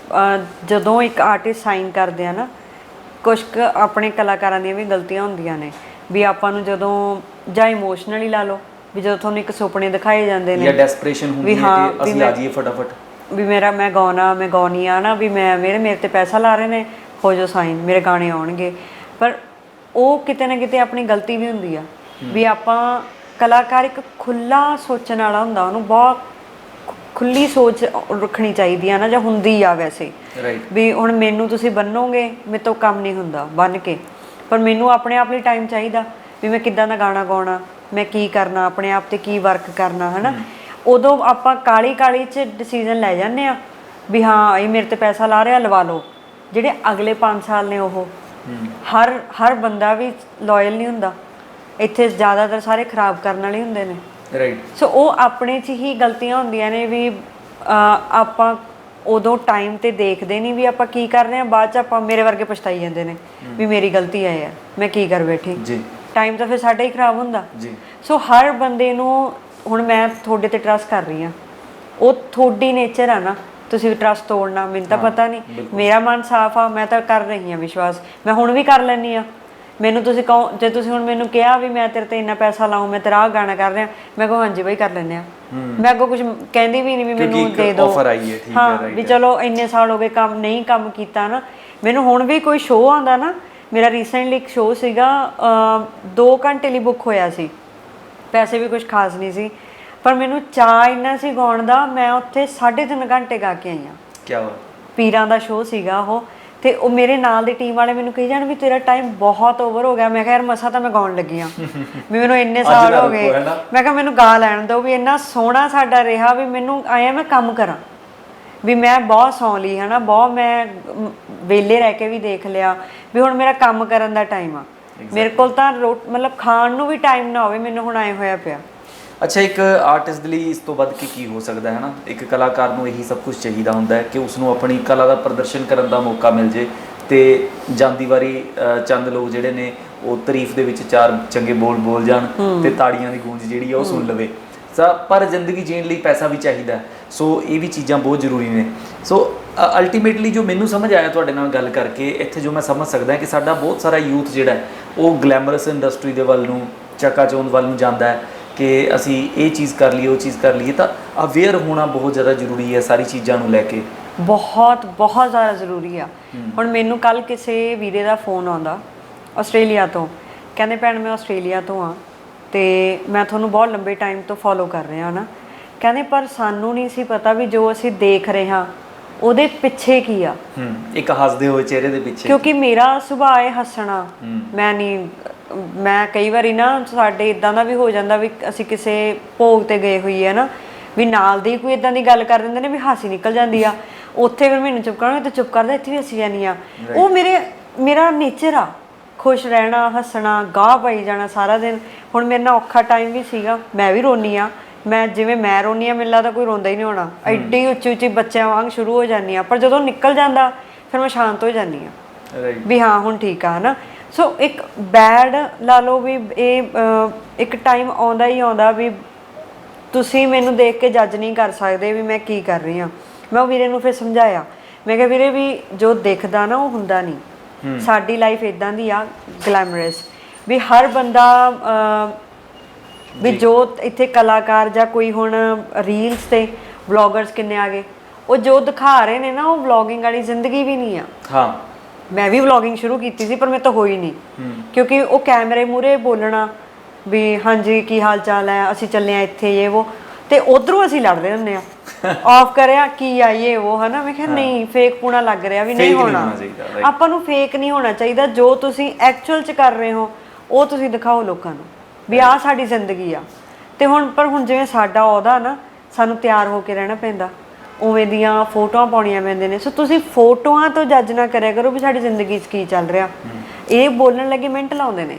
ਜਦੋਂ ਇੱਕ ਆਰਟਿਸਟ ਸਾਈਨ ਕਰਦੇ ਆ ਨਾ, ਕੁਝ ਆਪਣੇ ਕਲਾਕਾਰਾਂ ਦੀਆਂ ਵੀ ਗਲਤੀਆਂ ਹੁੰਦੀਆਂ ਨੇ ਵੀ ਆਪਾਂ ਨੂੰ ਜਦੋਂ ਜਾਂ ਇਮੋਸ਼ਨਲੀ ਲਾ ਲਓ ਵੀ ਜਦੋਂ ਤੁਹਾਨੂੰ ਇੱਕ ਸੁਪਨੇ ਦਿਖਾਏ ਜਾਂਦੇ ਨੇ ਜਾਂ ਡੈਸਪਰੇਸ਼ਨ ਹੁੰਦੀ ਹੈ ਕਿ ਅਸੀਂ ਆ ਜਾਈਏ ਫਟਾਫਟ ਵੀ ਮੈਂ ਗਾਉਣੀ ਆ ਨਾ, ਵੀ ਮੇਰੇ ਤੇ ਪੈਸਾ ਲਾ ਰਹੇ ਨੇ, ਹੋ ਜੋ ਸਾਈਨ, ਮੇਰੇ ਗਾਣੇ ਆਉਣਗੇ। ਪਰ ਉਹ ਕਿਤੇ ਨਾ ਕਿਤੇ ਆਪਣੀ ਗਲਤੀ ਵੀ ਹੁੰਦੀ ਆ ਵੀ ਆਪਾਂ ਕਲਾਕਾਰ ਇੱਕ ਖੁੱਲਾ ਸੋਚਣ ਵਾਲਾ ਹੁੰਦਾ, ਉਹਨੂੰ ਬਹੁਤ ਖੁੱਲੀ ਸੋਚ ਰੱਖਣੀ ਚਾਹੀਦੀ ਆ ਨਾ, ਜਾਂ ਹੁੰਦੀ ਆ ਵੈਸੇ ਵੀ ਹੁਣ ਮੈਨੂੰ ਤੁਸੀਂ ਬੰਨੋਗੇ, ਮੇਰੇ ਤੋਂ ਕੰਮ ਨਹੀਂ ਹੁੰਦਾ ਬੰਨ ਕੇ, ਪਰ ਮੈਨੂੰ ਆਪਣੇ ਆਪ ਲਈ ਟਾਈਮ ਚਾਹੀਦਾ ਵੀ ਮੈਂ ਕਿੱਦਾਂ ਦਾ ਗਾਣਾ ਗਾਉਣਾ, ਮੈਂ ਕੀ ਕਰਨਾ, ਆਪਣੇ ਆਪ ਤੇ ਕੀ ਵਰਕ ਕਰਨਾ ਹੈ ਨਾ। ਉਦੋਂ ਆਪਾਂ ਕਾਲੀ 'ਚ ਡਿਸੀਜ਼ਨ ਲੈ ਜਾਂਦੇ ਆ ਵੀ ਹਾਂ ਇਹ ਮੇਰੇ ਤੇ ਪੈਸਾ ਲਾ ਰਿਹਾ, ਲਵਾ ਲਓ। ਜਿਹੜੇ ਅਗਲੇ 5 ਸਾਲ ਨੇ ਉਹ ਹਰ ਬੰਦਾ ਵੀ ਲਾਇਲ ਨਹੀਂ ਹੁੰਦਾ ਇੱਥੇ, ਜ਼ਿਆਦਾਤਰ ਸਾਰੇ ਖਰਾਬ ਕਰਨ ਵਾਲੇ ਹੁੰਦੇ ਨੇ। ਸੋ ਉਹ ਆਪਣੇ 'ਚ ਹੀ ਗਲਤੀਆਂ ਹੁੰਦੀਆਂ ਨੇ ਵੀ ਆਪਾਂ ਉਦੋਂ ਟਾਈਮ ਤੇ ਦੇਖਦੇ ਨਹੀਂ ਵੀ ਆਪਾਂ ਕੀ ਕਰ ਰਹੇ ਹਾਂ, ਬਾਅਦ 'ਚ ਆਪਾਂ ਮੇਰੇ ਵਰਗੇ ਪਛਤਾਈ ਜਾਂਦੇ ਨੇ ਵੀ ਮੇਰੀ ਗਲਤੀ ਹੈ ਯਾਰ, ਮੈਂ ਕੀ ਕਰ ਬੈਠੀ। ਟਾਈਮ ਤਾਂ ਫਿਰ ਸਾਡਾ ਹੀ ਖਰਾਬ ਹੁੰਦਾ। ਸੋ ਹਰ ਬੰਦੇ ਨੂੰ, ਹੁਣ ਮੈਂ ਤੁਹਾਡੇ ਤੇ ਟਰਸਟ ਕਰ ਰਹੀ ਹਾਂ, ਉਹ ਤੁਹਾਡੀ ਨੇਚਰ ਆ ਨਾ, ਤੁਸੀਂ ਟਰਸਟ ਤੋੜਨਾ, ਮੈਨੂੰ ਤਾਂ ਪਤਾ ਨਹੀਂ, ਮੇਰਾ ਮਨ ਸਾਫ਼ ਆ, ਮੈਂ ਤਾਂ ਕਰ ਰਹੀ ਹਾਂ ਵਿਸ਼ਵਾਸ, ਮੈਂ ਹੁਣ ਵੀ ਕਰ ਲੈਂਦੀ ਆ। ਮੈਨੂੰ ਤੁਸੀਂ ਕਹੋ, ਜੇ ਤੁਸੀਂ ਹੁਣ ਮੈਨੂੰ ਕਿਹਾ ਵੀ ਮੈਂ ਤੇਰੇ ਤੇ ਇੰਨਾ ਪੈਸਾ ਲਾਉਂ, ਮੈਂ ਤੇਰਾ ਗਾਣਾ ਕਰ ਰਿਹਾ, ਮੈਂ ਕਹੂੰ ਹਾਂਜੀ ਬਾਈ ਕਰ ਲੈਂਦੇ ਆ, ਮੈਂ ਅੱਗੋਂ ਕੁਝ ਕਹਿੰਦੀ ਵੀ ਨਹੀਂ ਵੀ ਮੈਨੂੰ ਦੇ ਦਿਓ। ਹਾਂ ਵੀ ਚਲੋ ਇੰਨੇ ਸਾਲ ਹੋ ਗਏ ਕੰਮ ਕੀਤਾ ਨਾ। ਮੈਨੂੰ ਹੁਣ ਵੀ ਕੋਈ ਸ਼ੋਅ ਆਉਂਦਾ ਨਾ, ਮੇਰਾ ਰੀਸੈਂਟਲੀ ਇੱਕ ਸ਼ੋਅ ਸੀਗਾ 2 ਘੰਟੇ ਲਈ ਬੁੱਕ ਹੋਇਆ ਸੀ, ਪੈਸੇ ਵੀ ਕੁਝ ਖਾਸ ਨਹੀਂ ਸੀ, ਪਰ ਮੈਨੂੰ ਚਾਅ ਇੰਨਾ ਸੀ ਗਾਉਣ ਦਾ, ਮੈਂ ਉੱਥੇ 3.5 ਘੰਟੇ ਗਾ ਕੇ ਆਈ ਹਾਂ। ਕੀ ਬਾਤ। ਪੀਰਾਂ ਦਾ ਸ਼ੋਅ ਸੀਗਾ ਉਹ, ਤੇ ਉਹ ਮੇਰੇ ਨਾਲ ਦੀ ਟੀਮ ਵਾਲੇ ਮੈਨੂੰ ਕਹੀ ਜਾਣ ਵੀ ਤੇਰਾ ਟਾਈਮ ਬਹੁਤ ਓਵਰ ਹੋ ਗਿਆ। ਮੈਂ ਕਿਹਾ ਯਾਰ ਮਸਾ ਤਾਂ ਮੈਂ ਗਾਉਣ ਲੱਗੀ ਹਾਂ ਵੀ ਮੈਨੂੰ ਇੰਨੇ ਸਾਲ ਹੋ ਗਏ, ਮੈਂ ਕਿਹਾ ਮੈਨੂੰ ਗਾ ਲੈਣ ਦਿਓ ਵੀ ਇੰਨਾ ਸੋਹਣਾ ਸਾਡਾ ਰਿਹਾ ਵੀ ਮੈਨੂੰ ਆਇਆ ਮੈਂ ਕੰਮ ਕਰਾਂ ਵੀ ਮੈਂ ਬਹੁਤ ਸੌਂ ਲਈ ਹੈ ਨਾ, ਬਹੁਤ ਮੈਂ ਵਿਹਲੇ ਰਹਿ ਕੇ ਵੀ ਦੇਖ ਲਿਆ ਵੀ ਹੁਣ ਮੇਰਾ ਕੰਮ ਕਰਨ ਦਾ ਟਾਈਮ ਆ। ਮੇਰੇ ਕੋਲ ਤਾਂ ਮਤਲਬ ਖਾਣ ਨੂੰ ਵੀ ਟਾਈਮ ਨਾ ਹੋਵੇ, ਮੈਨੂੰ ਹੁਣ ਆਏ ਹੋਇਆ ਪਿਆ। ਅੱਛਾ, ਇੱਕ ਆਰਟਿਸਟ ਦੇ ਲਈ ਇਸ ਤੋਂ ਵੱਧ ਕੇ ਕੀ ਹੋ ਸਕਦਾ ਹੈ ਨਾ? ਇੱਕ ਕਲਾਕਾਰ ਨੂੰ ਇਹੀ ਸਭ ਕੁਝ ਚਾਹੀਦਾ ਹੁੰਦਾ ਹੈ ਕਿ ਉਸ ਨੂੰ ਆਪਣੀ ਕਲਾ ਦਾ ਪ੍ਰਦਰਸ਼ਨ ਕਰਨ ਦਾ ਮੌਕਾ ਮਿਲ ਜੇ ਤੇ ਜਾਂਦੀ ਵਾਰੀ ਚੰਦ ਲੋਕ ਜਿਹੜੇ ਨੇ ਉਹ ਤਾਰੀਫ ਦੇ ਵਿੱਚ 4 ਚੰਗੇ ਬੋਲ ਜਾਣ ਤੇ ਤਾੜੀਆਂ ਦੀ ਗੂੰਜ ਜਿਹੜੀ ਆ ਉਹ ਸੁਣ ਲਵੇ। ਪਰ ਜ਼ਿੰਦਗੀ ਜੀਣ ਲਈ ਪੈਸਾ ਵੀ ਚਾਹੀਦਾ, ਸੋ ਇਹ ਵੀ ਚੀਜ਼ਾਂ ਬਹੁਤ ਜ਼ਰੂਰੀ ਨੇ। ਸੋ ਅਲਟੀਮੇਟਲੀ ਜੋ ਮੈਨੂੰ ਸਮਝ ਆਇਆ ਤੁਹਾਡੇ ਨਾਲ ਗੱਲ ਕਰਕੇ, ਇੱਥੇ ਜੋ ਮੈਂ ਸਮਝ ਸਕਦਾ ਕਿ ਸਾਡਾ ਬਹੁਤ ਸਾਰਾ ਯੂਥ ਜਿਹੜਾ ਉਹ ਗਲੈਮਰਸ ਇੰਡਸਟਰੀ ਦੇ ਵੱਲ ਨੂੰ, ਚਕਾਚੌਂਧ ਵੱਲ ਨੂੰ ਜਾਂਦਾ ਹੈ ਕਿ ਅਸੀਂ ਇਹ ਚੀਜ਼ ਕਰ ਲਈਏ, ਉਹ ਚੀਜ਼ ਕਰ ਲਈਏ। ਤਾਂ ਅਵੇਅਰ ਹੋਣਾ ਬਹੁਤ ਜ਼ਿਆਦਾ ਜ਼ਰੂਰੀ ਹੈ ਸਾਰੀ ਚੀਜ਼ਾਂ ਨੂੰ ਲੈ ਕੇ, ਬਹੁਤ ਜ਼ਿਆਦਾ ਜ਼ਰੂਰੀ ਆ। ਹੁਣ ਮੈਨੂੰ ਕੱਲ ਕਿਸੇ ਵੀਰੇ ਦਾ ਫੋਨ ਆਉਂਦਾ ਆਸਟ੍ਰੇਲੀਆ ਤੋਂ, ਕਹਿੰਦੇ ਭੈਣ ਮੈਂ ਆਸਟ੍ਰੇਲੀਆ ਤੋਂ ਆ ਤੇ ਮੈਂ ਤੁਹਾਨੂੰ ਬਹੁਤ ਲੰਬੇ ਟਾਈਮ ਤੋਂ ਫੋਲੋ ਕਰ ਰਿਹਾ ਨਾ, ਕਹਿੰਦੇ ਪਰ ਸਾਨੂੰ ਨਹੀਂ ਸੀ ਪਤਾ ਵੀ ਜੋ ਅਸੀਂ ਦੇਖ ਰਹੇ ਹਾਂ ਉਹਦੇ ਪਿੱਛੇ ਕੀ ਆ। ਇੱਕ ਹੱਸਦੇ ਹੋਏ ਚਿਹਰੇ ਦੇ ਪਿੱਛੇ, ਕਿਉਂਕਿ ਮੇਰਾ ਸੁਭਾਅ ਹੈ ਹੱਸਣਾ, ਮੈਂ ਕਈ ਵਾਰੀ ਨਾ ਸਾਡੇ ਇਦਾਂ ਦਾ ਵੀ ਹੋ ਜਾਂਦਾ ਵੀ ਅਸੀਂ ਕਿਸੇ ਭੋਗ ਤੇ ਗਏ ਹੋਈਏ ਨਾ, ਵੀ ਨਾਲ ਦੀ ਕੋਈ ਇਦਾਂ ਦੀ ਗੱਲ ਕਰ ਦਿੰਦੇ ਨੇ ਵੀ ਹਾਸੀ ਨਿਕਲ ਜਾਂਦੀ ਆ, ਉੱਥੇ ਫਿਰ ਮੈਨੂੰ ਚੁੱਪ ਕਰਨਾ ਤੇ ਚੁੱਪ ਕਰਦਾ, ਇੱਥੇ ਵੀ ਹੱਸੀ ਜਾਨੀ ਆ। ਉਹ ਮੇਰਾ ਨੇਚਰ ਆ, ਖੁਸ਼ ਰਹਿਣਾ, ਹੱਸਣਾ, ਗਾਹ ਪਾਈ ਜਾਣਾ ਸਾਰਾ ਦਿਨ। ਹੁਣ ਮੇਰੇ ਨਾਲ ਔਖਾ ਟਾਈਮ ਵੀ ਸੀਗਾ, ਮੈਂ ਵੀ ਰੋਨੀ ਆ, ਮੈਂ ਜਿਵੇਂ ਮੈਂ ਰੋਨੀ ਆ ਮੈਨੂੰ ਲੱਗਦਾ ਕੋਈ ਰੋਂਦਾ ਹੀ ਨਹੀਂ ਹੋਣਾ, ਐਡੀ ਉੱਚੀ ਬੱਚਿਆਂ ਵਾਂਗ ਸ਼ੁਰੂ ਹੋ ਜਾਂਦੀ ਆ, ਪਰ ਜਦੋਂ ਨਿਕਲ ਜਾਂਦਾ ਫਿਰ ਮੈਂ ਸ਼ਾਂਤ ਹੋ ਜਾਂਦੀ ਆ ਵੀ ਹਾਂ ਹੁਣ ਠੀਕ ਆ ਨਾ। ਸੋ ਇੱਕ ਬੈਡ ਲਾ ਲਓ ਵੀ ਇਹ ਇੱਕ ਟਾਈਮ ਆਉਂਦਾ ਹੀ ਆਉਂਦਾ ਵੀ ਤੁਸੀਂ ਮੈਨੂੰ ਦੇਖ ਕੇ ਜੱਜ ਨਹੀਂ ਕਰ ਸਕਦੇ ਵੀ ਮੈਂ ਕੀ ਕਰ ਰਹੀ ਹਾਂ। ਮੈਂ ਉਹ ਵੀਰੇ ਨੂੰ ਫਿਰ ਸਮਝਾਇਆ, ਮੈਂ ਕਿਹਾ ਵੀਰੇ ਵੀ ਜੋ ਦਿਖਦਾ ਨਾ ਉਹ ਹੁੰਦਾ ਨਹੀਂ। ਸਾਡੀ ਲਾਈਫ ਇਦਾਂ ਦੀ ਆ ਗਲੈਮਰਸ, ਵੀ ਹਰ ਬੰਦਾ ਵੀ ਜੋ ਇੱਥੇ ਕਲਾਕਾਰ ਜਾਂ ਕੋਈ ਹੁਣ ਰੀਲਸ ਤੇ ਵਲੌਗਰਸ ਕਿੰਨੇ ਆ ਗਏ, ਉਹ ਜੋ ਦਿਖਾ ਰਹੇ ਨੇ ਨਾ ਉਹ ਵਲੌਗਿੰਗ ਵਾਲੀ ਜ਼ਿੰਦਗੀ ਵੀ ਨਹੀਂ ਆ। ਹਾਂ, ਮੈਂ ਵੀ ਵਲੌਗਿੰਗ ਸ਼ੁਰੂ ਕੀਤੀ ਸੀ ਪਰ ਮੇਰੇ ਤੋਂ ਹੋਈ ਨਹੀਂ, ਕਿਉਂਕਿ ਉਹ ਕੈਮਰੇ ਮੂਹਰੇ ਬੋਲਣਾ ਵੀ ਹਾਂਜੀ ਕੀ ਹਾਲ ਚਾਲ ਹੈ, ਅਸੀਂ ਚੱਲੇ ਆ ਇੱਥੇ ਇਹ ਉਹ, ਤੇ ਉਧਰੋਂ ਅਸੀਂ ਲੜਦੇ ਹੁੰਦੇ ਆ ਆਫ ਕਰਿਆ ਕੀ ਆ ਇਹ ਉਹ, ਹਨਾ। ਮੈਂ ਕਿਹਾ ਨਹੀਂ, ਫੇਕ ਪੂਣਾ ਲੱਗ ਰਿਹਾ ਵੀ ਨਹੀਂ ਹੋਣਾ, ਆਪਾਂ ਨੂੰ ਫੇਕ ਨਹੀਂ ਹੋਣਾ ਚਾਹੀਦਾ। ਜੋ ਤੁਸੀਂ ਐਕਚੁਅਲ ਚ ਕਰ ਰਹੇ ਹੋ ਉਹ ਤੁਸੀਂ ਦਿਖਾਓ ਲੋਕਾਂ ਨੂੰ ਵੀ ਆਹ ਸਾਡੀ ਜ਼ਿੰਦਗੀ ਆ। ਤੇ ਹੁਣ ਜਿਵੇਂ ਸਾਡਾ ਉਹਦਾ ਨਾ, ਸਾਨੂੰ ਤਿਆਰ ਹੋ ਕੇ ਰਹਿਣਾ ਪੈਂਦਾ, ਉਵੇਂ ਦੀਆਂ ਫੋਟੋਆਂ ਪਾਉਣੀਆਂ ਪੈਂਦੀਆਂ ਨੇ। ਸੋ ਤੁਸੀਂ ਫੋਟੋਆਂ ਤੋਂ ਜੱਜ ਨਾ ਕਰਿਆ ਕਰੋ ਵੀ ਸਾਡੀ ਜ਼ਿੰਦਗੀ 'ਚ ਕੀ ਚੱਲ ਰਿਹਾ। ਇਹ ਬੋਲਣ ਲੱਗੇ ਮਿੰਟ ਲਾਉਂਦੇ ਨੇ,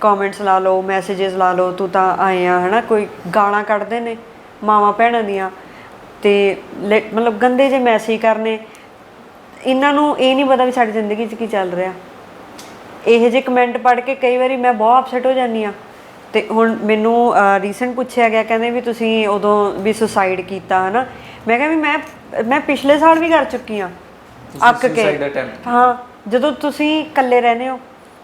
ਕਮੈਂਟਸ ਲਾ ਲਓ, ਮੈਸੇजेस ਲਾ ਲਓ, ਤੂੰ ਤਾਂ ਆਏ ਆ, ਹਨਾ। ਕੋਈ ਗਾਲਾਂ ਕੱਢਦੇ ਨੇ ਮਾਵਾਂ ਭੈਣਾਂ ਦੀਆਂ, ਤੇ ਮਤਲਬ ਗੰਦੇ ਜਿਹੇ ਮੈਸੇਜ ਕਰਨੇ। ਇਹਨਾਂ ਨੂੰ ਇਹ ਨਹੀਂ ਪਤਾ ਵੀ ਸਾਡੀ ਜ਼ਿੰਦਗੀ 'ਚ ਕੀ ਚੱਲ ਰਿਹਾ। ਇਹੋ ਜਿਹੇ ਕਮੈਂਟ ਪੜ੍ਹ ਕੇ ਕਈ ਵਾਰੀ ਮੈਂ ਬਹੁਤ ਅਪਸੈਟ ਹੋ ਜਾਂਦੀ ਹਾਂ। ਤੇ ਹੁਣ ਮੈਨੂੰ ਰੀਸੈਂਟ ਪੁੱਛਿਆ ਗਿਆ, ਕਹਿੰਦੇ ਵੀ ਤੁਸੀਂ ਉਦੋਂ ਵੀ ਸੁਸਾਈਡ ਕੀਤਾ, ਹਨਾ। ਮੈਂ ਕਿਹਾ ਵੀ ਮੈਂ ਪਿਛਲੇ ਸਾਲ ਵੀ ਕਰ ਚੁੱਕੀ ਹਾਂ ਅੱਕ ਕੇ। ਹਾਂ, ਜਦੋਂ ਤੁਸੀਂ ਇਕੱਲੇ ਰਹਿੰਦੇ ਹੋ,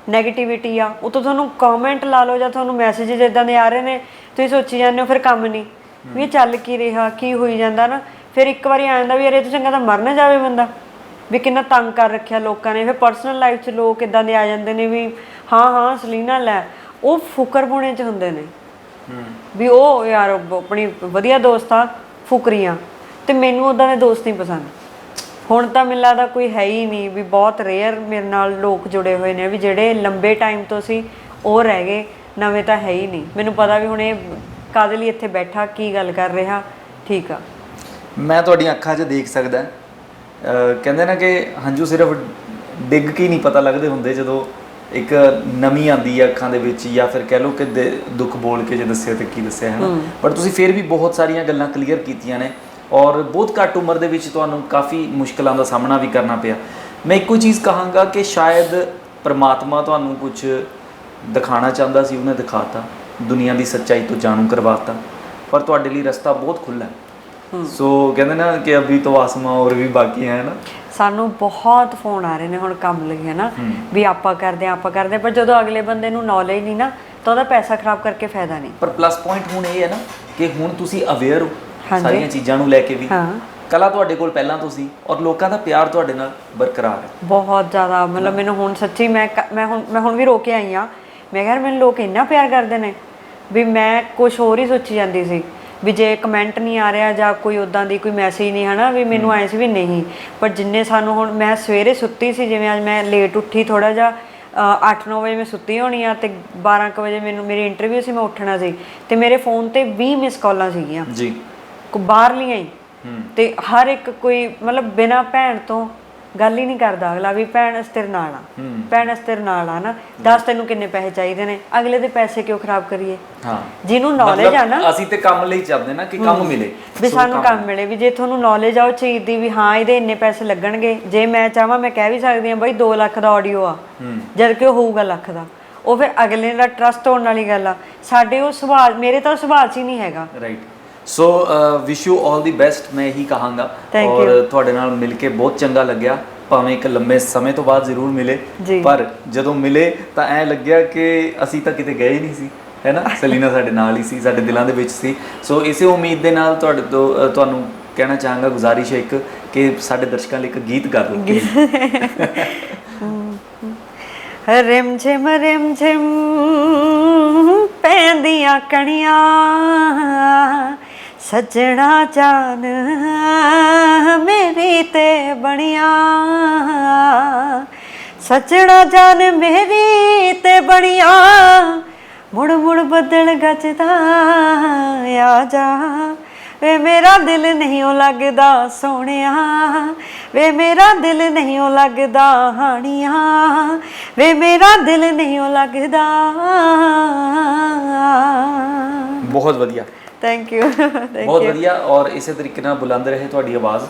ਨੈਗੇਟਿਵਿਟੀ ਆ, ਉਹ ਤੋਂ ਤੁਹਾਨੂੰ ਕਮੈਂਟ ਲਾ ਲਓ ਜਾਂ ਤੁਹਾਨੂੰ ਮੈਸੇजेस ਇਦਾਂ ਦੇ ਆ ਰਹੇ ਨੇ, ਤੁਸੀਂ ਸੋਚੀ ਜਾਂਦੇ ਹੋ ਫਿਰ ਕੰਮ ਨਹੀਂ ਵੀ ਇਹ ਚੱਲ ਕੀ ਰਿਹਾ, ਕੀ ਹੋਈ ਜਾਂਦਾ ਨਾ। ਫਿਰ ਇੱਕ ਵਾਰੀ ਆ ਜਾਂਦਾ ਵੀ ਯਾਰ ਇਹ ਤੋਂ ਚੰਗਾ ਤਾਂ ਮਰ ਨਾ ਜਾਵੇ ਬੰਦਾ, ਵੀ ਕਿੰਨਾ ਤੰਗ ਕਰ ਰੱਖਿਆ ਲੋਕਾਂ ਨੇ। ਫਿਰ ਪਰਸਨਲ ਲਾਈਫ 'ਚ ਲੋਕ ਇੱਦਾਂ ਦੇ ਆ ਜਾਂਦੇ ਨੇ ਵੀ ਹਾਂ ਸਲੀਨਾ ਲੈ, ਉਹ ਫੁਕਰਪੁਣੇ 'ਚ ਹੁੰਦੇ ਨੇ ਵੀ ਉਹ ਯਾਰ ਆਪਣੀ ਵਧੀਆ ਦੋਸਤ ਆ, ਫੁਕਰੀਆਂ। ਤੇ ਮੈਨੂੰ ਉੱਦਾਂ ਦੇ ਦੋਸਤ ਨਹੀਂ ਪਸੰਦ। ਹੁਣ ਤਾਂ ਮੈਨੂੰ ਲੱਗਦਾ ਕੋਈ ਹੈ ਹੀ ਨਹੀਂ, ਵੀ ਬਹੁਤ ਰੇਅਰ ਮੇਰੇ ਨਾਲ ਲੋਕ ਜੁੜੇ ਹੋਏ ਨੇ ਵੀ ਜਿਹੜੇ ਲੰਬੇ ਟਾਈਮ ਤੋਂ ਸੀ ਉਹ ਰਹਿ ਗਏ, ਨਵੇਂ ਤਾਂ ਹੈ ਹੀ ਨਹੀਂ। ਮੈਨੂੰ ਪਤਾ ਵੀ ਹੁਣ ਇਹ ਕਾਹਦੇ ਲਈ ਇੱਥੇ ਬੈਠਾ, ਕੀ ਗੱਲ ਕਰ ਰਿਹਾ। ਠੀਕ ਆ, ਮੈਂ ਤੁਹਾਡੀਆਂ ਅੱਖਾਂ 'ਚ ਦੇਖ ਸਕਦਾ। ਕਹਿੰਦੇ ਨਾ ਕਿ ਹੰਝੂ ਸਿਰਫ ਡਿੱਗ ਕੇ ਨਹੀਂ ਪਤਾ ਲੱਗਦੇ ਹੁੰਦੇ, ਜਦੋਂ ਇੱਕ ਨਵੀਂ ਆਉਂਦੀ ਹੈ ਅੱਖਾਂ ਦੇ ਵਿੱਚ, ਜਾਂ ਫਿਰ ਕਹਿ ਲਓ ਕਿ ਦੁੱਖ ਬੋਲ ਕੇ ਜੇ ਦੱਸਿਆ ਤੇ ਕੀ ਦੱਸਿਆ, ਹੈ ਨਾ। ਬਟ ਤੁਸੀਂ ਫਿਰ ਵੀ ਬਹੁਤ ਸਾਰੀਆਂ ਗੱਲਾਂ ਕਲੀਅਰ ਕੀਤੀਆਂ ਨੇ, ਔਰ ਬਹੁਤ ਘੱਟ ਉਮਰ ਦੇ ਵਿੱਚ ਤੁਹਾਨੂੰ ਕਾਫੀ ਮੁਸ਼ਕਲਾਂ ਦਾ ਸਾਹਮਣਾ ਵੀ ਕਰਨਾ ਪਿਆ। ਮੈਂ ਇੱਕੋ ਚੀਜ਼ ਕਹਾਂਗਾ ਕਿ ਸ਼ਾਇਦ ਪਰਮਾਤਮਾ ਤੁਹਾਨੂੰ ਕੁਝ ਦਿਖਾਉਣਾ ਚਾਹੁੰਦਾ ਸੀ, ਉਹਨੇ ਦਿਖਾਤਾ, ਦੁਨੀਆ ਦੀ ਸੱਚਾਈ ਤੋਂ ਜਾਣੂ ਕਰਵਾਤਾ, ਪਰ ਤੁਹਾਡੇ ਲਈ ਰਸਤਾ ਬਹੁਤ ਖੁੱਲ੍ਹਾ ਹੈ। ਸੋ ਕਹਿੰਦੇ ਨਾ ਕਿ ਅਭੀ ਤੋਂ ਆਸਮਾਂ ਔਰ ਵੀ ਬਾਕੀ ਹੈ ਨਾ। ਸਾਨੂੰ ਬਹੁਤ ਫੋਨ ਆ ਰਹੇ ਨੇ ਹੁਣ ਕੰਮ ਲਈ, ਹੈ ਨਾ, ਵੀ ਆਪਾਂ ਕਰਦੇ ਹਾਂ, ਪਰ ਜਦੋਂ ਅਗਲੇ ਬੰਦੇ ਨੂੰ ਨੌਲੇਜ ਨਹੀਂ ਨਾ, ਤਾਂ ਉਹਦਾ ਪੈਸਾ ਖਰਾਬ ਕਰਕੇ ਫਾਇਦਾ ਨਹੀਂ। ਪਰ ਪਲੱਸ ਪੁਆਇੰਟ ਹੁਣ ਇਹ ਹੈ ਨਾ ਕਿ ਹੁਣ ਤੁਸੀਂ ਅਵੇਅਰ ਹੋ ਸਾਰੀਆਂ ਚੀਜ਼ਾਂ ਨੂੰ ਲੈ ਕੇ ਵੀ। ਕਲਾ ਤੁਹਾਡੇ ਕੋਲ ਪਹਿਲਾਂ ਤੋਂ ਸੀ, ਔਰ ਲੋਕਾਂ ਦਾ ਪਿਆਰ ਤੁਹਾਡੇ ਨਾਲ ਬਰਕਰਾਰ ਹੈ ਬਹੁਤ ਜ਼ਿਆਦਾ। ਮਤਲਬ ਮੈਨੂੰ ਹੁਣ ਸੱਚੀ ਮੈਂ ਹੁਣ ਵੀ ਰੋ ਕੇ ਆਈ ਹਾਂ। ਮੈਂ ਕਿਹਾ ਮੈਨੂੰ ਲੋਕ ਇੰਨਾ ਪਿਆਰ ਕਰਦੇ ਨੇ ਵੀ ਮੈਂ ਕੁਛ ਹੋਰ ਹੀ ਸੋਚੀ ਜਾਂਦੀ ਸੀ ਵੀ ਜੇ ਕਮੈਂਟ ਨਹੀਂ ਆ ਰਿਹਾ ਜਾਂ ਕੋਈ ਉੱਦਾਂ ਦੀ ਕੋਈ ਮੈਸੇਜ ਨਹੀਂ, ਹੈ ਨਾ, ਵੀ ਮੈਨੂੰ ਆਏ ਸੀ ਵੀ ਨਹੀਂ। ਪਰ ਜਿੰਨੇ ਸਾਨੂੰ ਹੁਣ, ਮੈਂ ਸਵੇਰੇ ਸੁੱਤੀ ਸੀ, ਜਿਵੇਂ ਅੱਜ ਮੈਂ ਲੇਟ ਉੱਠੀ ਥੋੜ੍ਹਾ ਜਿਹਾ, 8-9 ਵਜੇ ਮੈਂ ਸੁੱਤੀ ਹੋਣੀ ਆ, ਤੇ 12 ਕੁ ਵਜੇ ਮੈਨੂੰ ਮੇਰੀ ਇੰਟਰਵਿਊ ਸੀ, ਮੈਂ ਉੱਠਣਾ ਸੀ, ਤੇ ਮੇਰੇ ਫੋਨ ਤੇ 20 ਮਿਸ ਕਾਲਾਂ ਸੀਗੀਆਂ ਜੀ, ਬਾਹਰਲੀਆਂ ਹੀ। ਤੇ ਹਰ ਇੱਕ ਕੋਈ ਮਤਲਬ ਬਿਨਾਂ ਭੈਣ ਤੋਂ ਗੱਲ ਹੀ ਨਹੀਂ ਕਰਦਾ ਅਗਲਾ, ਵੀ ਭੈਣ ਅਸੀਂ ਤੇਰੇ ਨਾਲ ਆ, ਭੈਣ ਅਸੀਂ ਤੇਰੇ ਨਾਲ ਆ ਨਾ, ਦੱਸ ਤੈਨੂੰ ਕਿੰਨੇ ਪੈਸੇ ਚਾਹੀਦੇ ਨੇ। ਅਗਲੇ ਦੇ ਪੈਸੇ ਕਿਉਂ ਖਰਾਬ ਕਰੀਏ? ਜਿਹਨੂੰ ਨੌਲੇਜ ਆ ਨਾ, ਅਸੀਂ ਤੇ ਕੰਮ ਲਈ ਚੱਲਦੇ ਨਾ ਕਿ ਕੰਮ ਮਿਲੇ, ਵੀ ਸਾਨੂੰ ਕੰਮ ਮਿਲੇ, ਵੀ ਜੇ ਤੁਹਾਨੂੰ ਨੌਲੇਜ ਆ ਉਹ ਚੀਜ਼ ਦੀ ਵੀ ਹਾਂ ਇਹਦੇ ਇੰਨੇ ਪੈਸੇ ਲੱਗਣਗੇ। ਜੇ ਮੈਂ ਚਾਹਾਂ ਮੈਂ ਕਹਿ ਵੀ ਸਕਦੀ ਹਾਂ ਬਈ 2 ਲੱਖ ਦਾ ਆਡੀਓ ਆ, ਜਦ ਕਿ ਉਹ ਹੋਊਗਾ ਲੱਖ ਦਾ, ਉਹ ਫਿਰ ਅਗਲੇ ਦਾ ਟਰਸਟ ਹੋਣ ਵਾਲੀ ਗੱਲ ਆ। ਸਾਡੇ ਉਹ ਸੁਭਾਅ, ਮੇਰੇ ਤਾਂ ਸੁਭਾਅ 'ਚ ਹੀ ਨਹੀਂ ਹੈਗਾ। Right. So wish you all the best, ਮੈਂ ਇਹੀ ਕਹਾਂਗਾ। ਔਰ ਤੁਹਾਡੇ ਨਾਲ ਮਿਲ ਕੇ ਬਹੁਤ ਚੰਗਾ ਲੱਗਿਆ, ਭਾਵੇਂ ਇੱਕ ਲੰਬੇ ਸਮੇਂ ਤੋਂ ਬਾਅਦ ਜ਼ਰੂਰ ਮਿਲੇ, ਪਰ ਜਦੋਂ ਮਿਲੇ ਤਾਂ ਐਂ ਲੱਗਿਆ ਕਿ ਅਸੀਂ ਤਾਂ ਕਿਤੇ ਗਏ ਹੀ ਨਹੀਂ ਸੀ, ਹੈ ਨਾ। ਸਲੀਨਾ ਸਾਡੇ ਨਾਲ ਹੀ ਸੀ, ਸਾਡੇ ਦਿਲਾਂ ਦੇ ਵਿੱਚ ਸੀ। ਸੋ ਇਸੇ ਉਮੀਦ ਦੇ ਨਾਲ ਤੁਹਾਨੂੰ ਕਹਿਣਾ ਚਾਹਾਂਗਾ, ਗੁਜ਼ਾਰਿਸ਼ ਹੈ ਇੱਕ, ਕਿ ਸਾਡੇ ਦਰਸ਼ਕਾਂ ਲਈ ਇੱਕ ਗੀਤ ਗਾ ਦਿਓ। ਰਿਮ ਝਿਮ ਪੈਂਦੀਆਂ ਕਣੀਆਂ, ਸੱਜਣਾ ਜਾਨ ਮੇਰੀ ਤੇ ਬਣਿਆ, ਸੱਜਣਾ ਜਾਨ ਮੇਰੀ ਤੇ ਬਣਿਆ, ਮੁੜ ਮੁੜ ਬੱਦਲ ਗੱਜਦਾ ਆ ਜਾ, ਵੇ ਮੇਰਾ ਦਿਲ ਨਹੀਂ ਉਹ ਲੱਗਦਾ ਸੋਹਣਿਆ, ਵੇ ਮੇਰਾ ਦਿਲ ਨਹੀਂ ਉਹ ਲੱਗਦਾ ਹਾਣੀਆਂ, ਵੇ ਮੇਰਾ ਦਿਲ ਨਹੀਂ ਉਹ ਲੱਗਦਾ। ਬਹੁਤ ਵਧੀਆ, ਥੈਂਕ ਯੂ, ਬਹੁਤ ਵਧੀਆ। ਔਰ ਇਸੇ ਤਰੀਕੇ ਨਾਲ ਬੁਲੰਦ ਰਹੇ ਤੁਹਾਡੀ ਆਵਾਜ਼।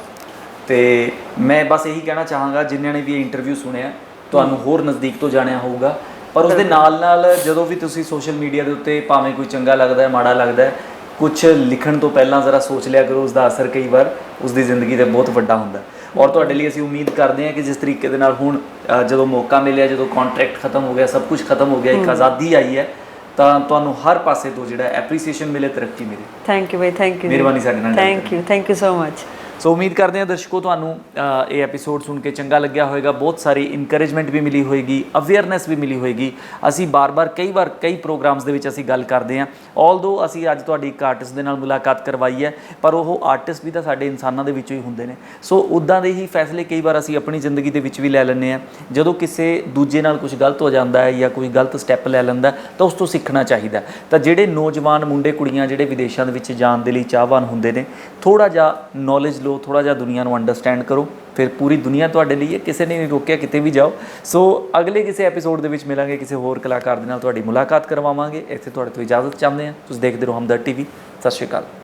ਤੇ ਮੈਂ ਬਸ ਇਹੀ ਕਹਿਣਾ ਚਾਹਾਂਗਾ, ਜਿਨ੍ਹਾਂ ਨੇ ਵੀ ਇਹ ਇੰਟਰਵਿਊ ਸੁਣਿਆ, ਤੁਹਾਨੂੰ ਹੋਰ ਨਜ਼ਦੀਕ ਤੋਂ ਜਾਣਿਆ ਹੋਊਗਾ, ਪਰ ਉਸਦੇ ਨਾਲ ਨਾਲ ਜਦੋਂ ਵੀ ਤੁਸੀਂ ਸੋਸ਼ਲ ਮੀਡੀਆ ਦੇ ਉੱਤੇ, ਭਾਵੇਂ ਕੋਈ ਚੰਗਾ ਲੱਗਦਾ ਹੈ, ਮਾੜਾ ਲੱਗਦਾ ਹੈ, ਕੁਝ ਲਿਖਣ ਤੋਂ ਪਹਿਲਾਂ ਜ਼ਰਾ ਸੋਚ ਲਿਆ ਕਰੋ, ਉਸ ਦਾ ਅਸਰ ਕਈ ਵਾਰ ਉਸ ਦੀ ਜ਼ਿੰਦਗੀ 'ਤੇ ਬਹੁਤ ਵੱਡਾ ਹੁੰਦਾ। ਔਰ ਤੁਹਾਡੇ ਲਈ ਅਸੀਂ ਉਮੀਦ ਕਰਦੇ ਹਾਂ ਕਿ ਜਿਸ ਤਰੀਕੇ ਦੇ ਨਾਲ ਹੁਣ ਜਦੋਂ ਮੌਕਾ ਮਿਲਿਆ, ਜਦੋਂ ਕੰਟਰੈਕਟ ਖਤਮ ਹੋ ਗਿਆ, ਸਭ ਕੁਝ ਖਤਮ ਹੋ ਗਿਆ, ਇੱਕ ਆਜ਼ਾਦੀ ਆਈ ਹੈ, ਤਾਂ ਤੁਹਾਨੂੰ ਹਰ ਪਾਸੇ ਤੋਂ ਜਿਹੜਾ ਐਪਰੀਸੀਏਸ਼ਨ ਮਿਲੇ, ਤਰੱਕੀ ਮਿਲੇ। ਥੈਂਕ ਯੂ ਬਾਈ, ਥੈਂਕ ਯੂ, ਮਿਹਰਬਾਨੀ ਸਾਡੇ ਨਾਲ। Thank you so much. So ਉਮੀਦ ਕਰਦੇ ਹਾਂ ਦਰਸ਼ਕੋ ਤੁਹਾਨੂੰ ਇਹ ਐਪੀਸੋਡ ਸੁਣ ਕੇ ਚੰਗਾ ਲੱਗਿਆ ਹੋਵੇਗਾ, ਬਹੁਤ ਸਾਰੀ ਇਨਕਰੇਜਮੈਂਟ ਵੀ ਮਿਲੀ ਹੋਏਗੀ, ਅਵੇਅਰਨੈਸ ਵੀ ਮਿਲੀ ਹੋਏਗੀ। ਅਸੀਂ ਬਾਰ-ਬਾਰ ਕਈ ਪ੍ਰੋਗਰਾਮਸ ਦੇ ਵਿੱਚ ਅਸੀਂ ਗੱਲ ਕਰਦੇ ਹਾਂ, ਆਲਦੋ ਅਸੀਂ ਅੱਜ ਤੁਹਾਡੀ ਇੱਕ ਆਰਟਿਸਟ ਦੇ ਨਾਲ ਮੁਲਾਕਾਤ ਕਰਵਾਈ ਹੈ, ਪਰ ਉਹ ਆਰਟਿਸਟ ਵੀ ਤਾਂ ਸਾਡੇ ਇਨਸਾਨਾਂ ਦੇ ਵਿੱਚੋਂ ਹੀ ਹੁੰਦੇ ਨੇ। ਸੋ ਉੱਦਾਂ ਦੇ ਹੀ ਫੈਸਲੇ ਕਈ ਵਾਰ ਅਸੀਂ ਆਪਣੀ ਜ਼ਿੰਦਗੀ ਦੇ ਵਿੱਚ ਵੀ ਲੈ ਲੈਂਦੇ ਹਾਂ। ਜਦੋਂ ਕਿਸੇ ਦੂਜੇ ਨਾਲ ਕੁਝ ਗਲਤ ਹੋ ਜਾਂਦਾ ਹੈ ਜਾਂ ਕੋਈ ਗਲਤ ਸਟੈਪ ਲੈ ਲੈਂਦਾ ਤਾਂ ਉਸ ਤੋਂ ਸਿੱਖਣਾ ਚਾਹੀਦਾ। ਤਾਂ ਜਿਹੜੇ ਨੌਜਵਾਨ ਮੁੰਡੇ ਕੁੜੀਆਂ ਜਿਹੜੇ ਵਿਦੇਸ਼ਾਂ ਦੇ ਵਿੱਚ ਜਾਣ ਦੇ ਲਈ ਚਾਹਵਾਨ ਹੁੰਦੇ ਨੇ, ਥੋੜ੍ਹਾ ਜਿਹਾ ਨੌਲੇਜ ਲਓ, ਥੋੜ੍ਹਾ ਜਿਹਾ ਦੁਨੀਆ ਨੂੰ ਅੰਡਰਸਟੈਂਡ ਕਰੋ, ਫਿਰ ਪੂਰੀ ਦੁਨੀਆ ਤੁਹਾਡੇ ਲਈ ਹੈ, ਕਿਸੇ ਨੇ ਨਹੀਂ ਰੋਕਿਆ, ਕਿਤੇ ਵੀ ਜਾਓ। ਸੋ ਅਗਲੇ ਕਿਸੇ ਐਪੀਸੋਡ ਦੇ ਵਿੱਚ ਮਿਲਾਂਗੇ, ਕਿਸੇ ਹੋਰ ਕਲਾਕਾਰ ਦੇ ਨਾਲ ਤੁਹਾਡੀ ਮੁਲਾਕਾਤ ਕਰਵਾਵਾਂਗੇ। ਇੱਥੇ ਤੁਹਾਡੇ ਤੋਂ ਇਜਾਜ਼ਤ ਚਾਹੁੰਦੇ ਹਾਂ। ਤੁਸੀਂ ਦੇਖਦੇ ਰਹੋ ਹਮਦਰਦ ਟੀਵੀ। ਸਤਿ ਸ਼੍ਰੀ ਅਕਾਲ।